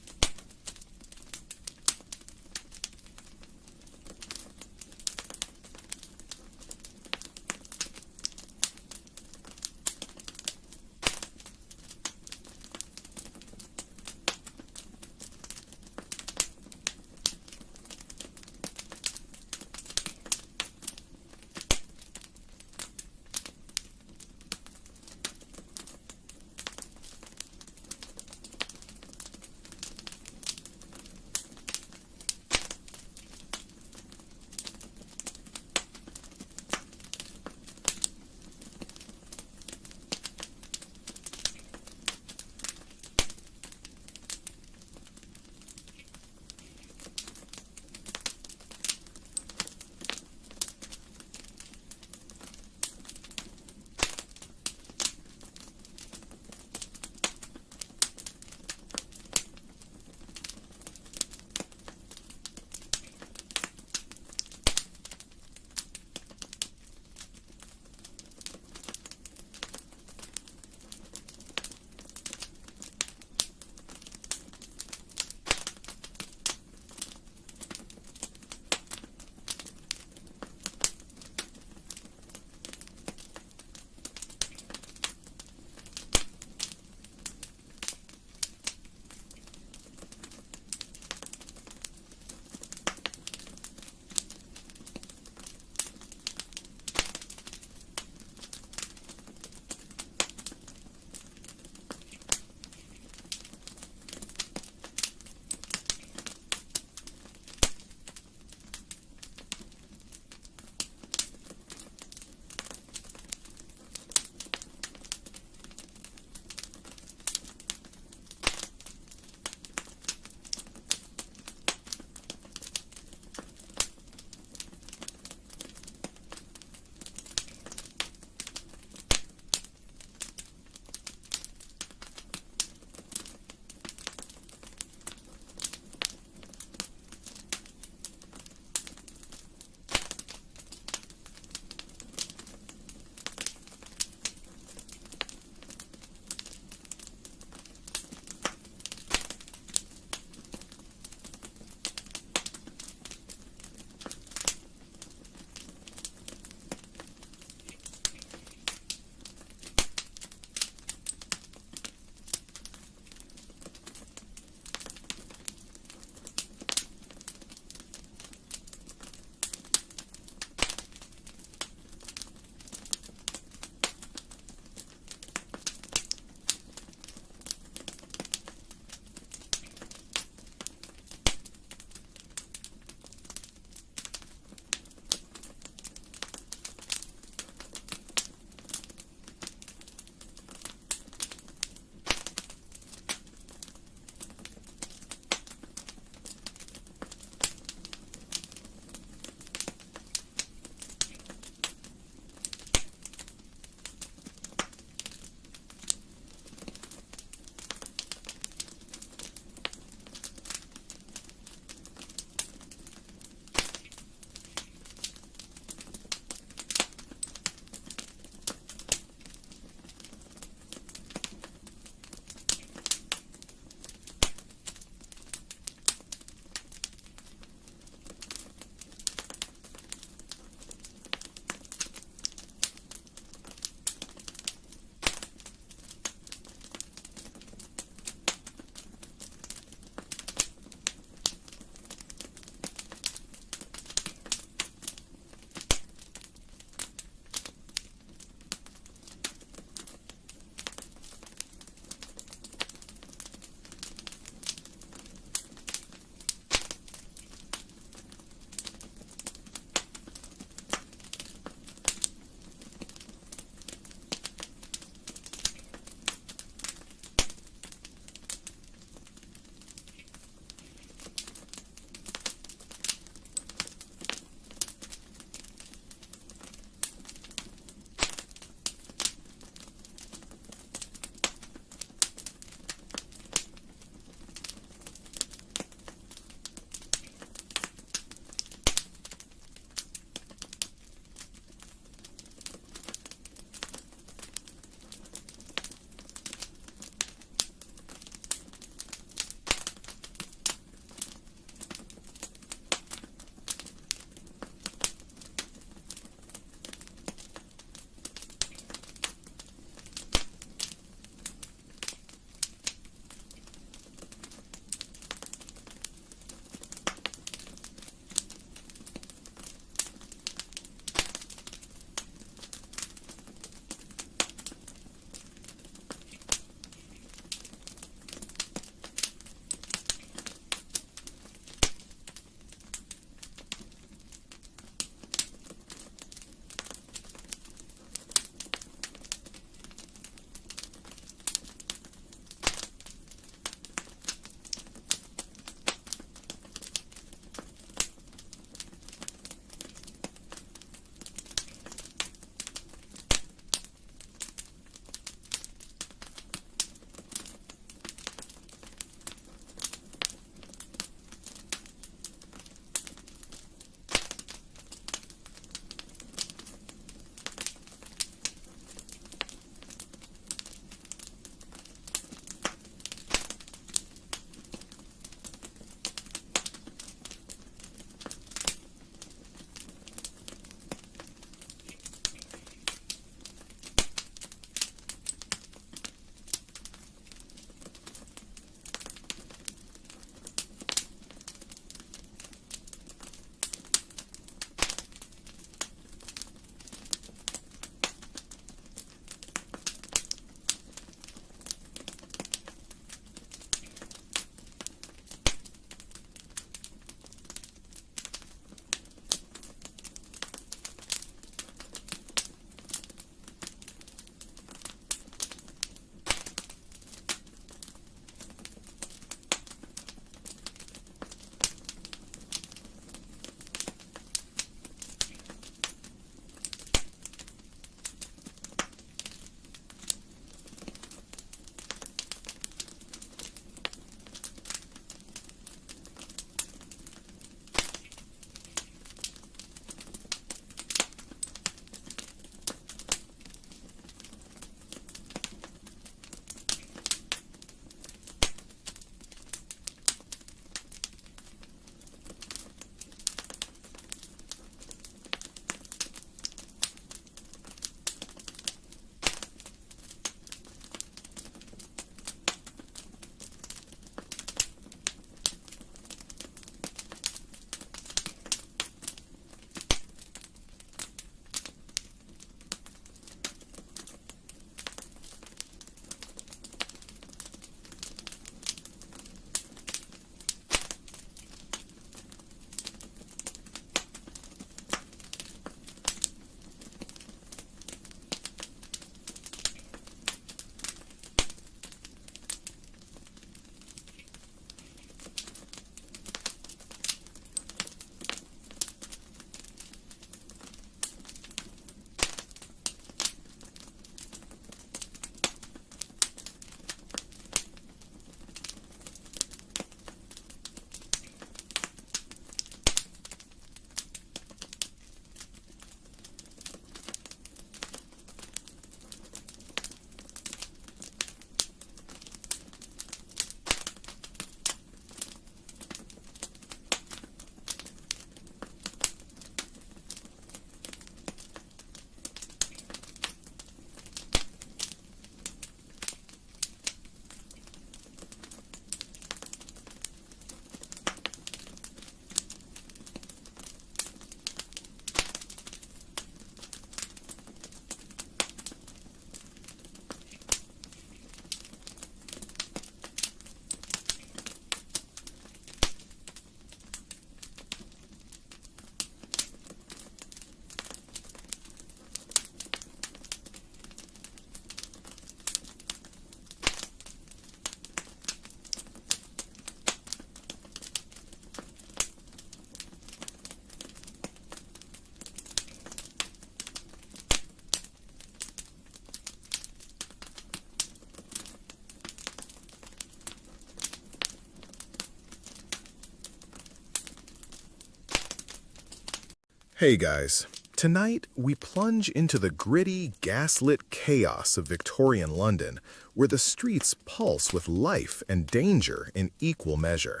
Hey guys, tonight we plunge into the gritty, gaslit chaos of Victorian London, where the streets pulse with life and danger in equal measure.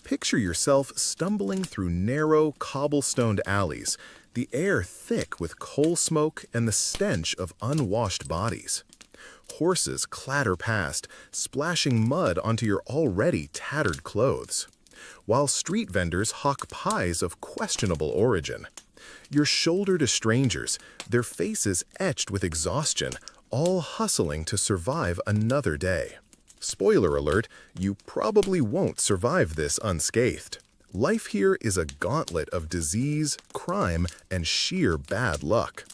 Picture yourself stumbling through narrow, cobblestoned alleys, the air thick with coal smoke and the stench of unwashed bodies. Horses clatter past, splashing mud onto your already tattered clothes, while street vendors hawk pies of questionable origin. You're shoulder to strangers, their faces etched with exhaustion, all hustling to survive another day. Spoiler alert, you probably won't survive this unscathed. Life here is a gauntlet of disease, crime, and sheer bad luck.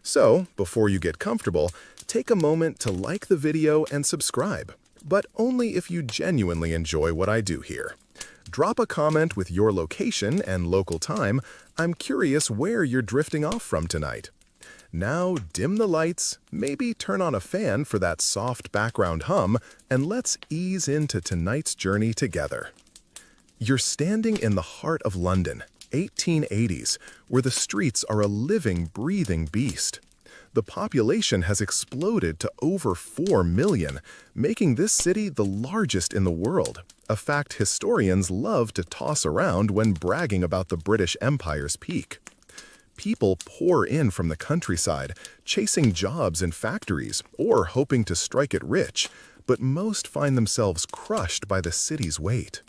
So, before you get comfortable, take a moment to like the video and subscribe, but only if you genuinely enjoy what I do here. Drop a comment with your location and local time. I'm curious where you're drifting off from tonight. Now dim the lights, maybe turn on a fan for that soft background hum, and let's ease into tonight's journey together. You're standing in the heart of London, 1880s, where the streets are a living, breathing beast. The population has exploded to over 4 million, making this city the largest in the world, a fact historians love to toss around when bragging about the British Empire's peak. People pour in from the countryside, chasing jobs in factories or hoping to strike it rich, but most find themselves crushed by the city's weight.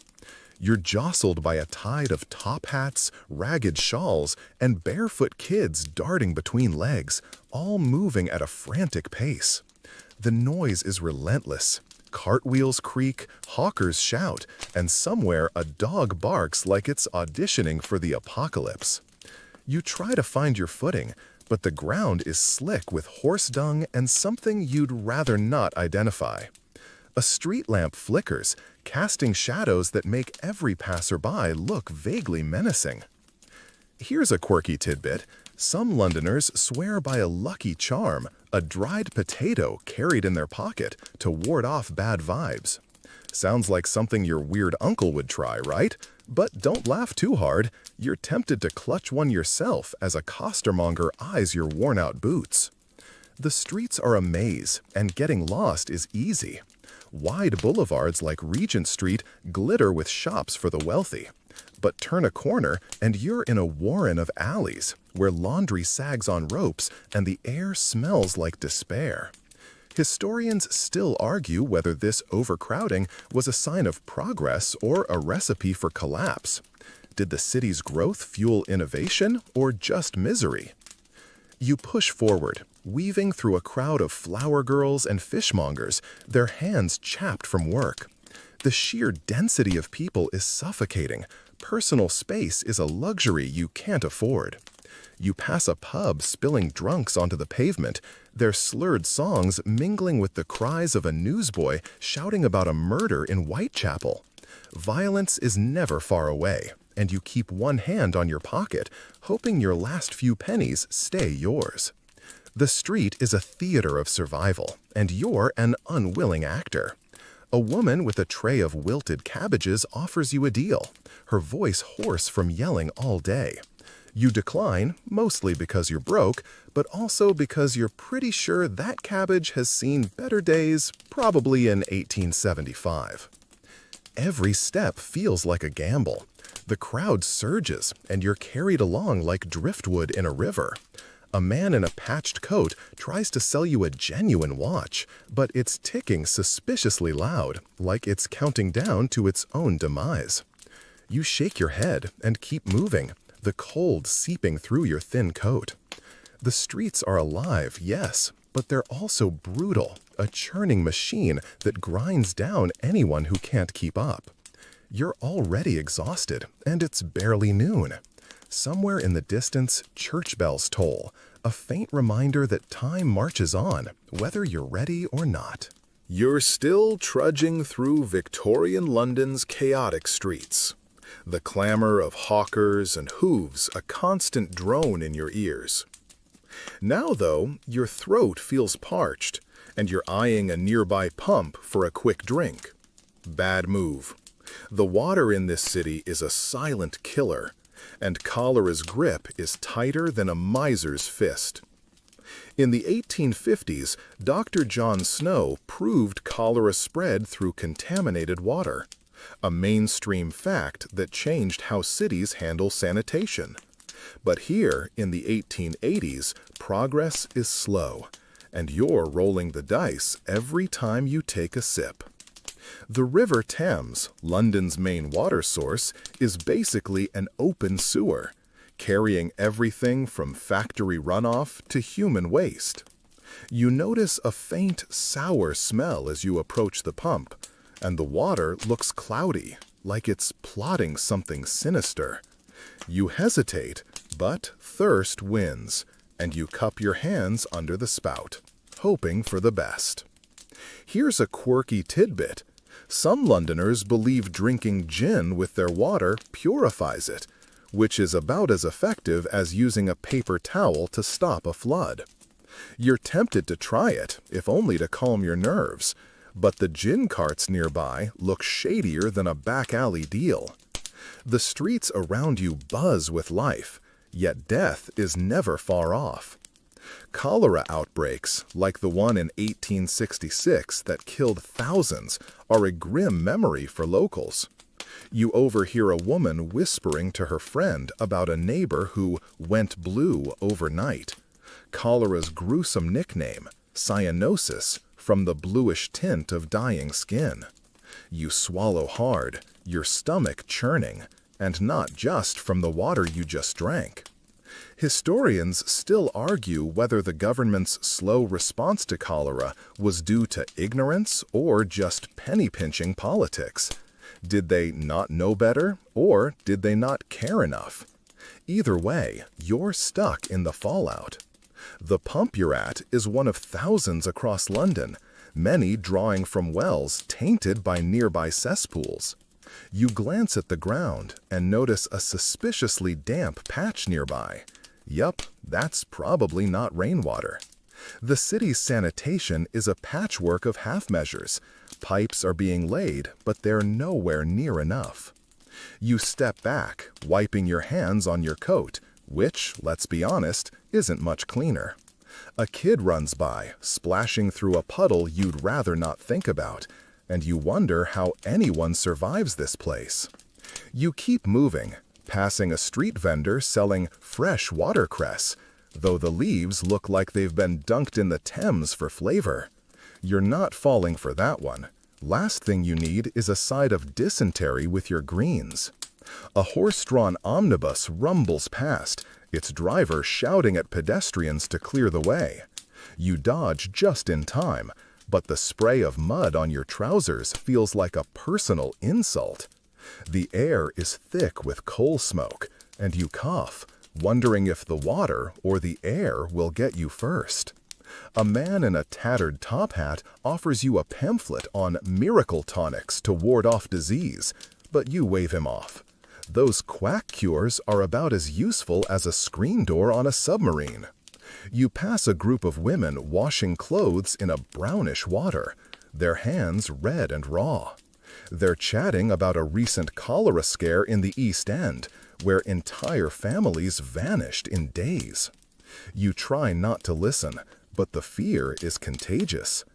You're jostled by a tide of top hats, ragged shawls, and barefoot kids darting between legs, all moving at a frantic pace. The noise is relentless. Cartwheels creak, hawkers shout, and somewhere a dog barks like it's auditioning for the apocalypse. You try to find your footing, but the ground is slick with horse dung and something you'd rather not identify. A street lamp flickers, casting shadows that make every passerby look vaguely menacing. Here's a quirky tidbit. Some Londoners swear by a lucky charm, a dried potato carried in their pocket to ward off bad vibes. Sounds like something your weird uncle would try, right? But don't laugh too hard. You're tempted to clutch one yourself as a costermonger eyes your worn-out boots. The streets are a maze, and getting lost is easy. Wide boulevards like Regent Street glitter with shops for the wealthy. But turn a corner and you're in a warren of alleys, where laundry sags on ropes and the air smells like despair. Historians still argue whether this overcrowding was a sign of progress or a recipe for collapse. Did the city's growth fuel innovation or just misery? You push forward, weaving through a crowd of flower girls and fishmongers, their hands chapped from work. The sheer density of people is suffocating. Personal space is a luxury you can't afford. You pass a pub spilling drunks onto the pavement, their slurred songs mingling with the cries of a newsboy shouting about a murder in Whitechapel. Violence is never far away, and you keep one hand on your pocket, hoping your last few pennies stay yours. The street is a theater of survival, and you're an unwilling actor. A woman with a tray of wilted cabbages offers you a deal, her voice hoarse from yelling all day. You decline, mostly because you're broke, but also because you're pretty sure that cabbage has seen better days, probably in 1875. Every step feels like a gamble. The crowd surges, and you're carried along like driftwood in a river. A man in a patched coat tries to sell you a genuine watch, but it's ticking suspiciously loud, like it's counting down to its own demise. You shake your head and keep moving, the cold seeping through your thin coat. The streets are alive, yes, but they're also brutal, a churning machine that grinds down anyone who can't keep up. You're already exhausted, and it's barely noon. Somewhere in the distance, church bells toll, a faint reminder that time marches on, whether you're ready or not. You're still trudging through Victorian London's chaotic streets. The clamor of hawkers and hooves a constant drone in your ears. Now, though, your throat feels parched, and you're eyeing a nearby pump for a quick drink. Bad move. The water in this city is a silent killer. And cholera's grip is tighter than a miser's fist. In the 1850s, Dr. John Snow proved cholera spread through contaminated water, a mainstream fact that changed how cities handle sanitation. But here, in the 1880s, progress is slow, and you're rolling the dice every time you take a sip. The River Thames, London's main water source, is basically an open sewer, carrying everything from factory runoff to human waste. You notice a faint, sour smell as you approach the pump, and the water looks cloudy, like it's plotting something sinister. You hesitate, but thirst wins, and you cup your hands under the spout, hoping for the best. Here's a quirky tidbit. Some Londoners believe drinking gin with their water purifies it, which is about as effective as using a paper towel to stop a flood. You're tempted to try it, if only to calm your nerves, but the gin carts nearby look shadier than a back alley deal. The streets around you buzz with life, yet death is never far off. Cholera outbreaks, like the one in 1866 that killed thousands, are a grim memory for locals. You overhear a woman whispering to her friend about a neighbor who went blue overnight. Cholera's gruesome nickname, cyanosis, from the bluish tint of dying skin. You swallow hard, your stomach churning, and not just from the water you just drank. Historians still argue whether the government's slow response to cholera was due to ignorance or just penny-pinching politics. Did they not know better, or did they not care enough? Either way, you're stuck in the fallout. The pump you're at is one of thousands across London, many drawing from wells tainted by nearby cesspools. You glance at the ground and notice a suspiciously damp patch nearby. Yup, that's probably not rainwater. The city's sanitation is a patchwork of half-measures. Pipes are being laid, but they're nowhere near enough. You step back, wiping your hands on your coat, which, let's be honest, isn't much cleaner. A kid runs by, splashing through a puddle you'd rather not think about, and you wonder how anyone survives this place. You keep moving, passing a street vendor selling fresh watercress, though the leaves look like they've been dunked in the Thames for flavor. You're not falling for that one. Last thing you need is a side of dysentery with your greens. A horse-drawn omnibus rumbles past, its driver shouting at pedestrians to clear the way. You dodge just in time, but the spray of mud on your trousers feels like a personal insult. The air is thick with coal smoke, and you cough, wondering if the water or the air will get you first. A man in a tattered top hat offers you a pamphlet on miracle tonics to ward off disease, but you wave him off. Those quack cures are about as useful as a screen door on a submarine. You pass a group of women washing clothes in a brownish water, their hands red and raw. They're chatting about a recent cholera scare in the East End, where entire families vanished in days. You try not to listen, but the fear is contagious.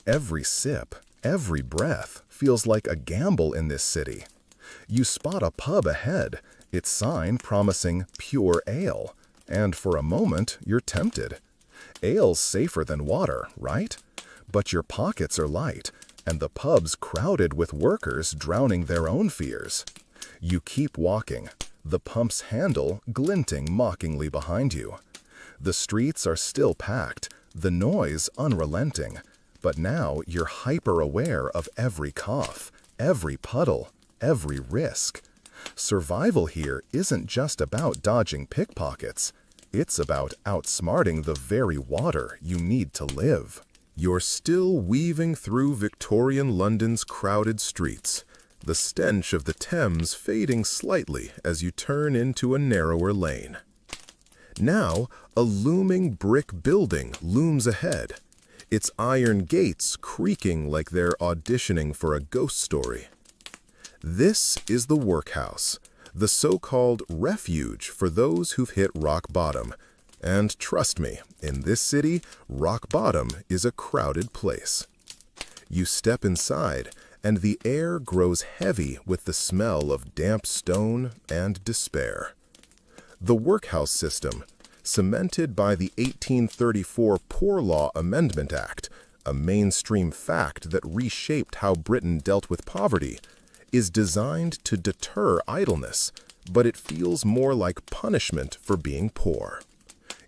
Every sip, every breath feels like a gamble in this city. You spot a pub ahead, its sign promising pure ale, and for a moment you're tempted. Ale's safer than water, right? But your pockets are light, and the pub's crowded with workers drowning their own fears. You keep walking, the pump's handle glinting mockingly behind you. The streets are still packed, the noise unrelenting, but now you're hyper-aware of every cough, every puddle, every risk. Survival here isn't just about dodging pickpockets. It's about outsmarting the very water you need to live. You're still weaving through Victorian London's crowded streets, the stench of the Thames fading slightly as you turn into a narrower lane. Now, a looming brick building looms ahead, its iron gates creaking like they're auditioning for a ghost story. This is the workhouse, the so-called refuge for those who've hit rock bottom. And trust me, in this city, rock bottom is a crowded place. You step inside, and the air grows heavy with the smell of damp stone and despair. The workhouse system, cemented by the 1834 Poor Law Amendment Act, a mainstream fact that reshaped how Britain dealt with poverty, is designed to deter idleness, but it feels more like punishment for being poor.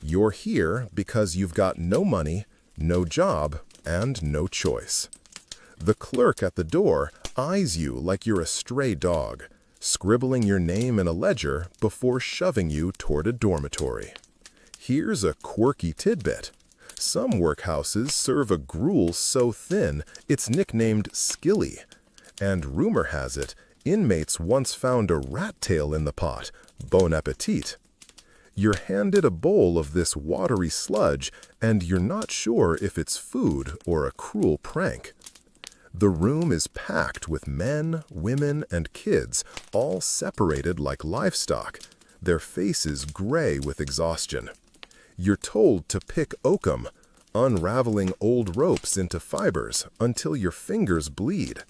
You're here because you've got no money, no job, and no choice. The clerk at the door eyes you like you're a stray dog, scribbling your name in a ledger before shoving you toward a dormitory. Here's a quirky tidbit. Some workhouses serve a gruel so thin it's nicknamed skilly, and rumor has it inmates once found a rat tail in the pot. Bon appetit. You're handed a bowl of this watery sludge, and you're not sure if it's food or a cruel prank. The room is packed with men, women, and kids, all separated like livestock, their faces gray with exhaustion. You're told to pick oakum, unraveling old ropes into fibers until your fingers bleed.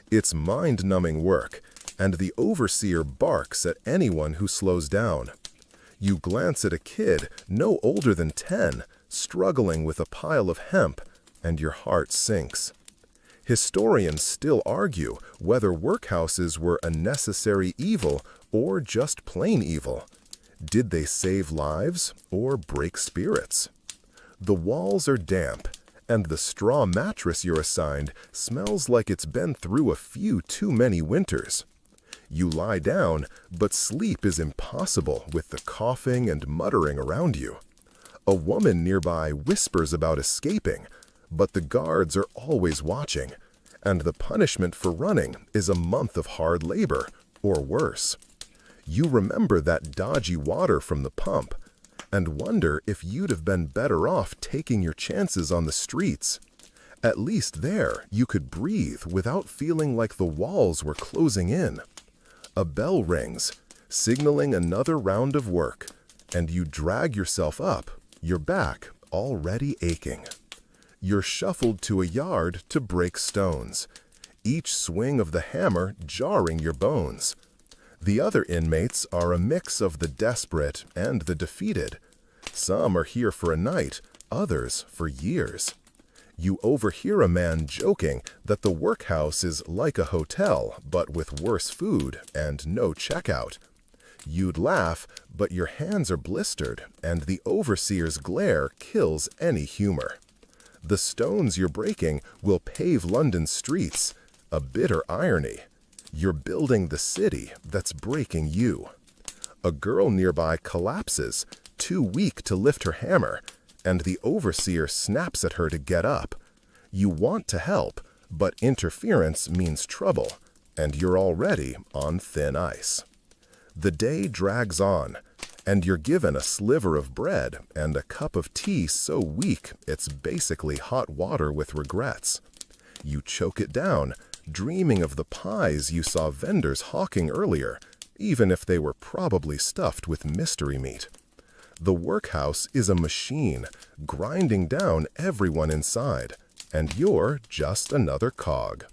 It's mind-numbing work, and the overseer barks at anyone who slows down. You glance at a kid no older than 10, struggling with a pile of hemp, and your heart sinks. Historians still argue whether workhouses were a necessary evil or just plain evil. Did they save lives or break spirits? The walls are damp, and the straw mattress you're assigned smells like it's been through a few too many winters. You lie down, but sleep is impossible with the coughing and muttering around you. A woman nearby whispers about escaping, but the guards are always watching, and the punishment for running is a month of hard labor, or worse. You remember that dodgy water from the pump, and wonder if you'd have been better off taking your chances on the streets. At least there, you could breathe without feeling like the walls were closing in. A bell rings, signaling another round of work, and you drag yourself up, your back already aching. You're shuffled to a yard to break stones, each swing of the hammer jarring your bones. The other inmates are a mix of the desperate and the defeated. Some are here for a night, others for years. You overhear a man joking that the workhouse is like a hotel, but with worse food and no checkout. You'd laugh, but your hands are blistered, and the overseer's glare kills any humor. The stones you're breaking will pave London's streets, a bitter irony. You're building the city that's breaking you. A girl nearby collapses, too weak to lift her hammer, and the overseer snaps at her to get up. You want to help, but interference means trouble, and you're already on thin ice. The day drags on, and you're given a sliver of bread and a cup of tea so weak it's basically hot water with regrets. You choke it down, dreaming of the pies you saw vendors hawking earlier, even if they were probably stuffed with mystery meat. The workhouse is a machine, grinding down everyone inside, and you're just another cog.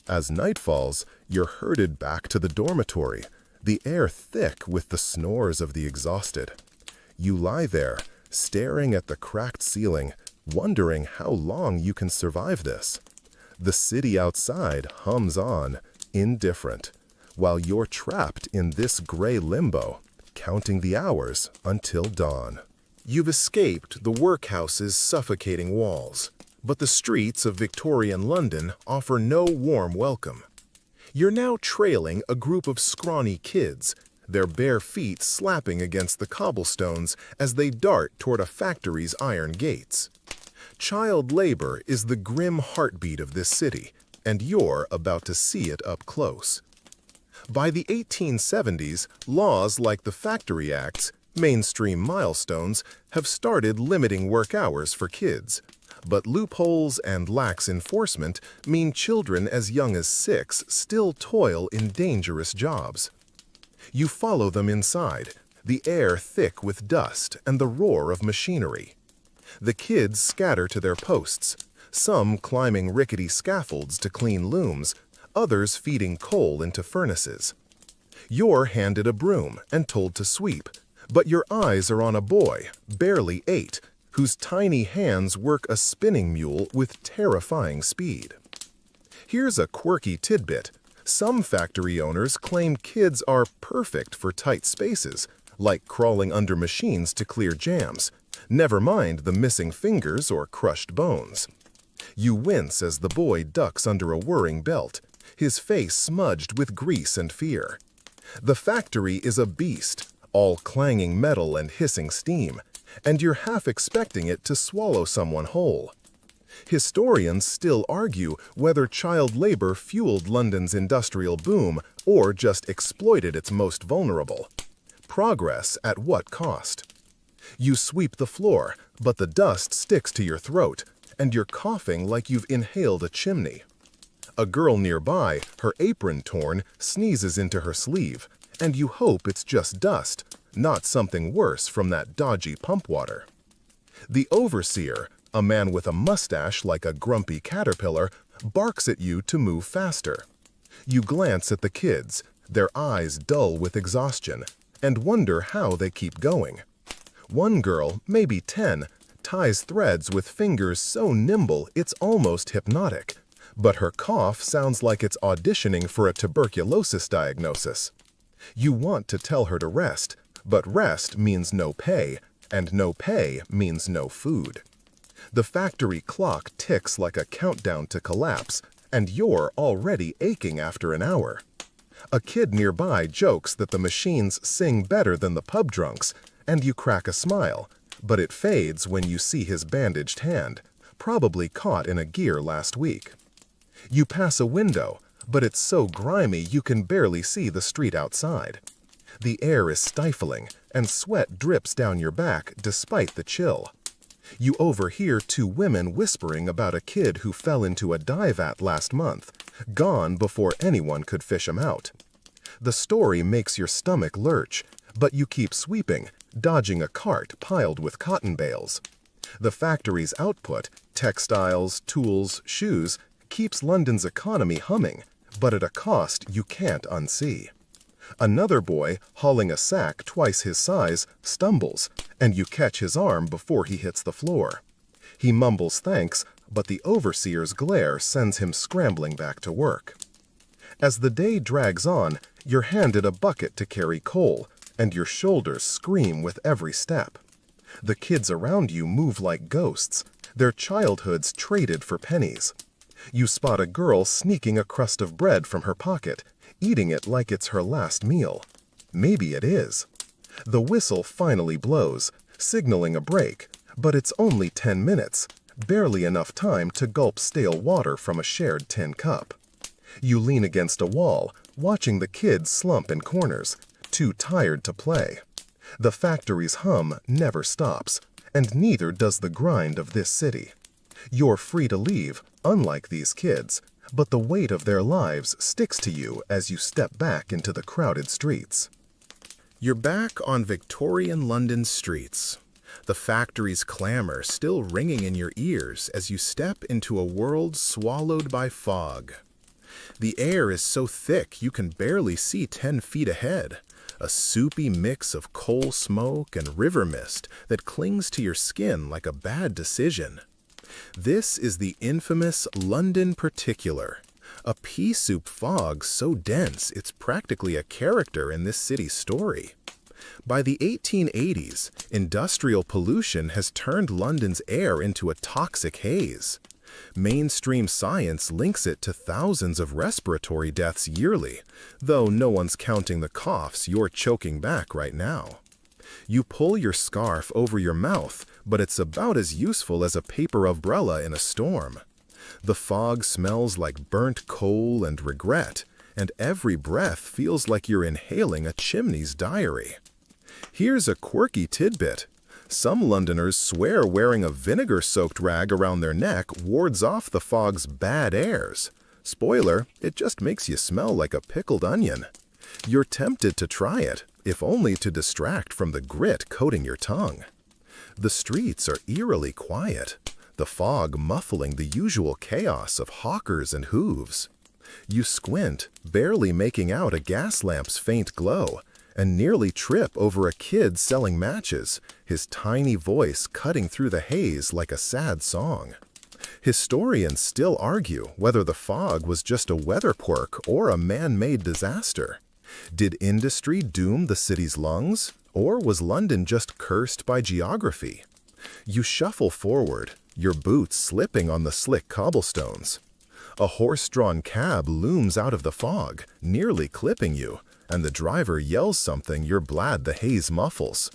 As night falls, you're herded back to the dormitory, the air thick with the snores of the exhausted. You lie there, staring at the cracked ceiling, wondering how long you can survive this. The city outside hums on, indifferent, while you're trapped in this gray limbo, counting the hours until dawn. You've escaped the workhouse's suffocating walls, but the streets of Victorian London offer no warm welcome. You're now trailing a group of scrawny kids, their bare feet slapping against the cobblestones as they dart toward a factory's iron gates. Child labor is the grim heartbeat of this city, and you're about to see it up close. By the 1870s, laws like the Factory Act's mainstream milestones have started limiting work hours for kids. But loopholes and lax enforcement mean children as young as 6 still toil in dangerous jobs. You follow them inside, the air thick with dust and the roar of machinery. The kids scatter to their posts, some climbing rickety scaffolds to clean looms, others feeding coal into furnaces. You're handed a broom and told to sweep, but your eyes are on a boy, barely 8, whose tiny hands work a spinning mule with terrifying speed. Here's a quirky tidbit. Some factory owners claim kids are perfect for tight spaces, like crawling under machines to clear jams, never mind the missing fingers or crushed bones. You wince as the boy ducks under a whirring belt, his face smudged with grease and fear. The factory is a beast, all clanging metal and hissing steam, and you're half expecting it to swallow someone whole. Historians still argue whether child labor fueled London's industrial boom or just exploited its most vulnerable. Progress at what cost? You sweep the floor, but the dust sticks to your throat, and you're coughing like you've inhaled a chimney. A girl nearby, her apron torn, sneezes into her sleeve, and you hope it's just dust, not something worse from that dodgy pump water. The overseer, a man with a mustache like a grumpy caterpillar, barks at you to move faster. You glance at the kids, their eyes dull with exhaustion, and wonder how they keep going. One girl, maybe 10, ties threads with fingers so nimble it's almost hypnotic, but her cough sounds like it's auditioning for a tuberculosis diagnosis. You want to tell her to rest, but rest means no pay, and no pay means no food. The factory clock ticks like a countdown to collapse, and you're already aching after an hour. A kid nearby jokes that the machines sing better than the pub drunks, and you crack a smile, but it fades when you see his bandaged hand, probably caught in a gear last week. You pass a window, but it's so grimy you can barely see the street outside. The air is stifling, and sweat drips down your back despite the chill. You overhear 2 women whispering about a kid who fell into a dive vat last month, gone before anyone could fish him out. The story makes your stomach lurch, but you keep sweeping, dodging a cart piled with cotton bales. The factory's output, textiles, tools, shoes, keeps London's economy humming, but at a cost you can't unsee. Another boy, hauling a sack twice his size, stumbles, and you catch his arm before he hits the floor. He mumbles thanks, but the overseer's glare sends him scrambling back to work. As the day drags on, you're handed a bucket to carry coal, and your shoulders scream with every step. The kids around you move like ghosts, their childhoods traded for pennies. You spot a girl sneaking a crust of bread from her pocket, eating it like it's her last meal. Maybe it is. The whistle finally blows, signaling a break, but it's only 10 minutes, barely enough time to gulp stale water from a shared tin cup. You lean against a wall, watching the kids slump in corners, too tired to play. The factory's hum never stops, and neither does the grind of this city. You're free to leave, unlike these kids, but the weight of their lives sticks to you as you step back into the crowded streets. You're back on Victorian London streets, the factory's clamor still ringing in your ears as you step into a world swallowed by fog. The air is so thick you can barely see 10 feet ahead, a soupy mix of coal smoke and river mist that clings to your skin like a bad decision. This is the infamous London particular, a pea soup fog so dense it's practically a character in this city's story. By the 1880s, industrial pollution has turned London's air into a toxic haze. Mainstream science links it to thousands of respiratory deaths yearly, though no one's counting the coughs you're choking back right now. You pull your scarf over your mouth, but it's about as useful as a paper umbrella in a storm. The fog smells like burnt coal and regret, and every breath feels like you're inhaling a chimney's diary. Here's a quirky tidbit. Some Londoners swear wearing a vinegar-soaked rag around their neck wards off the fog's bad airs. Spoiler, it just makes you smell like a pickled onion. You're tempted to try it, if only to distract from the grit coating your tongue. The streets are eerily quiet, the fog muffling the usual chaos of hawkers and hooves. You squint, barely making out a gas lamp's faint glow, and nearly trip over a kid selling matches, his tiny voice cutting through the haze like a sad song. Historians still argue whether the fog was just a weather quirk or a man-made disaster. Did industry doom the city's lungs, or was London just cursed by geography? You shuffle forward, your boots slipping on the slick cobblestones. A horse-drawn cab looms out of the fog, nearly clipping you, and the driver yells something you're glad the haze muffles.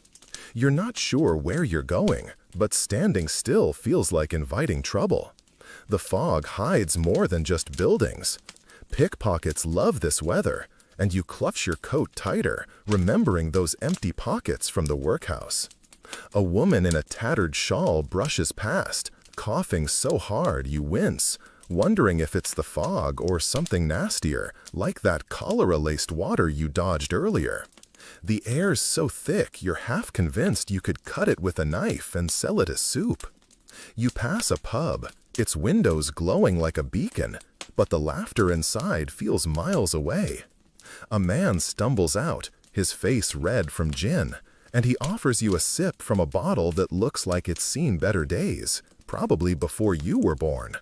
You're not sure where you're going, but standing still feels like inviting trouble. The fog hides more than just buildings. Pickpockets love this weather, and you clutch your coat tighter, remembering those empty pockets from the workhouse. A woman in a tattered shawl brushes past, coughing so hard you wince, wondering if it's the fog or something nastier, like that cholera-laced water you dodged earlier. The air's so thick you're half convinced you could cut it with a knife and sell it as soup. You pass a pub, its windows glowing like a beacon, but the laughter inside feels miles away. A man stumbles out, his face red from gin, and he offers you a sip from a bottle that looks like it's seen better days, probably before you were born.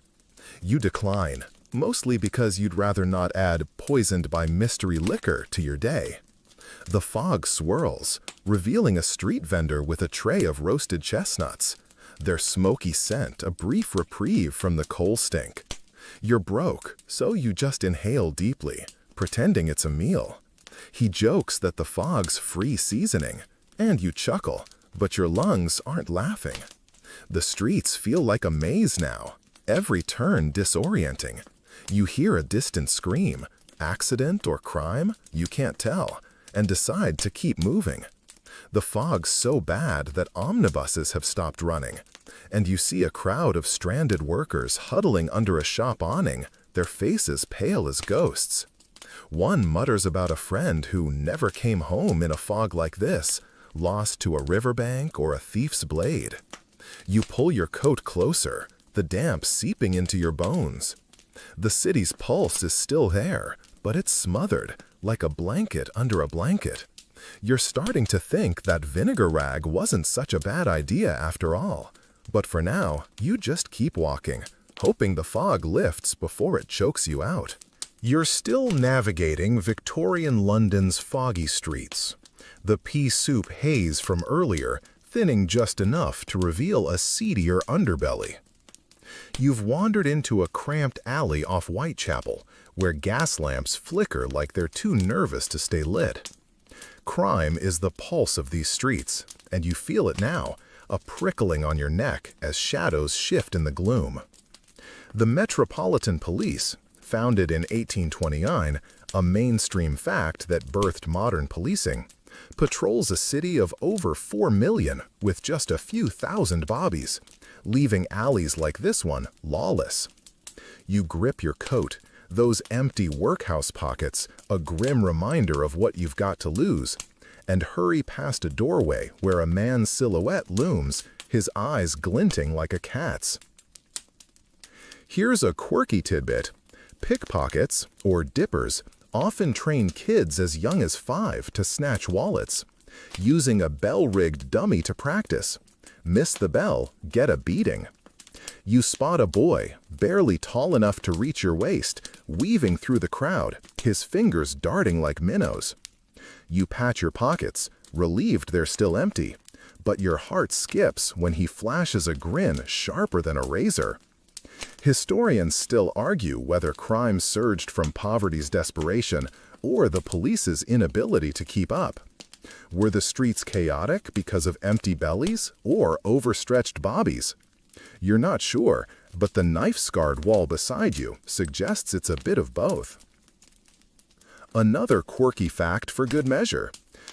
You decline, mostly because you'd rather not add poisoned by mystery liquor to your day. The fog swirls, revealing a street vendor with a tray of roasted chestnuts, their smoky scent a brief reprieve from the coal stink. You're broke, so you just inhale deeply, pretending it's a meal. He jokes that the fog's free seasoning, and you chuckle, but your lungs aren't laughing. The streets feel like a maze now, every turn disorienting. You hear a distant scream, accident or crime, you can't tell, and decide to keep moving. The fog's so bad that omnibuses have stopped running, and you see a crowd of stranded workers huddling under a shop awning, their faces pale as ghosts. One mutters about a friend who never came home in a fog like this, lost to a riverbank or a thief's blade. You pull your coat closer, the damp seeping into your bones. The city's pulse is still there, but it's smothered, like a blanket under a blanket. You're starting to think that vinegar rag wasn't such a bad idea after all. But for now, you just keep walking, hoping the fog lifts before it chokes you out. You're still navigating Victorian London's foggy streets. The pea soup haze from earlier thinning just enough to reveal a seedier underbelly. You've wandered into a cramped alley off Whitechapel, where gas lamps flicker like they're too nervous to stay lit. Crime is the pulse of these streets, and you feel it now, a prickling on your neck as shadows shift in the gloom. The Metropolitan Police, founded in 1829, a mainstream fact that birthed modern policing, patrols a city of over 4 million with just a few thousand bobbies, leaving alleys like this one lawless. You grip your coat, those empty workhouse pockets, a grim reminder of what you've got to lose, and hurry past a doorway where a man's silhouette looms, his eyes glinting like a cat's. Here's a quirky tidbit. Pickpockets, or dippers, often train kids as young as 5 to snatch wallets, using a bell-rigged dummy to practice. Miss the bell, get a beating. You spot a boy, barely tall enough to reach your waist, weaving through the crowd, his fingers darting like minnows. You pat your pockets, relieved they're still empty, but your heart skips when he flashes a grin sharper than a razor. Historians still argue whether crime surged from poverty's desperation or the police's inability to keep up. Were the streets chaotic because of empty bellies or overstretched bobbies? You're not sure, but the knife-scarred wall beside you suggests it's a bit of both. Another quirky fact for good measure.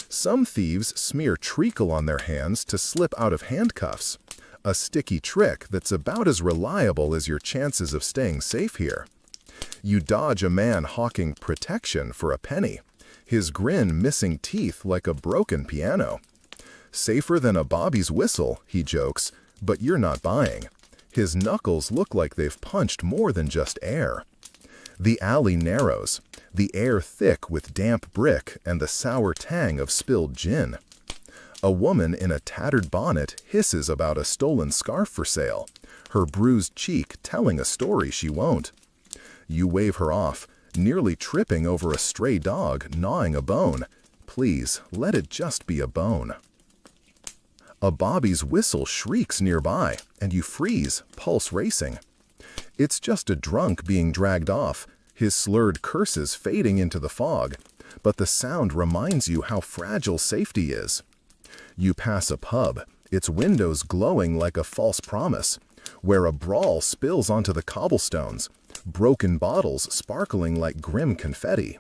Some thieves smear treacle on their hands to slip out of handcuffs, a sticky trick that's about as reliable as your chances of staying safe here. You dodge a man hawking protection for a penny, his grin missing teeth like a broken piano. Safer than a Bobby's whistle, he jokes, but you're not buying. His knuckles look like they've punched more than just air. The alley narrows, the air thick with damp brick and the sour tang of spilled gin. A woman in a tattered bonnet hisses about a stolen scarf for sale, her bruised cheek telling a story she won't. You wave her off, nearly tripping over a stray dog gnawing a bone. Please, let it just be a bone. A Bobby's whistle shrieks nearby, and you freeze, pulse racing. It's just a drunk being dragged off, his slurred curses fading into the fog, but the sound reminds you how fragile safety is. You pass a pub, its windows glowing like a false promise, where a brawl spills onto the cobblestones, broken bottles sparkling like grim confetti.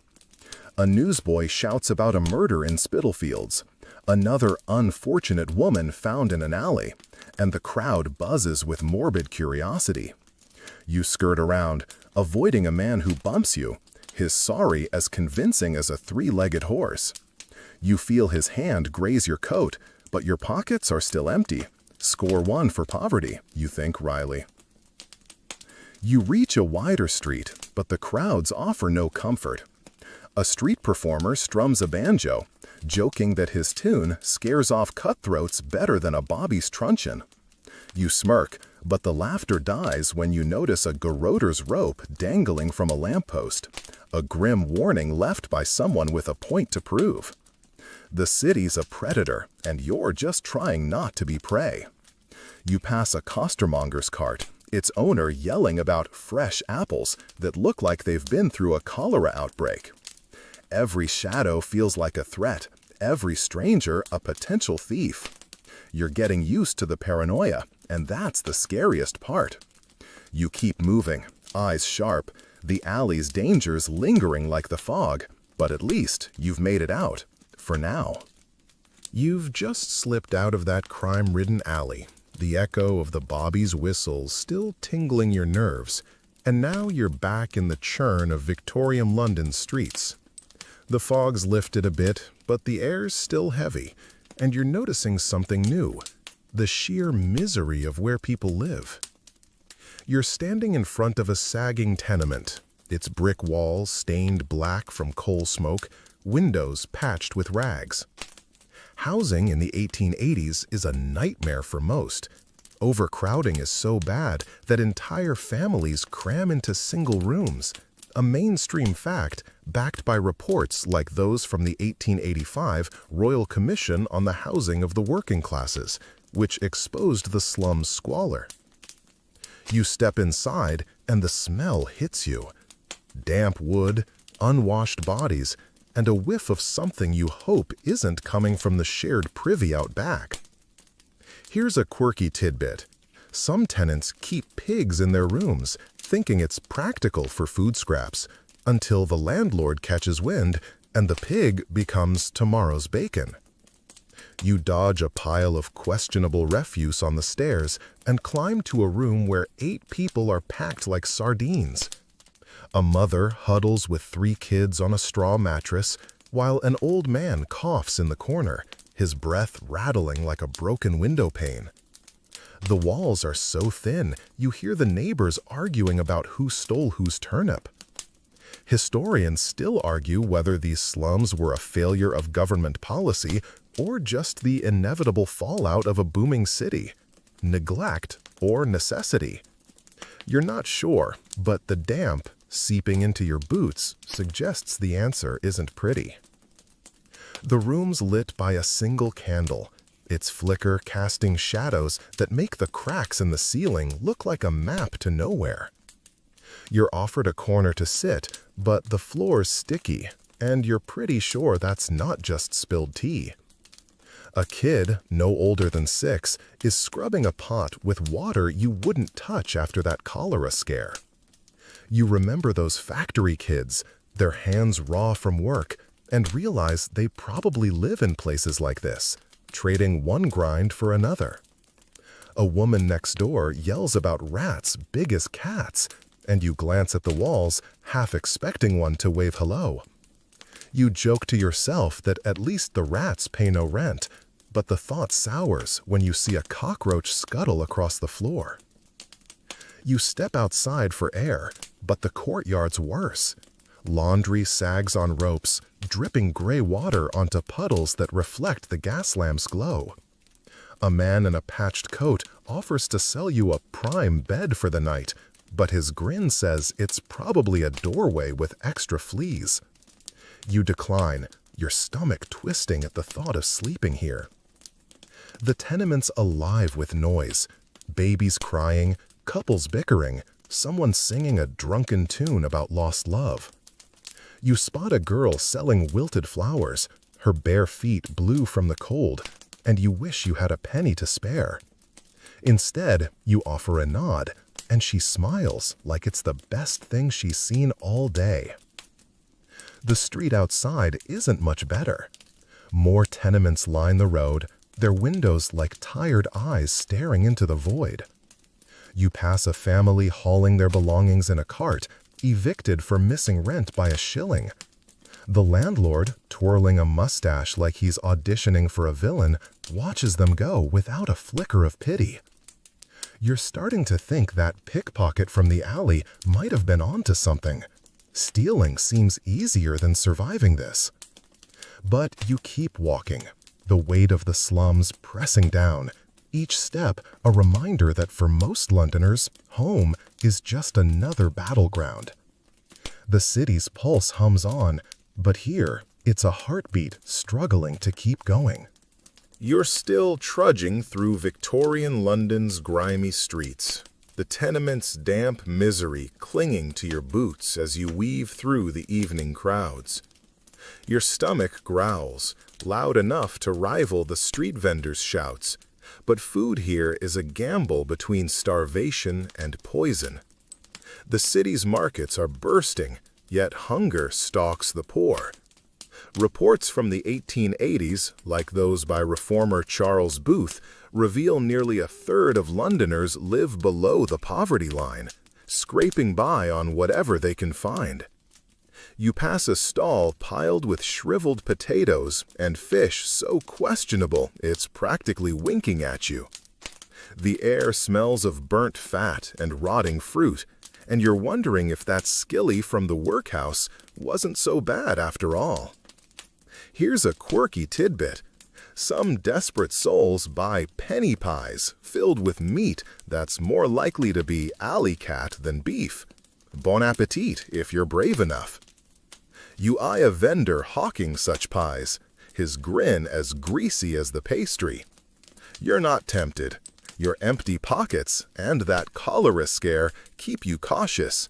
A newsboy shouts about a murder in Spitalfields, another unfortunate woman found in an alley, and the crowd buzzes with morbid curiosity. You skirt around, avoiding a man who bumps you, his sorry as convincing as a three-legged horse. You feel his hand graze your coat, but your pockets are still empty. Score one for poverty, you think wryly. You reach a wider street, but the crowds offer no comfort. A street performer strums a banjo, joking that his tune scares off cutthroats better than a Bobby's truncheon. You smirk, but the laughter dies when you notice a garroter's rope dangling from a lamppost, a grim warning left by someone with a point to prove. The city's a predator, and you're just trying not to be prey. You pass a costermonger's cart, its owner yelling about fresh apples that look like they've been through a cholera outbreak. Every shadow feels like a threat, every stranger a potential thief. You're getting used to the paranoia, and that's the scariest part. You keep moving, eyes sharp, the alley's dangers lingering like the fog, but at least you've made it out, for now. You've just slipped out of that crime-ridden alley, the echo of the Bobby's whistles still tingling your nerves, and now you're back in the churn of Victorian London streets. The fog's lifted a bit, but the air's still heavy, and you're noticing something new, the sheer misery of where people live. You're standing in front of a sagging tenement, its brick walls stained black from coal smoke, windows patched with rags. Housing in the 1880s is a nightmare for most. Overcrowding is so bad that entire families cram into single rooms, a mainstream fact backed by reports like those from the 1885 Royal Commission on the Housing of the Working Classes, which exposed the slum's squalor. You step inside and the smell hits you. Damp wood, unwashed bodies, and a whiff of something you hope isn't coming from the shared privy out back. Here's a quirky tidbit. Some tenants keep pigs in their rooms, thinking it's practical for food scraps, until the landlord catches wind and the pig becomes tomorrow's bacon. You dodge a pile of questionable refuse on the stairs and climb to a room where 8 people are packed like sardines. A mother huddles with 3 kids on a straw mattress, while an old man coughs in the corner, his breath rattling like a broken window pane. The walls are so thin, you hear the neighbors arguing about who stole whose turnip. Historians still argue whether these slums were a failure of government policy or just the inevitable fallout of a booming city, neglect or necessity. You're not sure, but the damp seeping into your boots suggests the answer isn't pretty. The room's lit by a single candle, its flicker casting shadows that make the cracks in the ceiling look like a map to nowhere. You're offered a corner to sit, but the floor's sticky, and you're pretty sure that's not just spilled tea. A kid, no older than 6, is scrubbing a pot with water you wouldn't touch after that cholera scare. You remember those factory kids, their hands raw from work, and realize they probably live in places like this, trading one grind for another. A woman next door yells about rats big as cats, and you glance at the walls, half expecting one to wave hello. You joke to yourself that at least the rats pay no rent, but the thought sours when you see a cockroach scuttle across the floor. You step outside for air, but the courtyard's worse. Laundry sags on ropes, dripping gray water onto puddles that reflect the gas lamp's glow. A man in a patched coat offers to sell you a prime bed for the night, but his grin says it's probably a doorway with extra fleas. You decline, your stomach twisting at the thought of sleeping here. The tenement's alive with noise. Babies crying, couples bickering, someone singing a drunken tune about lost love. You spot a girl selling wilted flowers, her bare feet blue from the cold, and you wish you had a penny to spare. Instead, you offer a nod, and she smiles like it's the best thing she's seen all day. The street outside isn't much better. More tenements line the road, their windows like tired eyes staring into the void. You pass a family hauling their belongings in a cart, evicted for missing rent by a shilling. The landlord, twirling a mustache like he's auditioning for a villain, watches them go without a flicker of pity. You're starting to think that pickpocket from the alley might have been onto something. Stealing seems easier than surviving this. But you keep walking, the weight of the slums pressing down, each step a reminder that for most Londoners, home is just another battleground. The city's pulse hums on, but here it's a heartbeat struggling to keep going. You're still trudging through Victorian London's grimy streets, the tenement's damp misery clinging to your boots as you weave through the evening crowds. Your stomach growls, loud enough to rival the street vendors' shouts, but food here is a gamble between starvation and poison. The city's markets are bursting, yet hunger stalks the poor. Reports from the 1880s, like those by reformer Charles Booth, reveal nearly a third of Londoners live below the poverty line, scraping by on whatever they can find. You pass a stall piled with shriveled potatoes and fish so questionable it's practically winking at you. The air smells of burnt fat and rotting fruit, and you're wondering if that skilly from the workhouse wasn't so bad after all. Here's a quirky tidbit. Some desperate souls buy penny pies filled with meat that's more likely to be alley cat than beef. Bon appetit if you're brave enough. You eye a vendor hawking such pies, his grin as greasy as the pastry. You're not tempted. Your empty pockets and that cholera scare keep you cautious.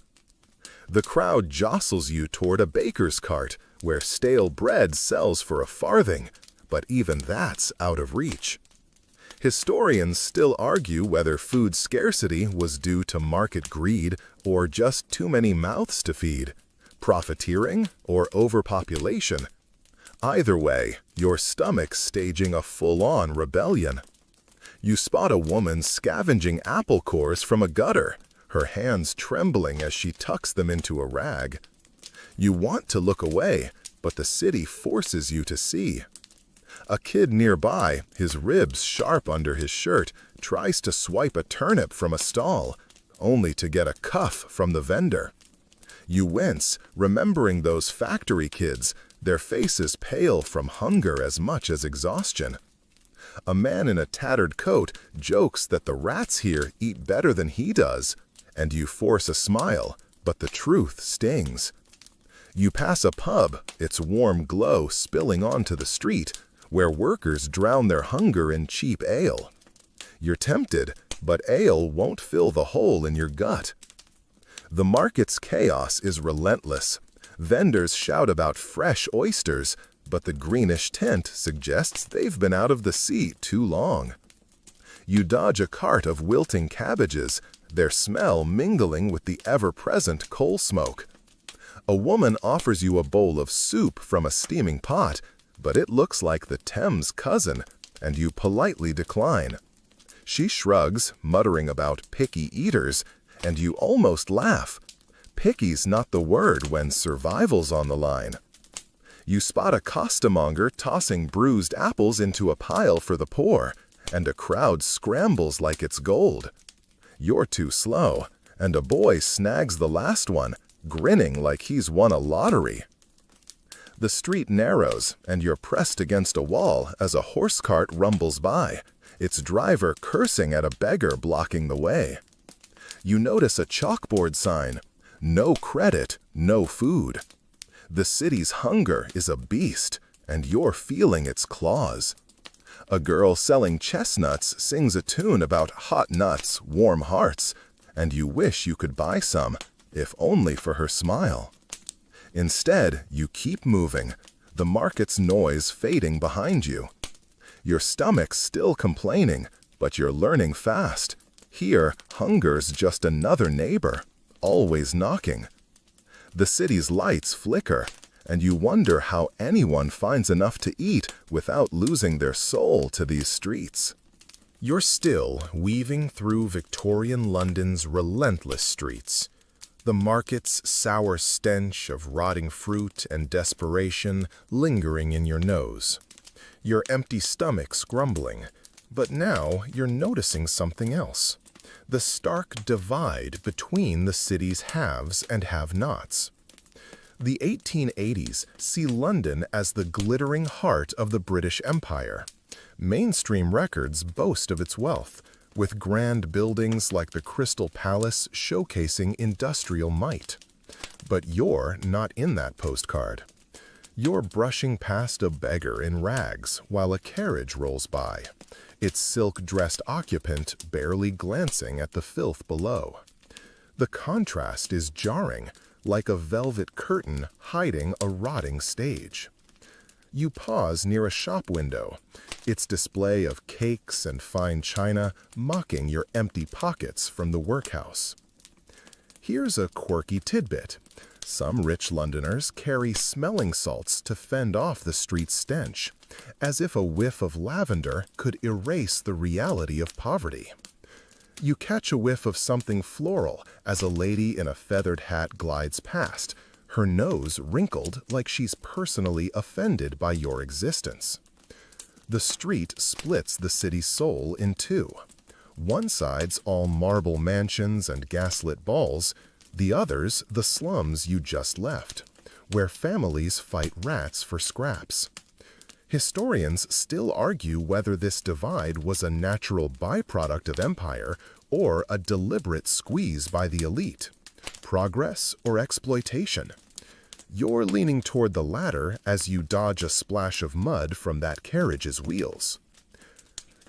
The crowd jostles you toward a baker's cart where stale bread sells for a farthing, but even that's out of reach. Historians still argue whether food scarcity was due to market greed or just too many mouths to feed, profiteering or overpopulation. Either way, your stomach's staging a full-on rebellion. You spot a woman scavenging apple cores from a gutter, her hands trembling as she tucks them into a rag. You want to look away, but the city forces you to see. A kid nearby, his ribs sharp under his shirt, tries to swipe a turnip from a stall, only to get a cuff from the vendor. You wince, remembering those factory kids, their faces pale from hunger as much as exhaustion. A man in a tattered coat jokes that the rats here eat better than he does, and you force a smile, but the truth stings. You pass a pub, its warm glow spilling onto the street, where workers drown their hunger in cheap ale. You're tempted, but ale won't fill the hole in your gut. The market's chaos is relentless. Vendors shout about fresh oysters, but the greenish tint suggests they've been out of the sea too long. You dodge a cart of wilting cabbages, their smell mingling with the ever-present coal smoke. A woman offers you a bowl of soup from a steaming pot, but it looks like the Thames cousin, and you politely decline. She shrugs, muttering about picky eaters, and you almost laugh. Picky's not the word when survival's on the line. You spot a costermonger tossing bruised apples into a pile for the poor, and a crowd scrambles like it's gold. You're too slow, and a boy snags the last one, grinning like he's won a lottery. The street narrows, and you're pressed against a wall as a horse cart rumbles by, its driver cursing at a beggar blocking the way. You notice a chalkboard sign, "No credit, no food." The city's hunger is a beast, and you're feeling its claws. A girl selling chestnuts sings a tune about hot nuts, warm hearts, and you wish you could buy some, if only for her smile. Instead, you keep moving, the market's noise fading behind you. Your stomach's still complaining, but you're learning fast. Here, hunger's just another neighbor, always knocking. The city's lights flicker, and you wonder how anyone finds enough to eat without losing their soul to these streets. You're still weaving through Victorian London's relentless streets. The market's sour stench of rotting fruit and desperation lingering in your nose. Your empty stomach's grumbling, but now you're noticing something else. The stark divide between the city's haves and have-nots. The 1880s see London as the glittering heart of the British Empire. Mainstream records boast of its wealth, with grand buildings like the Crystal Palace showcasing industrial might. But you're not in that postcard. You're brushing past a beggar in rags while a carriage rolls by, its silk-dressed occupant barely glancing at the filth below. The contrast is jarring, like a velvet curtain hiding a rotting stage. You pause near a shop window, its display of cakes and fine china mocking your empty pockets from the workhouse. Here's a quirky tidbit. Some rich Londoners carry smelling salts to fend off the street's stench, as if a whiff of lavender could erase the reality of poverty. You catch a whiff of something floral as a lady in a feathered hat glides past, her nose wrinkled like she's personally offended by your existence. The street splits the city's soul in two. One side's all marble mansions and gaslit balls, the other's the slums you just left, where families fight rats for scraps. Historians still argue whether this divide was a natural byproduct of empire or a deliberate squeeze by the elite, progress or exploitation. You're leaning toward the latter as you dodge a splash of mud from that carriage's wheels.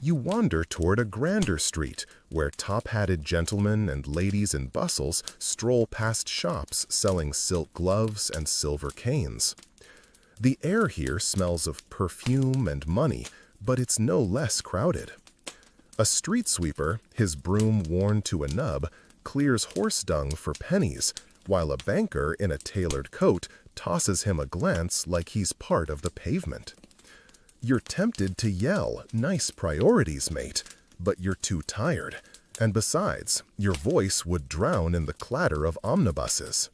You wander toward a grander street where top-hatted gentlemen and ladies in bustles stroll past shops selling silk gloves and silver canes. The air here smells of perfume and money, but it's no less crowded. A street sweeper, his broom worn to a nub, clears horse dung for pennies, while a banker in a tailored coat tosses him a glance like he's part of the pavement. You're tempted to yell, "Nice priorities, mate," but you're too tired, and besides, your voice would drown in the clatter of omnibuses.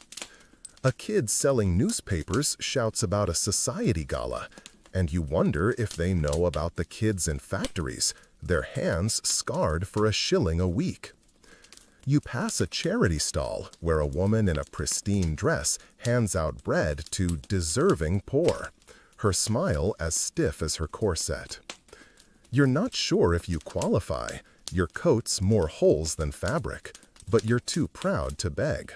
A kid selling newspapers shouts about a society gala, and you wonder if they know about the kids in factories, their hands scarred for a shilling a week. You pass a charity stall where a woman in a pristine dress hands out bread to deserving poor, her smile as stiff as her corset. You're not sure if you qualify, your coat's more holes than fabric, but you're too proud to beg.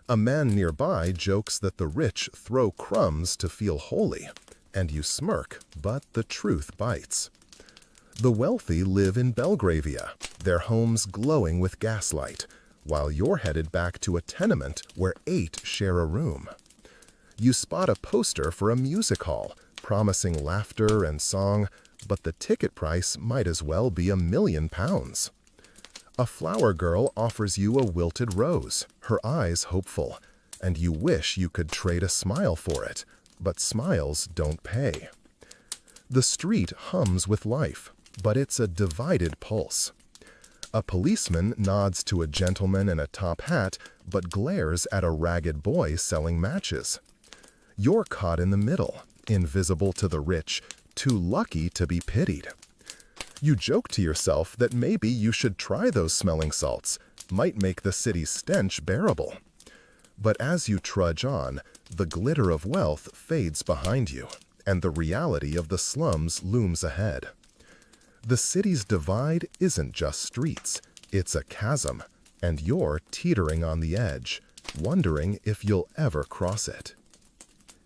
A man nearby jokes that the rich throw crumbs to feel holy, and you smirk, but the truth bites. The wealthy live in Belgravia, their homes glowing with gaslight, while you're headed back to a tenement where 8 share a room. You spot a poster for a music hall, promising laughter and song, but the ticket price might as well be £1,000,000. A flower girl offers you a wilted rose, her eyes hopeful, and you wish you could trade a smile for it, but smiles don't pay. The street hums with life, but it's a divided pulse. A policeman nods to a gentleman in a top hat, but glares at a ragged boy selling matches. You're caught in the middle, invisible to the rich, too lucky to be pitied. You joke to yourself that maybe you should try those smelling salts, might make the city's stench bearable. But as you trudge on, the glitter of wealth fades behind you, and the reality of the slums looms ahead. The city's divide isn't just streets, it's a chasm, and you're teetering on the edge, wondering if you'll ever cross it.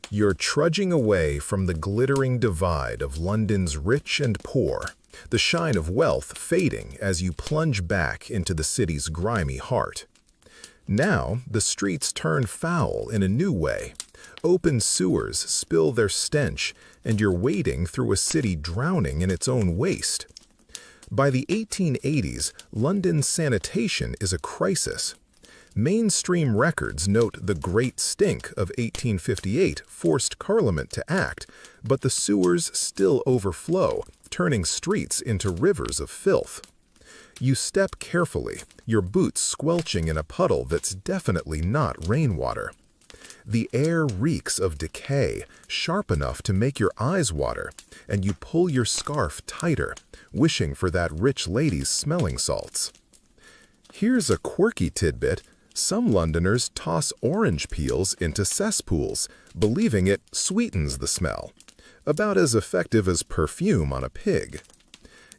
You're trudging away from the glittering divide of London's rich and poor, the shine of wealth fading as you plunge back into the city's grimy heart. Now, the streets turn foul in a new way. Open sewers spill their stench, and you're wading through a city drowning in its own waste. By the 1880s, London's sanitation is a crisis. Mainstream records note the Great Stink of 1858 forced Parliament to act, but the sewers still overflow, turning streets into rivers of filth. You step carefully, your boots squelching in a puddle that's definitely not rainwater. The air reeks of decay, sharp enough to make your eyes water, and you pull your scarf tighter, wishing for that rich lady's smelling salts. Here's a quirky tidbit. Some Londoners toss orange peels into cesspools, believing it sweetens the smell. About as effective as perfume on a pig.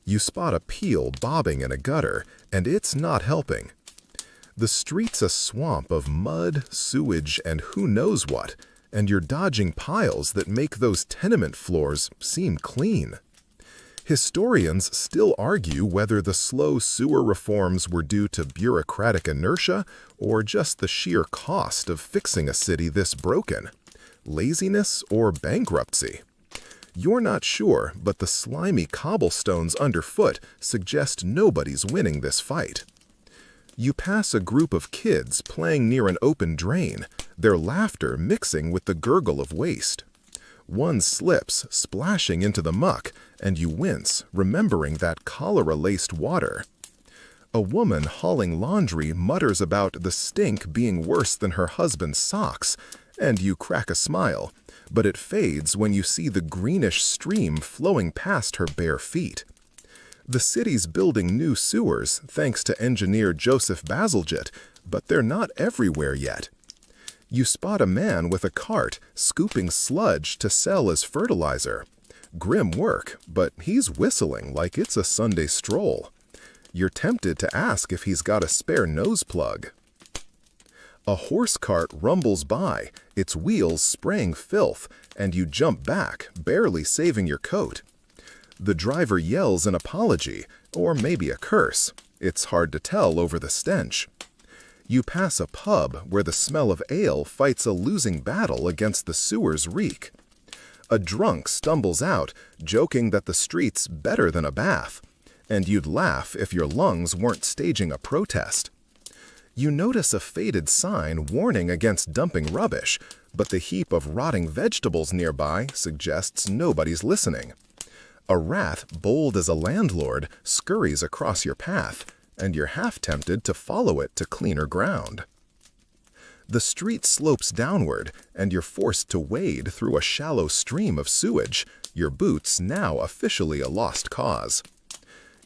You spot a peel bobbing in a gutter, and it's not helping. The street's a swamp of mud, sewage, and who knows what, and you're dodging piles that make those tenement floors seem clean. Historians still argue whether the slow sewer reforms were due to bureaucratic inertia or just the sheer cost of fixing a city this broken, laziness or bankruptcy. You're not sure, but the slimy cobblestones underfoot suggest nobody's winning this fight. You pass a group of kids playing near an open drain, their laughter mixing with the gurgle of waste. One slips, splashing into the muck, and you wince, remembering that cholera-laced water. A woman hauling laundry mutters about the stink being worse than her husband's socks, and you crack a smile, but it fades when you see the greenish stream flowing past her bare feet. The city's building new sewers, thanks to engineer Joseph Bazalgette, but they're not everywhere yet. You spot a man with a cart, scooping sludge to sell as fertilizer. Grim work, but he's whistling like it's a Sunday stroll. You're tempted to ask if he's got a spare nose plug. A horse cart rumbles by, its wheels spraying filth, and you jump back, barely saving your coat. The driver yells an apology, or maybe a curse. It's hard to tell over the stench. You pass a pub where the smell of ale fights a losing battle against the sewer's reek. A drunk stumbles out, joking that the street's better than a bath, and you'd laugh if your lungs weren't staging a protest. You notice a faded sign warning against dumping rubbish, but the heap of rotting vegetables nearby suggests nobody's listening. A rat, bold as a landlord, scurries across your path, and you're half tempted to follow it to cleaner ground. The street slopes downward, and you're forced to wade through a shallow stream of sewage, your boots now officially a lost cause.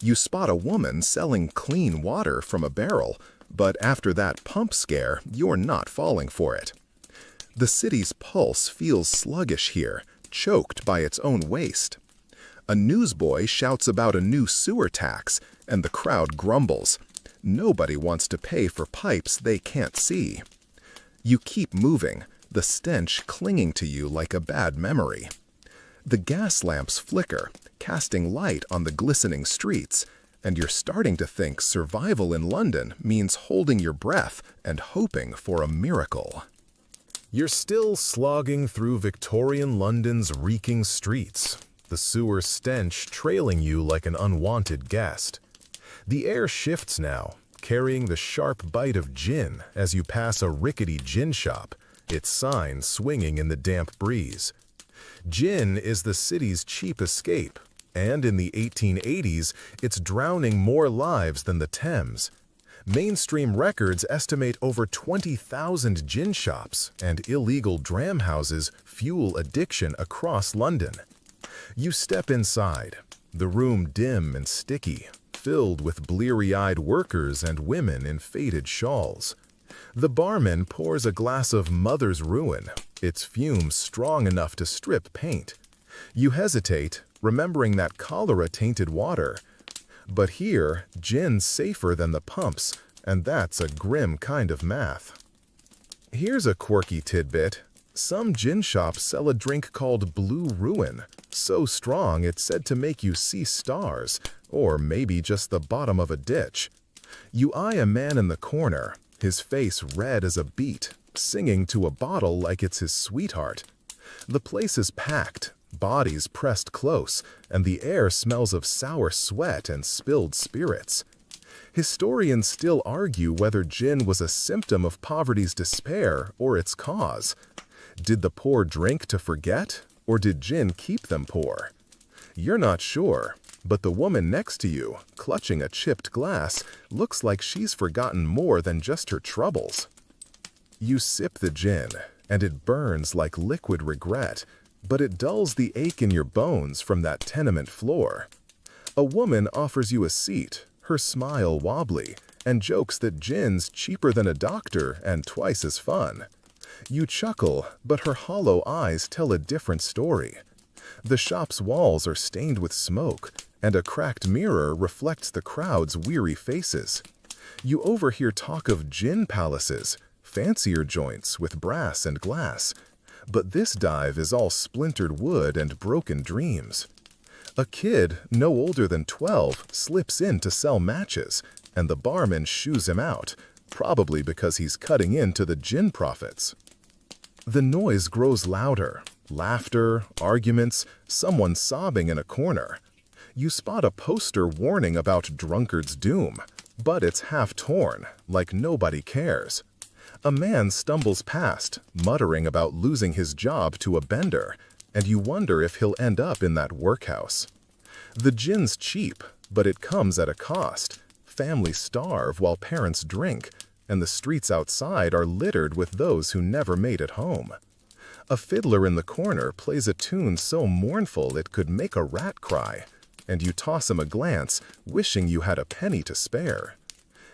You spot a woman selling clean water from a barrel, but after that pump scare, you're not falling for it. The city's pulse feels sluggish here, choked by its own waste. A newsboy shouts about a new sewer tax, and the crowd grumbles. Nobody wants to pay for pipes they can't see. You keep moving, the stench clinging to you like a bad memory. The gas lamps flicker, casting light on the glistening streets, and you're starting to think survival in London means holding your breath and hoping for a miracle. You're still slogging through Victorian London's reeking streets, the sewer stench trailing you like an unwanted guest. The air shifts now, carrying the sharp bite of gin as you pass a rickety gin shop, its sign swinging in the damp breeze. Gin is the city's cheap escape, and in the 1880s, it's drowning more lives than the Thames. Mainstream records estimate over 20,000 gin shops and illegal dram houses fuel addiction across London. You step inside, the room dim and sticky, filled with bleary-eyed workers and women in faded shawls. The barman pours a glass of Mother's Ruin, its fumes strong enough to strip paint. You hesitate, remembering that cholera-tainted water. But here, gin's safer than the pumps, and that's a grim kind of math. Here's a quirky tidbit. Some gin shops sell a drink called Blue Ruin, so strong it's said to make you see stars, or maybe just the bottom of a ditch. You eye a man in the corner, his face red as a beet, singing to a bottle like it's his sweetheart. The place is packed, bodies pressed close, and the air smells of sour sweat and spilled spirits. Historians still argue whether gin was a symptom of poverty's despair or its cause. Did the poor drink to forget, or did gin keep them poor? You're not sure, but the woman next to you, clutching a chipped glass, looks like she's forgotten more than just her troubles. You sip the gin, and it burns like liquid regret, but it dulls the ache in your bones from that tenement floor. A woman offers you a seat, her smile wobbly, and jokes that gin's cheaper than a doctor and twice as fun. You chuckle, but her hollow eyes tell a different story. The shop's walls are stained with smoke, and a cracked mirror reflects the crowd's weary faces. You overhear talk of gin palaces, fancier joints with brass and glass. But this dive is all splintered wood and broken dreams. A kid, no older than 12, slips in to sell matches, and the barman shoos him out, probably because he's cutting into the gin profits. The noise grows louder. Laughter, arguments, someone sobbing in a corner. You spot a poster warning about drunkard's doom, but it's half torn, like nobody cares. A man stumbles past, muttering about losing his job to a bender, and you wonder if he'll end up in that workhouse. The gin's cheap, but it comes at a cost. Families starve while parents drink, and the streets outside are littered with those who never made it home. A fiddler in the corner plays a tune so mournful it could make a rat cry, and you toss him a glance, wishing you had a penny to spare.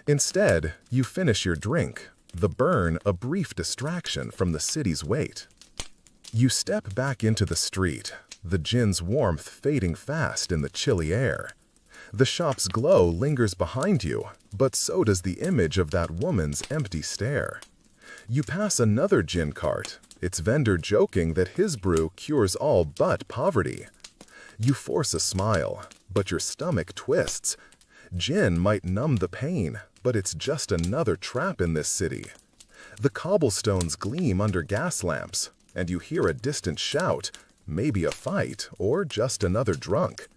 Instead, you finish your drink, the burn a brief distraction from the city's weight. You step back into the street, the gin's warmth fading fast in the chilly air. The shop's glow lingers behind you, but so does the image of that woman's empty stare. You pass another gin cart, its vendor joking that his brew cures all but poverty. You force a smile, but your stomach twists. Gin might numb the pain, but it's just another trap in this city. The cobblestones gleam under gas lamps, and you hear a distant shout, maybe a fight or just another drunk.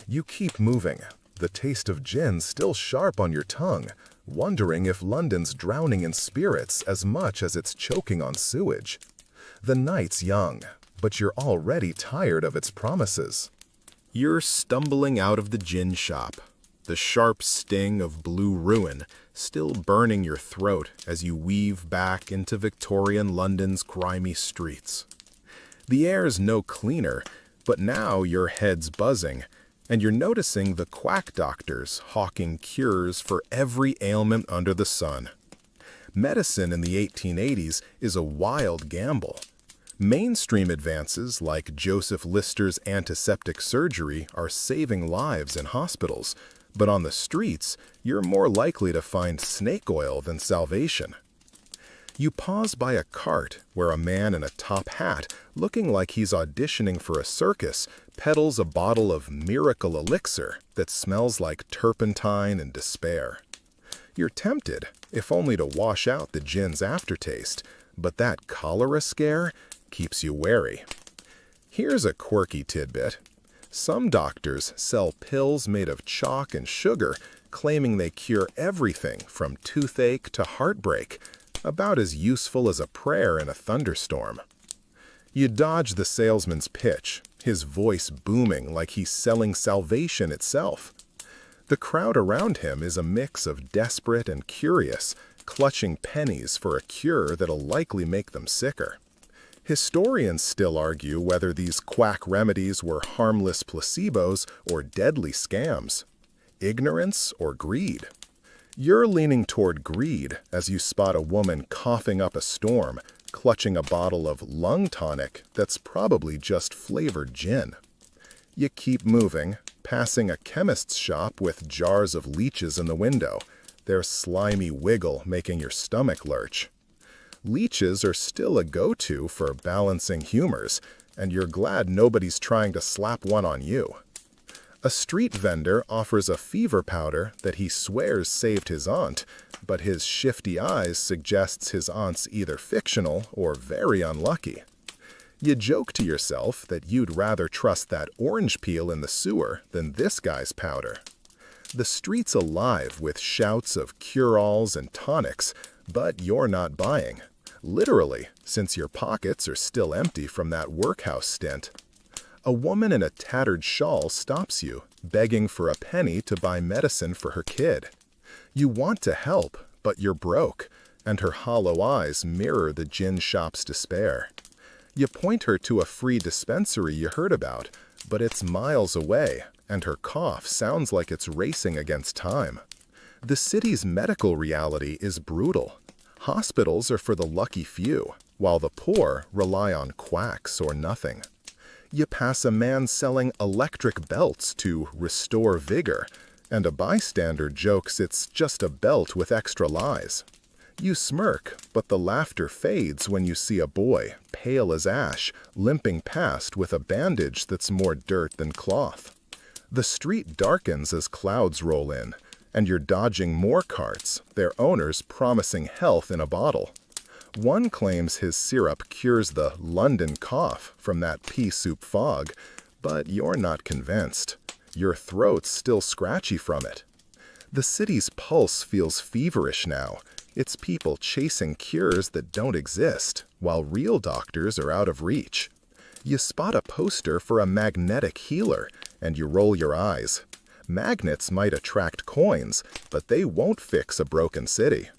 You keep moving, the taste of gin still sharp on your tongue, wondering if London's drowning in spirits as much as it's choking on sewage. The night's young, but you're already tired of its promises. You're stumbling out of the gin shop, the sharp sting of Blue Ruin still burning your throat as you weave back into Victorian London's grimy streets. The air's no cleaner, but now your head's buzzing, and you're noticing the quack doctors hawking cures for every ailment under the sun. Medicine in the 1880s is a wild gamble. Mainstream advances like Joseph Lister's antiseptic surgery are saving lives in hospitals, but on the streets, you're more likely to find snake oil than salvation. You pause by a cart where a man in a top hat, looking like he's auditioning for a circus, peddles a bottle of miracle elixir that smells like turpentine and despair. You're tempted, if only to wash out the gin's aftertaste, but that cholera scare keeps you wary. Here's a quirky tidbit. Some doctors sell pills made of chalk and sugar, claiming they cure everything from toothache to heartbreak, about as useful as a prayer in a thunderstorm. You dodge the salesman's pitch, his voice booming like he's selling salvation itself. The crowd around him is a mix of desperate and curious, clutching pennies for a cure that'll likely make them sicker. Historians still argue whether these quack remedies were harmless placebos or deadly scams, ignorance or greed. You're leaning toward greed as you spot a woman coughing up a storm, clutching a bottle of lung tonic that's probably just flavored gin. You keep moving, passing a chemist's shop with jars of leeches in the window, their slimy wiggle making your stomach lurch. Leeches are still a go-to for balancing humors, and you're glad nobody's trying to slap one on you. A street vendor offers a fever powder that he swears saved his aunt, but his shifty eyes suggests his aunt's either fictional or very unlucky. You joke to yourself that you'd rather trust that orange peel in the sewer than this guy's powder. The street's alive with shouts of cure-alls and tonics, but you're not buying. Literally, since your pockets are still empty from that workhouse stint. A woman in a tattered shawl stops you, begging for a penny to buy medicine for her kid. You want to help, but you're broke, and her hollow eyes mirror the gin shop's despair. You point her to a free dispensary you heard about, but it's miles away, and her cough sounds like it's racing against time. The city's medical reality is brutal. Hospitals are for the lucky few, while the poor rely on quacks or nothing. You pass a man selling electric belts to restore vigor, and a bystander jokes it's just a belt with extra lies. You smirk, but the laughter fades when you see a boy, pale as ash, limping past with a bandage that's more dirt than cloth. The street darkens as clouds roll in, and you're dodging more carts, their owners promising health in a bottle. One claims his syrup cures the London cough from that pea soup fog, but you're not convinced. Your throat's still scratchy from it. The city's pulse feels feverish now. It's people chasing cures that don't exist, while real doctors are out of reach. You spot a poster for a magnetic healer, and you roll your eyes. Magnets might attract coins, but they won't fix a broken city.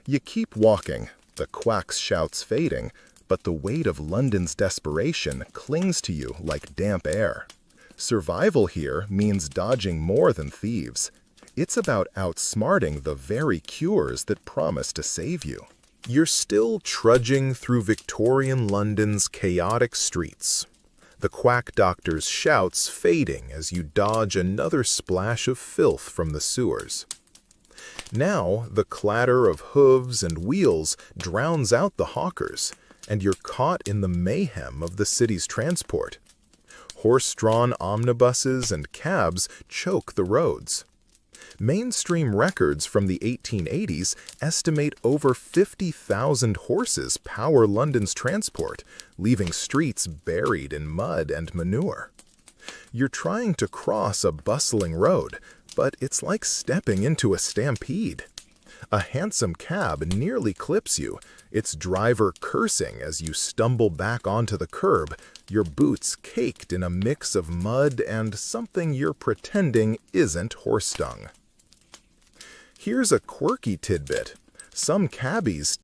You keep walking, the quack's shouts fading, but the weight of London's desperation clings to you like damp air. Survival here means dodging more than thieves. It's about outsmarting the very cures that promise to save you. You're still trudging through Victorian London's chaotic streets. The quack doctor's shouts fading as you dodge another splash of filth from the sewers. Now, the clatter of hooves and wheels drowns out the hawkers, and you're caught in the mayhem of the city's transport. Horse-drawn omnibuses and cabs choke the roads. Mainstream records from the 1880s estimate over 50,000 horses power London's transport, leaving streets buried in mud and manure. You're trying to cross a bustling road, but it's like stepping into a stampede. A handsome cab nearly clips you, its driver cursing as you stumble back onto the curb, your boots caked in a mix of mud and something you're pretending isn't horse dung. Here's a quirky tidbit. Some cabbies